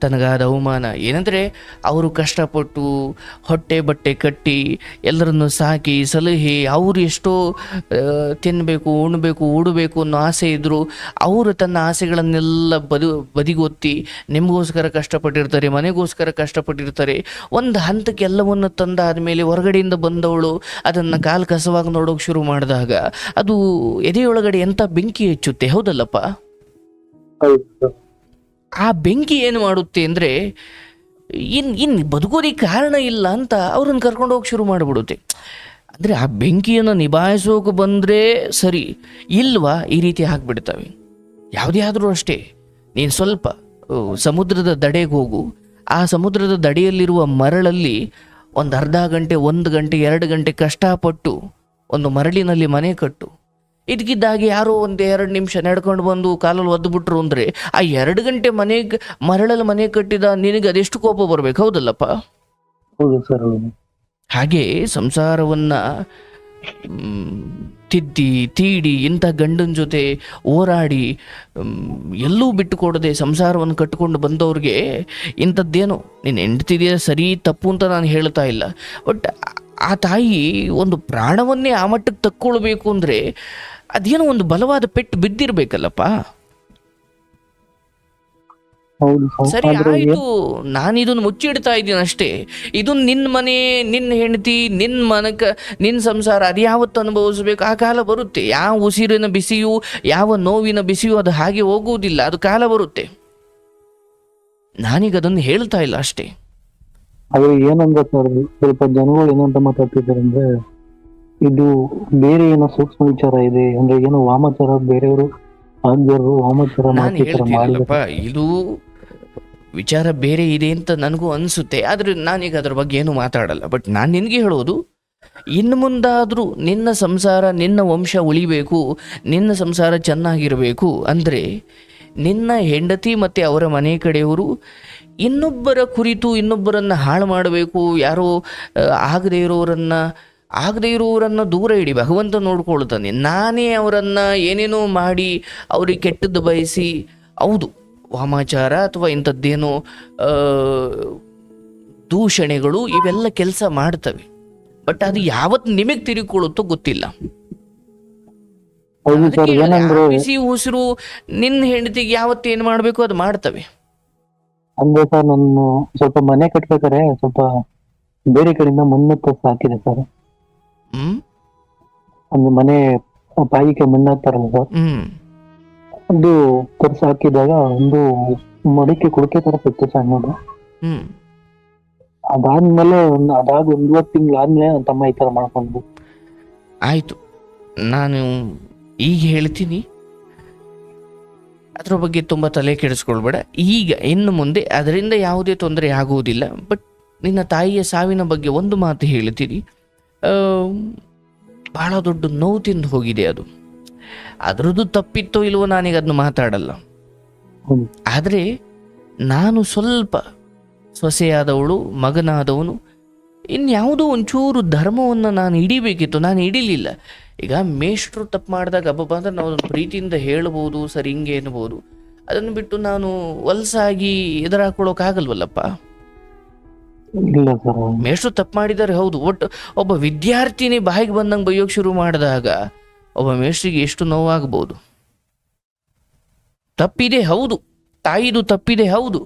ತನಗಾದ ಅವಮಾನ. ಏನಂದರೆ ಅವರು ಕಷ್ಟಪಟ್ಟು ಹೊಟ್ಟೆ ಬಟ್ಟೆ ಕಟ್ಟಿ ಎಲ್ಲರನ್ನು ಸಾಕಿ ಸಲಹೆ, ಅವರು ಎಷ್ಟೋ ತಿನ್ನಬೇಕು, ಉಣ್ಣಬೇಕು, ಉಡಬೇಕು ಅನ್ನೋ ಆಸೆ ಇದ್ದರು. ಅವರು ತನ್ನ ಆಸೆಗಳನ್ನೆಲ್ಲ ಬದಿಗೊತ್ತಿ ನಿಮಗೋಸ್ಕರ ಕಷ್ಟಪಟ್ಟಿರ್ತಾರೆ, ಮನೆಗೋಸ್ಕರ ಕಷ್ಟಪಟ್ಟಿರ್ತಾರೆ. ಒಂದು ಹಂತಕ್ಕೆ ಎಲ್ಲವನ್ನು ತಂದಾದಮೇಲೆ ಹೊರಗಡೆಯಿಂದ ಬಂದವಳು ಅದನ್ನು ಕಾಲು ಕಸವಾಗಿ ನೋಡೋಕೆ ಶುರು ಮಾಡಿದಾಗ ಅದು ಎದೆಯೊಳಗಡೆ ಎಂಥ ಬೆಂಕಿ ಹೆಚ್ಚುತ್ತೆ, ಹೌದಲ್ಲಪ್ಪ? ಆ ಬೆಂಕಿ ಏನು ಮಾಡುತ್ತೆ ಅಂದರೆ ಇನ್ನು ಬದುಕೋದಕ್ಕೆ ಕಾರಣ ಇಲ್ಲ ಅಂತ ಅವ್ರನ್ನ ಕರ್ಕೊಂಡು ಹೋಗಿ ಶುರು ಮಾಡಿಬಿಡುತ್ತೆ. ಅಂದರೆ ಆ ಬೆಂಕಿಯನ್ನು ನಿಭಾಯಿಸೋಕೆ ಬಂದರೆ ಸರಿ, ಇಲ್ವಾ ಈ ರೀತಿ ಆಗಿಬಿಡ್ತವೆ. ಯಾವುದೇ ಆದರೂ ಅಷ್ಟೇ, ನೀನು ಸ್ವಲ್ಪ ಸಮುದ್ರದ ದಡೆಗೆ ಹೋಗು. ಆ ಸಮುದ್ರದ ದಡೆಯಲ್ಲಿರುವ ಮರಳಲ್ಲಿ ಒಂದು ಅರ್ಧ ಗಂಟೆ, 1 ಗಂಟೆ, 2 ಗಂಟೆ ಕಷ್ಟಪಟ್ಟು ಒಂದು ಮರಳಿನಲ್ಲಿ ಮನೆ ಕಟ್ಟು. ಇದಕ್ಕಿದ್ದಾಗಿ ಯಾರೋ ಒಂದು 2 ನಿಮಿಷ ನಡ್ಕೊಂಡು ಬಂದು ಕಾಲಲ್ಲಿ ಒದ್ದು ಬಿಟ್ರು ಅಂದರೆ ಆ 2 ಗಂಟೆ ಮರಳಲ್ಲಿ ಮನೆ ಕಟ್ಟಿದ ನಿನಗೆ ಅದೆಷ್ಟು ಕೋಪ ಬರ್ಬೇಕು, ಹೌದಲ್ಲಪ್ಪ? ಹೌದು ಸರ್, ಹೌದು. ಹಾಗೆ ಸಂಸಾರವನ್ನ ತಿದ್ದಿ ತೀಡಿ ಇಂಥ ಗಂಡನ ಜೊತೆ ಹೋರಾಡಿ ಎಲ್ಲೂ ಬಿಟ್ಟು ಕೊಡದೆ ಸಂಸಾರವನ್ನು ಕಟ್ಟಿಕೊಂಡು ಬಂದವ್ರಿಗೆ ಇಂಥದ್ದೇನೋ ನೀನು ಹೆಂಡ್ತಿದೆಯಾ ಸರಿ ತಪ್ಪು ಅಂತ ನಾನು ಹೇಳ್ತಾ ಇಲ್ಲ, ಬಟ್ ಆ ತಾಯಿ ಒಂದು ಪ್ರಾಣವನ್ನೇ ಆ ಮಟ್ಟಕ್ಕೆ ತಕ್ಕೊಳ್ಬೇಕು ಅಂದರೆ ಅದೇನೋ ಒಂದು ಬಲವಾದ ಪೆಟ್ಟು ಬಿದ್ದಿರ್ಬೇಕಲ್ಲಪ್ಪ. ಹೌದು ಸರ್. ಸರಿ ಆದ್ರೆ ಆಯ್ತು, ನಾನು ಇದನ್ನು ಮುಚ್ಚಿಡ್ತಾ ಇದ್ದೀನಿ ಅಷ್ಟೇ. ಇದು ನಿನ್ನ ಮನೆ, ನಿನ್ನ ಹೆಂಡತಿ, ನಿನ್ನ ಸಂಸಾರ, ಅದು ಯಾವತ್ತು ಅನುಭವಿಸ್ಬೇಕು ಆ ಕಾಲ ಬರುತ್ತೆ. ಯಾವ ಉಸಿರಿನ ಬಿಸಿಯೂ ಯಾವ ನೋವಿನ ಬಿಸಿಯೂ ಅದು ಹಾಗೆ ಹೋಗುವುದಿಲ್ಲ, ಅದು ಕಾಲ ಬರುತ್ತೆ. ನಾನೀಗ ಅದನ್ನು ಹೇಳ್ತಾ ಇಲ್ಲ ಅಷ್ಟೇ. ಆದ್ರೆ ಏನಂದ್ರೆ ಸರ್, ಸ್ವಲ್ಪ ಜನಗಳು ಏನಂತ ಮಾತಾಡ್ತಿದ್ದಾರೆ ಅಂದ್ರೆ ಇದು ಬೇರೆ ಏನೋ ಸೂಕ್ಷ್ಮ ವಿಚಾರ ಇದೆ ಅಂದ್ರೆ ಏನೋ ವಾಮಾಚಾರ, ಬೇರೆಯವರು ಆಗ್ಯಾರು ವಾಮಾಚಾರ ನಾನು ಮಾಡ್ತಿರ್ತಾರೆ ಹೇಳ್ತೀನಲ್ಲಪ್ಪ, ಇದು ವಿಚಾರ ಬೇರೆ ಇದೆ ಅಂತ ನನಗೂ ಅನಿಸುತ್ತೆ. ಆದರೆ ನಾನೀಗ ಅದ್ರ ಬಗ್ಗೆ ಏನು ಮಾತಾಡಲ್ಲ. ಬಟ್ ನಾನು ನಿನಗೆ ಹೇಳೋದು, ಇನ್ನು ಮುಂದಾದರೂ ನಿನ್ನ ಸಂಸಾರ, ನಿನ್ನ ವಂಶ ಉಳಿಬೇಕು, ನಿನ್ನ ಸಂಸಾರ ಚೆನ್ನಾಗಿರಬೇಕು ಅಂದರೆ ನಿನ್ನ ಹೆಂಡತಿ ಮತ್ತು ಅವರ ಮನೆ ಕಡೆಯವರು ಇನ್ನೊಬ್ಬರ ಕುರಿತು ಇನ್ನೊಬ್ಬರನ್ನು ಹಾಳು ಮಾಡಬೇಕು, ಯಾರೋ ಆಗದೇ ಇರೋರನ್ನು ದೂರ ಇಡಿ. ಭಗವಂತ ನೋಡ್ಕೊಳ್ತಾನೆ. ನಾನೇ ಅವರನ್ನು ಏನೇನೋ ಮಾಡಿ ಅವ್ರಿಗೆ ಕೆಟ್ಟದ್ದು ಬಯಸಿ, ಹೌದು ವಾಮಾಚಾರ ಅಥವಾ ಇಂಥದ್ದೇನೋ ದೂಷಣೆಗಳು ಇವೆಲ್ಲ ಕೆಲಸ ಮಾಡ್ತವೆ. ಬಟ್ ಅದು ಯಾವತ್ತು ನಿಮಗೆ ತಿರುಗಿಕೊಳ್ಳುತ್ತೋ ಗೊತ್ತಿಲ್ಲ. ಹೌದು ಸರ್. ಏನಂದ್ರೆ ಬಿಸಿ ಉಸಿರು ನಿನ್ನ ಹೆಂಡತಿಗೆ ಯಾವತ್ತೇನು ಮಾಡಬೇಕು ಅದು ಮಾಡ್ತವೆ. ಅಂದ್ರೆ ಸರ್, ನಾನು ಸ್ವಲ್ಪ ಮನೆ ಕಟ್ಬೇಕಾರೆ ಸ್ವಲ್ಪ ಬೇರೆ ಕಡೆಯಿಂದ ಮಣ್ಣು ತರ್ಸಿ ಹಾಕಿದೆ ಸರ್. ಒಂದು ಮನೆ ಪಾಯಿಗೆ ಮಣ್ಣು ಹಾಕ್ತಾರಲ್ಲ ಸರ್, ಒಂದು ತರ್ಸಿ ಹಾಕಿದಾಗ ಒಂದು ಮಡಿಕೆ ಕುಡಿಕೆ ತರ ಸಿಕ್ತು ಸಣ್ಣದು. ಅದಾದ್ಮೇಲೆ ಅದಾದ 1 ತಿಂಗಳಾದ್ಮೇಲೆ ನನ್ನ ತಮ್ಮ ಈ ತರ ಮಾಡ್ಕೊಂಡು. ಆಯ್ತು, ನಾನು ಈಗ ಹೇಳ್ತೀನಿ, ಅದ್ರ ಬಗ್ಗೆ ತುಂಬ ತಲೆ ಕೆಡಿಸ್ಕೊಳ್ಬೇಡ. ಈಗ ಇನ್ನು ಮುಂದೆ ಅದರಿಂದ ಯಾವುದೇ ತೊಂದರೆ ಆಗುವುದಿಲ್ಲ. ಬಟ್ ನಿನ್ನ ತಾಯಿಯ ಸಾವಿನ ಬಗ್ಗೆ ಒಂದು ಮಾತು ಹೇಳ್ತೀನಿ. ಬಹಳ ದೊಡ್ಡ ನೋವು ತಿಂದು ಹೋಗಿದೆ ಅದು. ಅದರದ್ದು ತಪ್ಪಿತ್ತೋ ಇಲ್ವೋ ನಾನೀಗ ಅದನ್ನು ಮಾತಾಡಲ್ಲ. ಆದರೆ ನಾನು ಸ್ವಲ್ಪ ಸೊಸೆಯಾದವಳು, ಮಗನಾದವನು, ಇನ್ಯಾವುದೋ ಒಂಚೂರು ಧರ್ಮವನ್ನು ನಾನು ಹಿಡಿಬೇಕಿತ್ತು, ನಾನು ಹಿಡಿಲಿಲ್ಲ. ಈಗ ಮೇಷ್ಟ್ರು ತಪ್ಪು ಮಾಡಿದಾಗ ಹಬ್ಬ ಅಂದ್ರೆ ನಾವು ಅದನ್ನು ಪ್ರೀತಿಯಿಂದ ಹೇಳ್ಬೋದು, ಸರಿ ಹಿಂಗೆ ಎನ್ಬೋದು. ಅದನ್ನು ಬಿಟ್ಟು ನಾನು ವಲಸಾಗಿ ಎದುರಾಕೊಳ್ಳೋಕ್ಕಾಗಲ್ವಲ್ಲಪ್ಪ. ಮೇಷ್ಟ್ರು ತಪ್ಪು ಮಾಡಿದ್ದಾರೆ ಹೌದು, ಒಟ್ಟು ಒಬ್ಬ ವಿದ್ಯಾರ್ಥಿನಿ ಬಾಯಿಗೆ ಬಂದಂಗೆ ಬೈಯೋಕೆ ಶುರು ಮಾಡಿದಾಗ ಒಬ್ಬ ಮೇಷ್ಟ್ರಿಗೆ ಎಷ್ಟು ನೋವಾಗ್ಬೋದು. ತಪ್ಪಿದೆ ಹೌದು, ತಾಯಿದು ತಪ್ಪಿದೆ ಹೌದು,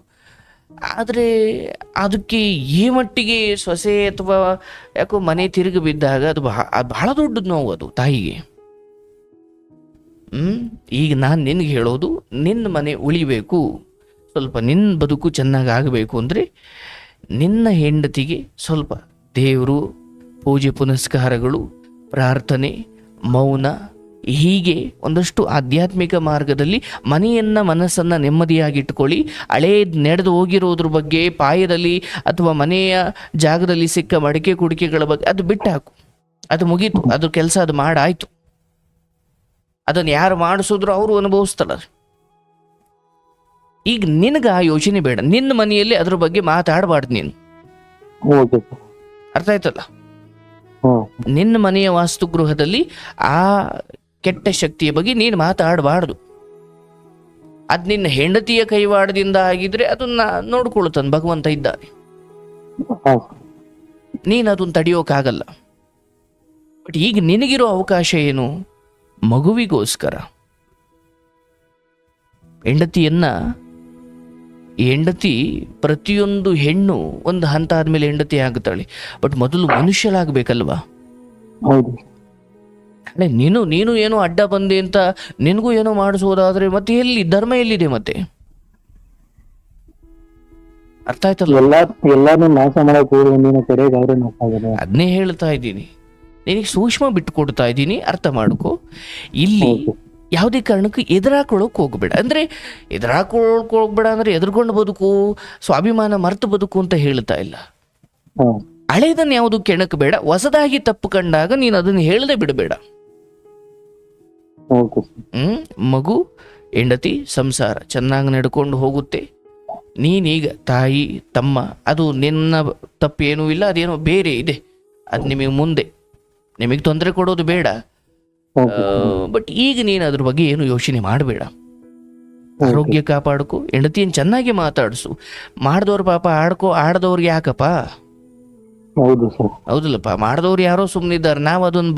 ಆದರೆ ಅದಕ್ಕೆ ಈ ಮಟ್ಟಿಗೆ ಸೊಸೆ ಅಥವಾ ಯಾಕೋ ಮನೆ ತಿರುಗಿ ಬಿದ್ದಾಗ ಅದು ಬಹಳ ದೊಡ್ಡ ನೋವು ಅದು ತಾಯಿಗೆ. ಈಗ ನಾನು ನಿನಗೆ ಹೇಳೋದು, ನಿನ್ನ ಮನೆ ಉಳಿಬೇಕು, ಸ್ವಲ್ಪ ನಿನ್ನ ಬದುಕು ಚೆನ್ನಾಗಿ ಆಗಬೇಕು ಅಂದರೆ ನಿನ್ನ ಹೆಂಡತಿಗೆ ಸ್ವಲ್ಪ ದೇವರು, ಪೂಜೆ ಪುನಸ್ಕಾರಗಳು, ಪ್ರಾರ್ಥನೆ, ಮೌನ, ಹೀಗೆ ಒಂದಷ್ಟು ಆಧ್ಯಾತ್ಮಿಕ ಮಾರ್ಗದಲ್ಲಿ ಮನಸ್ಸನ್ನು ನೆಮ್ಮದಿಯಾಗಿಟ್ಕೊಳ್ಳಿ. ಹಳೇ ನಡೆದು ಹೋಗಿರೋದ್ರ ಬಗ್ಗೆ, ಪಾಯದಲ್ಲಿ ಅಥವಾ ಮನೆಯ ಜಾಗದಲ್ಲಿ ಸಿಕ್ಕ ಮಡಿಕೆ ಕುಡಿಕೆಗಳ ಬಗ್ಗೆ ಅದು ಬಿಟ್ಟು ಹಾಕು. ಅದು ಮುಗೀತು, ಅದು ಕೆಲಸ ಅದು ಮಾಡಾಯ್ತು. ಅದನ್ನು ಯಾರು ಮಾಡಿಸಿದ್ರು ಅವರು ಅನುಭವಿಸ್ತಾರೆ. ಈಗ ನಿನಗೆ ಆ ಯೋಚನೆ ಬೇಡ, ನಿನ್ನ ಮನೆಯಲ್ಲಿ ಅದ್ರ ಬಗ್ಗೆ ಮಾತಾಡಬಾರ್ದು ನೀನು. ಅರ್ಥ ಆಯ್ತಲ್ಲ? ನಿನ್ನ ಮನೆಯ ವಾಸ್ತುಗೃಹದಲ್ಲಿ ಆ ಕೆಟ್ಟ ಶಕ್ತಿಯ ಬಗ್ಗೆ ನೀನು ಮಾತಾಡಬಾರ್ದು. ಅದು ನಿನ್ನ ಹೆಂಡತಿಯ ಕೈವಾಡದಿಂದ ಆಗಿದ್ರೆ ಅದನ್ನ ನೋಡ್ಕೊಳ್ತಾನೆ ಭಗವಂತ ಇದ್ದಾನೆ, ನೀನು ಅದನ್ನು ತಡೆಯೋಕ್ಕಾಗಲ್ಲ. ಬಟ್ ಈಗ ನಿನಗಿರೋ ಅವಕಾಶ ಏನು? ಮಗುವಿಗೋಸ್ಕರ ಹೆಂಡತಿ ಪ್ರತಿಯೊಂದು ಹೆಣ್ಣು ಒಂದು ಹಂತ ಆದ್ಮೇಲೆ ಹೆಂಡತಿ ಆಗುತ್ತಾಳೆ. ಬಟ್ ಮೊದಲು ಮನುಷ್ಯಲಾಗಬೇಕಲ್ವಾ? ಅಲ್ಲೇ ನೀನು ಏನೋ ಅಡ್ಡ ಬಂದೆ ಅಂತ ನಿನಗೂ ಏನೋ ಮಾಡಿಸೋದಾದ್ರೆ ಮತ್ತೆ ಎಲ್ಲಿ ಧರ್ಮ ಎಲ್ಲಿದೆ? ಮತ್ತೆ ಅರ್ಥ ಆಯ್ತಲ್ಲ? ಅದನ್ನೇ ಹೇಳ್ತಾ ಇದ್ದೀನಿ, ನಿನಗೆ ಸೂಕ್ಷ್ಮ ಬಿಟ್ಟು ಕೊಡ್ತಾ ಇದ್ದೀನಿ, ಅರ್ಥ ಮಾಡ್ಕೊ. ಇಲ್ಲಿ ಯಾವುದೇ ಕಾರಣಕ್ಕೂ ಎದುರಾಕೊಳ್ಳೋಕೆ ಹೋಗ್ಬೇಡ. ಅಂದರೆ ಎದುರಾಕೊಳ್ಳೋಕೆ ಹೋಗ್ಬೇಡ ಅಂದರೆ ಎದುರ್ಕೊಂಡು ಬದುಕು, ಸ್ವಾಭಿಮಾನ ಮರ್ತು ಬದುಕು ಅಂತ ಹೇಳ್ತಾ ಇಲ್ಲ. ಹಳೇದನ್ನು ಯಾವುದು ಕೆಣಕಬೇಡ, ಹೊಸದಾಗಿ ತಪ್ಪು ಕಂಡಾಗ ನೀನು ಅದನ್ನು ಹೇಳದೆ ಬಿಡಬೇಡ. Okay sir. ಮಗು, ಹೆಂಡತಿ, ಸಂಸಾರ ಚೆನ್ನಾಗಿ ನಡ್ಕೊಂಡು ಹೋಗುತ್ತೆ. ನೀನೀಗ ತಾಯಿ, ತಮ್ಮ, ಅದು ನಿನ್ನ ತಪ್ಪೇನೂ ಇಲ್ಲ, ಅದೇನೋ ಬೇರೆ ಇದೆ, ಅದು ನಿಮಗೆ ಮುಂದೆ ನಿಮಗೆ ತೊಂದರೆ ಕೊಡೋದು ಬೇಡ. ಬಟ್ ಈಗ ನೀನು ಅದ್ರ ಬಗ್ಗೆ ಏನು ಯೋಚನೆ ಮಾಡಬೇಡ. ಆರೋಗ್ಯ ಕಾಪಾಡ್ಕೊ, ಹೆಂಡತಿಯನ್ನು ಚೆನ್ನಾಗಿ ಮಾತಾಡಿಸು. ಮಾಡಿದವ್ರು ಪಾಪ ಆಡದವ್ರಿಗೆ ಯಾಕಪ್ಪ? ಹೌದು ಸರ್. ಹೌದಲ್ಲಪ್ಪ, ಮಾಡಿದವ್ರು ಯಾರೋ ಸುಮ್ಮನಿದ್ದಾರೆ, ನಾವು ಅದನ್ನು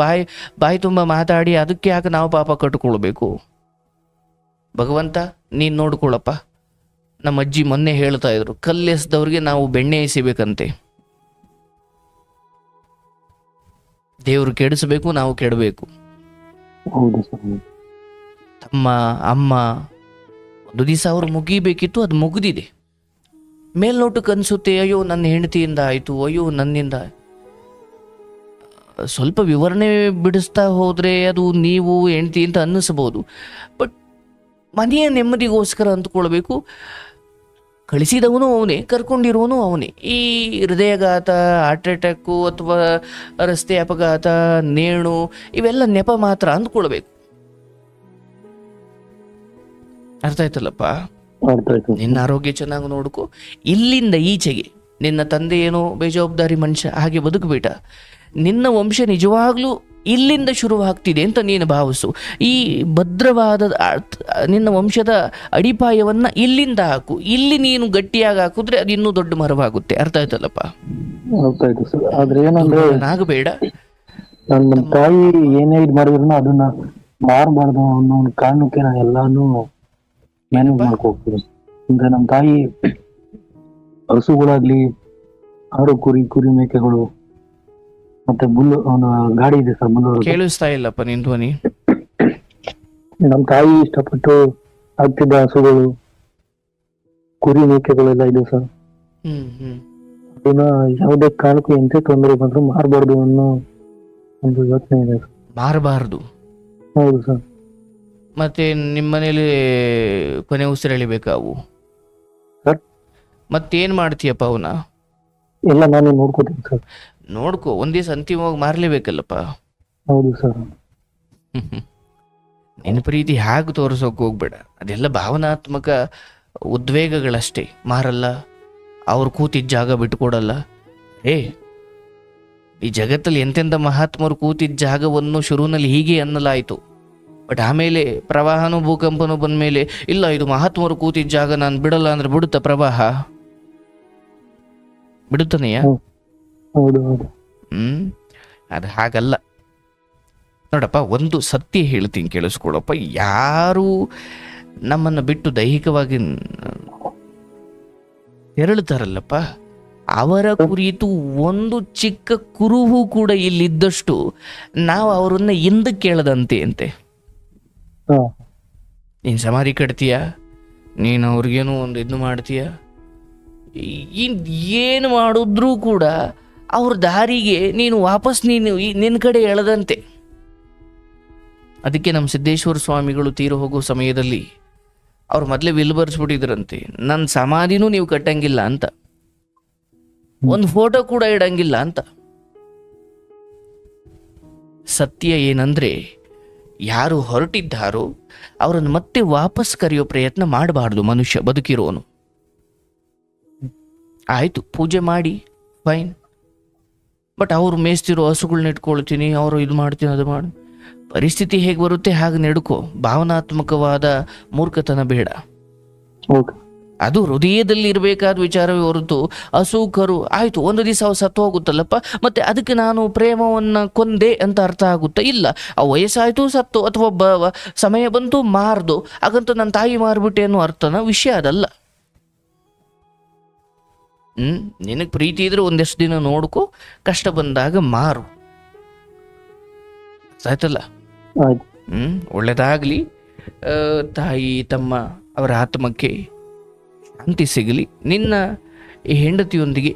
ಬಾಯಿ ತುಂಬ ಮಾತಾಡಿ ಅದಕ್ಕೆ ಯಾಕೆ ನಾವು ಪಾಪ ಕಟ್ಕೊಳ್ಬೇಕು? ಭಗವಂತ ನೀನು ನೋಡ್ಕೊಳ್ಳಪ್ಪ. ನಮ್ಮ ಅಜ್ಜಿ ಮೊನ್ನೆ ಹೇಳ್ತಾ ಇದ್ರು, ಕಲ್ಲೆಸ್ದವ್ರಿಗೆ ನಾವು ಬೆಣ್ಣೆ ಎಸಿಬೇಕಂತೆ. ದೇವ್ರು ಕೆಡಿಸ್ಬೇಕು, ನಾವು ಕೆಡಬೇಕು. ಹೌದು ಸರ್. ತಮ್ಮ, ಅಮ್ಮ, ಒಂದು ದಿವಸ ಅವ್ರು ಮುಗಿಬೇಕಿತ್ತು, ಅದು ಮುಗಿದಿದೆ. ಮೇಲ್ನೋಟಕ್ಕೆ ಅನಿಸುತ್ತೆ, ಅಯ್ಯೋ ನನ್ನ ಹೆಂಡತಿಯಿಂದ ಆಯಿತು, ಅಯ್ಯೋ ನನ್ನಿಂದ. ಸ್ವಲ್ಪ ವಿವರಣೆ ಬಿಡಿಸ್ತಾ ಹೋದರೆ ಅದು ನೀವು ಹೆಂಡತಿ ಅಂತ ಅನ್ನಿಸ್ಬೋದು. ಬಟ್ ಮನೆಯ ನೆಮ್ಮದಿಗೋಸ್ಕರ ಅಂದ್ಕೊಳ್ಬೇಕು. ಕಳಿಸಿದವನು ಅವನೇ, ಕರ್ಕೊಂಡಿರೋನು ಅವನೇ. ಈ ಹೃದಯಘಾತ, ಹಾರ್ಟ್ ಅಟ್ಯಾಕು ಅಥವಾ ರಸ್ತೆ ಅಪಘಾತ, ನೇಣು, ಇವೆಲ್ಲ ನೆಪ ಮಾತ್ರ ಅಂದ್ಕೊಳ್ಬೇಕು. ಅರ್ಥ ಆಯ್ತಲ್ಲಪ್ಪ? ನಿನ್ನ ಆರೋಗ್ಯ ಚೆನ್ನಾಗಿ ನೋಡ್ಕೊ. ಇಲ್ಲಿಂದ ಈಚೆಗೆ ನಿನ್ನ ತಂದೆ ಏನೋ ಬೇಜವಾಬ್ದಾರಿ ಮನುಷ್ಯ ಹಾಗೆ ಬದುಕಬೇಡ. ನಿನ್ನ ವಂಶ ನಿಜವಾಗ್ಲೂ ಇಲ್ಲಿಂದ ಶುರುವಾಗ್ತಿದೆ ಅಂತ ನೀನು ಭಾವಿಸು. ಈ ಭದ್ರವಾದ ನಿನ್ನ ವಂಶದ ಅಡಿಪಾಯವನ್ನ ಇಲ್ಲಿಂದ ಹಾಕು. ಇಲ್ಲಿ ನೀನು ಗಟ್ಟಿಯಾಗಿ ಹಾಕಿದ್ರೆ ಅದು ಇನ್ನೂ ದೊಡ್ಡ ಮರವಾಗುತ್ತೆ. ಅರ್ಥ ಆಯ್ತಲ್ಲಪ್ಪ? ಆದ್ರೆ ಏನಂದ್ರೆ ಆಗಬೇಡ. ನಮ್ಮ ತಾಯಿ ಏನೇ ಇದು ಮಾಡಿದ್ರು ಅದನ್ನ ಮಾರಬಾರ್ದು ಅನ್ನೋ ಒಂದು ಕಾರಣಕ್ಕೆ ನಾನು ಎಲ್ಲಾನು ಮ್ಯಾನೇಜ್ ಮಾಡ್ಕೋಗ್ತೀನಿ. ಈಗ ನಮ್ಮ ತಾಯಿ ಹಸುಗಳಾಗ್ಲಿ, ಆಡು ಕುರಿ ಮೇಕೆಗಳು, ಮತ್ತೆ ಗಾಡಿ ಇದೆ ಸರ್, ಕೇಳಿಸ್ತಾ ಇಲ್ಲಪ್ಪ ನಿನ್ ಧ್ವನಿ. ನಮ್ಮ ತಾಯಿ ಇಷ್ಟಪಟ್ಟು ಆಗ್ತಿದ್ದ ಹಸುಗಳು, ಕುರಿ ಮೇಕೆಗಳೆಲ್ಲ ಇದೆ ಸರ್. ಅದನ್ನ ಯಾವುದೇ ಕಾರಣಕ್ಕೂ ಎಂತೆ ತೊಂದರೆ ಬಂದ್ರು ಮಾರಬಾರ್ದು ಅನ್ನೋ ಒಂದು ಯೋಚನೆ ಇದೆ ಸರ್. ಮಾರಬಾರ್ದು? ಹೌದು ಸರ್. ಮತ್ತೆ ನಿಮ್ಮ ಮನೇಲಿ ಕೊನೆ ಉಸಿರು ಎಳಿಬೇಕಾ ಅವು? ಮತ್ತೇನ್ ಮಾಡ್ತೀಯಪ್ಪ ಅವನ? ಎಲ್ಲ ನಾನೇ ನೋಡ್ಕೋತೀನಿ ಸರ್. ನೋಡ್ಕೊ, ಒಂದ್ ದಿವಸ ಅಂತಿಮವಾಗಿ ಮಾರ್ಲೇಬೇಕಲ್ಲಪ್ಪ. ಹೌದು ಸರ್. ನಿನ್ನ ಪ್ರೀತಿ ಹಾಗೆ ತೋರಿಸೋಕೆ ಹೋಗ್ಬೇಡ. ಅದೆಲ್ಲ ಭಾವನಾತ್ಮಕ ಉದ್ವೇಗಗಳಷ್ಟೇ, ಮಾರಲ್ಲ. ಅವ್ರು ಕೂತಿದ್ದ ಜಾಗ ಬಿಟ್ಕೊಡಲ್ಲ. ಈ ಜಗತ್ತಲ್ಲಿ ಎಂತೆಂಥ ಮಹಾತ್ಮರು ಕೂತಿದ್ದ ಜಾಗವನ್ನು ಶುರುವಿನಲ್ಲಿ ಹೀಗೆ ಅನ್ನಲಾಯಿತು. ಬಟ್ ಆಮೇಲೆ ಪ್ರವಾಹನೂ ಭೂಕಂಪನೂ ಬಂದ್ಮೇಲೆ, ಇಲ್ಲ ಇದು ಮಹಾತ್ಮರು ಕೂತಿದ್ದ ಜಾಗ, ನಾನು ಬಿಡಲ್ಲ ಅಂದ್ರೆ ಬಿಡುತ್ತಾ ಪ್ರವಾಹ? ಬಿಡುತ್ತಾನೆಯಾ? ಅದು ಹಾಗಲ್ಲ ನೋಡಪ್ಪ. ಒಂದು ಸತ್ಯ ಹೇಳ್ತೀನಿ, ಕೇಳಿಸ್ಕೊಳಪ್ಪ. ಯಾರು ನಮ್ಮನ್ನು ಬಿಟ್ಟು ದೈಹಿಕವಾಗಿ ತೆರಳುತ್ತಾರಲ್ಲಪ್ಪ, ಅವರ ಕುರಿತು ಒಂದು ಚಿಕ್ಕ ಕುರುಹು ಕೂಡ ಇಲ್ಲಿದ್ದಷ್ಟು ನಾವು ಅವರನ್ನ ಹಿಂದಕ್ಕೆ ಕೇಳದಂತೆ ಅಂತೆ. ನೀನು ಸಮಾಧಿ ಕಟ್ತೀಯ, ನೀನು ಅವ್ರಿಗೇನೋ ಒಂದು ಇದು ಮಾಡ್ತೀಯ, ಏನು ಮಾಡಿದ್ರೂ ಕೂಡ ಅವ್ರ ದಾರಿಗೆ ನೀನು ವಾಪಸ್ ನಿನ್ನ ಕಡೆ ಎಳೆದಂತೆ. ಅದಕ್ಕೆ ನಮ್ಮ ಸಿದ್ದೇಶ್ವರ ಸ್ವಾಮಿಗಳು ತೀರು ಹೋಗೋ ಸಮಯದಲ್ಲಿ ಅವ್ರು ಮೊದಲೇ ವಿಲ್ ಬರ್ಸ್ಬಿಟ್ಟಿದ್ರಂತೆ, ನನ್ನ ಸಮಾಧಿನೂ ನೀವು ಕಟ್ಟಂಗಿಲ್ಲ ಅಂತ, ಒಂದು ಫೋಟೋ ಕೂಡ ಇಡಂಗಿಲ್ಲ ಅಂತ. ಸತ್ಯ ಏನಂದ್ರೆ, ಯಾರು ಹೊರಟಿದ್ದಾರೋ ಅವರನ್ನು ಮತ್ತೆ ವಾಪಸ್ ಕರೆಯೋ ಪ್ರಯತ್ನ ಮಾಡಬಾರ್ದು ಮನುಷ್ಯ ಬದುಕಿರೋನು. ಆಯಿತು, ಪೂಜೆ ಮಾಡಿ ಫೈನ್, ಬಟ್ ಅವರು ಮೇಯ್ಸ್ತಿರೋ ಹಸುಗಳನ್ನ ಇಟ್ಕೊಳ್ತೀನಿ, ಅವರು ಇದು ಮಾಡ್ತೀನಿ, ಅದು ಮಾಡಿ, ಪರಿಸ್ಥಿತಿ ಹೇಗೆ ಬರುತ್ತೆ ಹಾಗೆ ನಡ್ಕೋ. ಭಾವನಾತ್ಮಕವಾದ ಮೂರ್ಖತನ ಬೇಡ. ಅದು ಹೃದಯದಲ್ಲಿ ಇರಬೇಕಾದ ವಿಚಾರವೇ ಹೊರತು ಹಸು ಕರು ಆಯಿತು ಒಂದು ದಿವಸ ಅವು ಸತ್ತು ಹೋಗುತ್ತಲ್ಲಪ್ಪ, ಮತ್ತೆ ಅದಕ್ಕೆ ನಾನು ಪ್ರೇಮವನ್ನು ಕೊಂದೆ ಅಂತ ಅರ್ಥ ಆಗುತ್ತಾ? ಇಲ್ಲ, ಆ ವಯಸ್ಸಾಯಿತು ಸತ್ತು, ಅಥವಾ ಸಮಯ ಬಂತು ಮಾರ್ದು, ಹಾಗಂತ ನನ್ನ ತಾಯಿ ಮಾರ್ಬಿಟ್ಟೆ ಅನ್ನೋ ಅರ್ಥನ ವಿಷಯ ಅದಲ್ಲ. ನಿನಗೆ ಪ್ರೀತಿ ಇದ್ರೆ ಒಂದೆಷ್ಟು ದಿನ ನೋಡ್ಕೊ, ಕಷ್ಟ ಬಂದಾಗ ಮಾರು. ಆಯ್ತಲ್ಲ? ಒಳ್ಳೇದಾಗ್ಲಿ. ತಾಯಿ ತಮ್ಮ ಅವರ ಆತ್ಮಕ್ಕೆ ಶಾಂತಿ ಸಿಗಲಿ. ನಿನ್ನ ಈ ಹೆಂಡತಿಯೊಂದಿಗೆ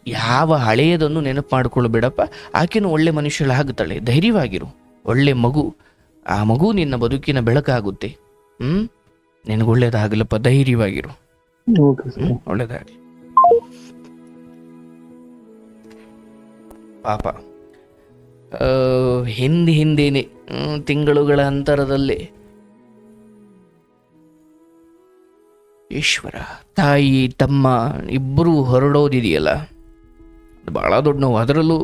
ಯಾವ ಹಳೆಯದನ್ನು ನೆನಪು ಮಾಡ್ಕೊಳ್ಬೇಡಪ್ಪ. ಆಕೆನೂ ಒಳ್ಳೆ ಮನುಷ್ಯಳಾಗುತ್ತಾಳೆ, ಧೈರ್ಯವಾಗಿರು. ಒಳ್ಳೆ ಮಗು, ಆ ಮಗು ನಿನ್ನ ಬದುಕಿನ ಬೆಳಕಾಗುತ್ತೆ. ನಿನಗೊಳ್ಳೇದಾಗಲಪ್ಪ, ಧೈರ್ಯವಾಗಿರು. ಒಳ್ಳೇದಾಗಲಿ. ಪಾಪ ಹಿಂದೇನೆ ತಿಂಗಳುಗಳ ಅಂತರದಲ್ಲೇ ಈಶ್ವರ, ತಾಯಿ ತಮ್ಮ ಇಬ್ಬರೂ ಹೊರಡೋದಿದೆಯಲ್ಲ, ಅದು ಭಾಳ ದೊಡ್ಡ ನೋವು. ಅದರಲ್ಲೂ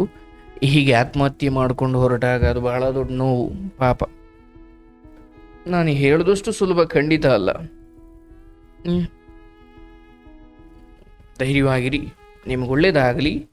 ಹೀಗೆ ಆತ್ಮಹತ್ಯೆ ಮಾಡ್ಕೊಂಡು ಹೊರಟಾಗ ಅದು ಭಾಳ ದೊಡ್ಡ ನೋವು ಪಾಪ. ನಾನು ಹೇಳಿದಷ್ಟು ಸುಲಭ ಖಂಡಿತ ಅಲ್ಲ. ಧೈರ್ಯವಾಗಿರಿ, ನಿಮ್ಗೆ ಒಳ್ಳೇದಾಗಲಿ.